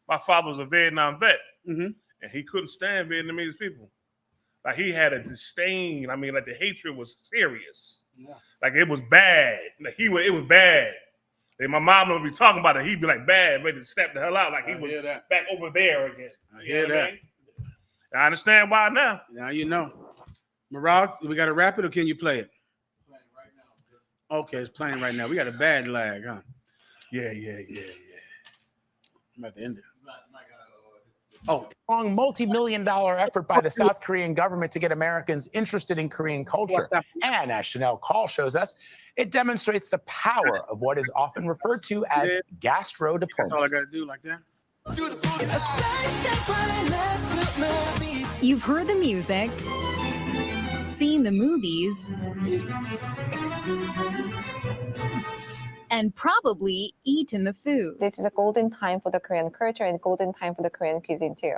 [SPEAKER 16] my father was a Vietnam vet, and he couldn't stand Vietnamese people. Like, he had a disdain. I mean, like, the hatred was serious.
[SPEAKER 15] Yeah.
[SPEAKER 16] Like, it was bad. Like, it was bad. And my mom would be talking about it. He'd be like, bad, ready to snap the hell out. Like, he was back over there again.
[SPEAKER 15] I hear that.
[SPEAKER 16] I understand why now.
[SPEAKER 15] Now you know. Marag, we got to wrap it, or can you play it? Okay, it's playing right now. We got a bad lag, huh? Yeah. I'm at the end of it.
[SPEAKER 9] Long multi-million-dollar effort by the South Korean government to get Americans interested in Korean culture. And as Chanel Call shows us, it demonstrates the power of what is often referred to as gastro-diplomacy.
[SPEAKER 15] That's all I got to do like that.
[SPEAKER 10] You've heard the music, seen the movies, and probably eaten the food.
[SPEAKER 23] This is a golden time for the Korean culture and golden time for the Korean cuisine too.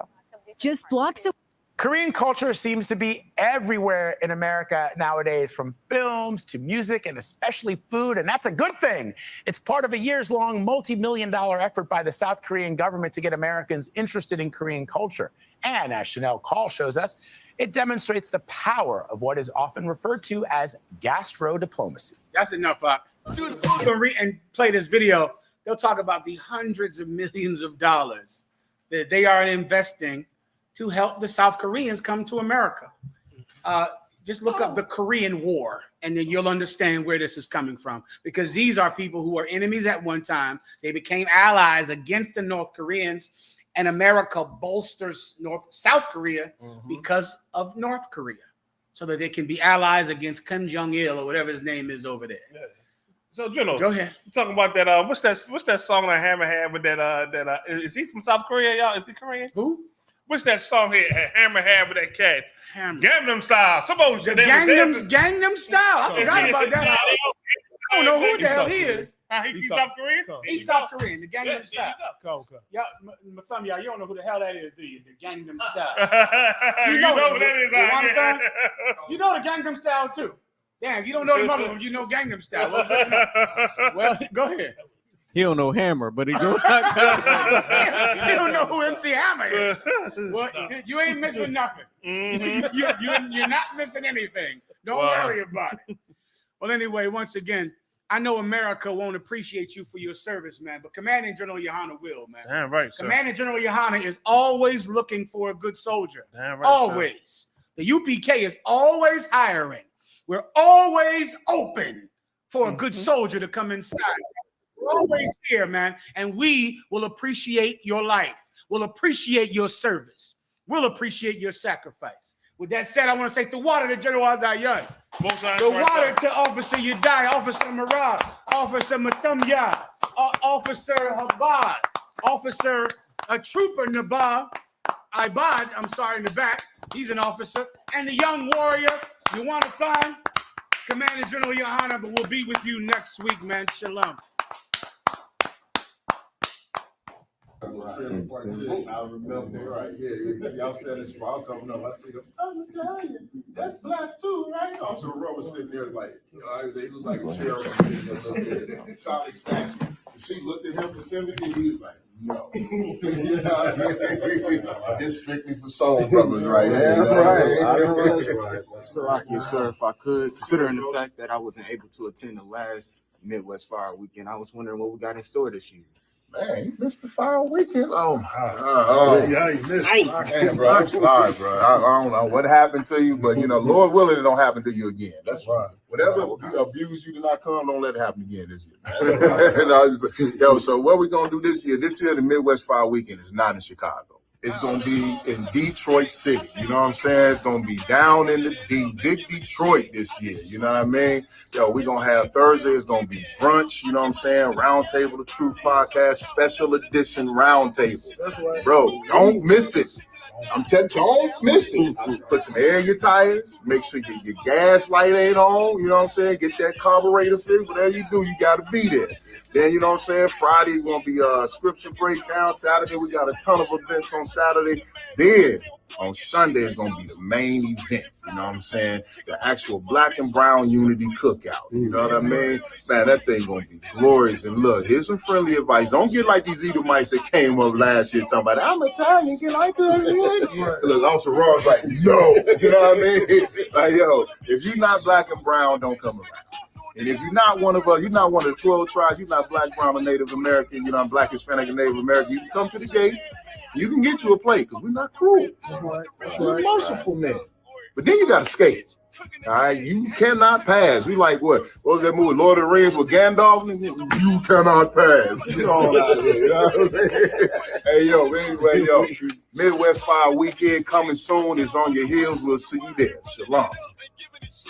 [SPEAKER 10] Just blocks away.
[SPEAKER 9] Korean culture seems to be everywhere in America nowadays, from films to music and especially food, and that's a good thing. It's part of a years-long, multi-million-dollar effort by the South Korean government to get Americans interested in Korean culture. And as Chanel Call shows us, it demonstrates the power of what is often referred to as gastro-diplomacy.
[SPEAKER 15] That's enough. And play this video. They'll talk about the hundreds of millions of dollars that they are investing to help the South Koreans come to America. Just look up the Korean War, and then you'll understand where this is coming from. Because these are people who were enemies at one time. They became allies against the North Koreans, and America bolsters South Korea because of North Korea, so that they can be allies against Kim Jong-il or whatever his name is over there.
[SPEAKER 16] Yeah. So, Juno,
[SPEAKER 15] go ahead.
[SPEAKER 16] You talking about that? What's that song that Hammer had with that? Is he from South Korea, y'all? Is he Korean?
[SPEAKER 15] Who?
[SPEAKER 16] What's that song here? Hammer had with that cat? Gangnam Style. Suppose
[SPEAKER 15] Gangnam Style. I forgot about that. I don't know who the hell he is.
[SPEAKER 16] He's South Korean?
[SPEAKER 15] He's South Korean, the Gangnam Style. Yeah, some of y'all, you don't know who the hell that is, do you? The Gangnam Style.
[SPEAKER 16] You know who that is.
[SPEAKER 15] You know the Gangnam Style, too. Damn, you don't know the other one, you know Gangnam Style. Well, go ahead.
[SPEAKER 18] He don't know Hammer, but he do.
[SPEAKER 15] You don't know who MC Hammer is. Well, you ain't missing nothing. You're not missing anything. Don't worry about it. Well, anyway, once again, I know America won't appreciate you for your service, man, but Commanding General Yohanna will, man.
[SPEAKER 16] Damn right, sir.
[SPEAKER 15] Commanding General Yohanna is always looking for a good soldier.
[SPEAKER 16] Damn right,
[SPEAKER 15] always. Sir. The UPK is always hiring. We're always open for a good soldier to come inside. We're always here, man, and we will appreciate your life. We'll appreciate your service. We'll appreciate your sacrifice. With that said, I want to say the water to General Azayan. The water to Officer Yadai, Officer Marab, Officer Matumya, Officer Habad, Officer Trooper Nabab, Ibad, I'm sorry, in the back. He's an officer. And the young warrior, Yawanathan, Commander General Yohanna, but we'll be with you next week, man. Shalom.
[SPEAKER 5] I remember, right? Yeah. Y'all said it's small coming up. I see them. I'm Italian. That's black too, right? Also, the row was sitting there like, you know, they look like a sheriff. Solid statue. She looked at him for 70. He was like, no. It's strictly for soul brothers, right?
[SPEAKER 13] Yeah, right. So, sir, if I could, considering the fact that I wasn't able to attend the last Midwest Fire Weekend, I was wondering what we got in store this year.
[SPEAKER 5] Man, you missed the Fire Weekend. Oh my! Yeah, you missed it. Man, bro, I'm sorry, bro. I don't know what happened to you, but you know, Lord willing, it don't happen to you again. That's right. Whatever abuse you do not come, don't let it happen again this year. Yo, so what we gonna do this year? This year, the Midwest Fire Weekend is not in Chicago. It's gonna be in Detroit City. You know what I'm saying? It's gonna be down in the big Detroit this year. You know what I mean? Yo, we gonna have Thursday. It's gonna be brunch. You know what I'm saying? Round Table the Truth podcast, special edition round table. Bro, don't miss it. I'm telling you, don't miss it. Put some air in your tires. Make sure your gas light ain't on. You know what I'm saying? Get that carburetor fixed. Whatever you do, you got to be there. Then, you know what I'm saying? Friday going to be a scripture breakdown. Saturday, we got a ton of events on Saturday. Then, on Sunday, is going to be the main event. You know what I'm saying? The actual black and brown unity cookout. You know what I mean? Man, that thing going to be glorious. And look, here's some friendly advice. Don't get like these Edomites that came up last year talking about, I'm Italian, get like that. Look, Officer Raw's like, no. You know what I mean? Like, yo, if you're not black and brown, don't come around. And if you're not one of us, you're not one of the 12 tribes, you're not black, brown, or Native American, you know, I'm black, Hispanic, and Native American, you can come to the gate, you can get you a plate, because we're not cruel. We're merciful men. But then you got to skate. All right, you cannot pass. We like what was that movie, Lord of the Rings with Gandalf? You cannot pass. You know, out here, you know what I mean? Hey, yo, anyway, yo, Midwest Fire Weekend coming soon. Is on your heels. We'll see you there. Shalom.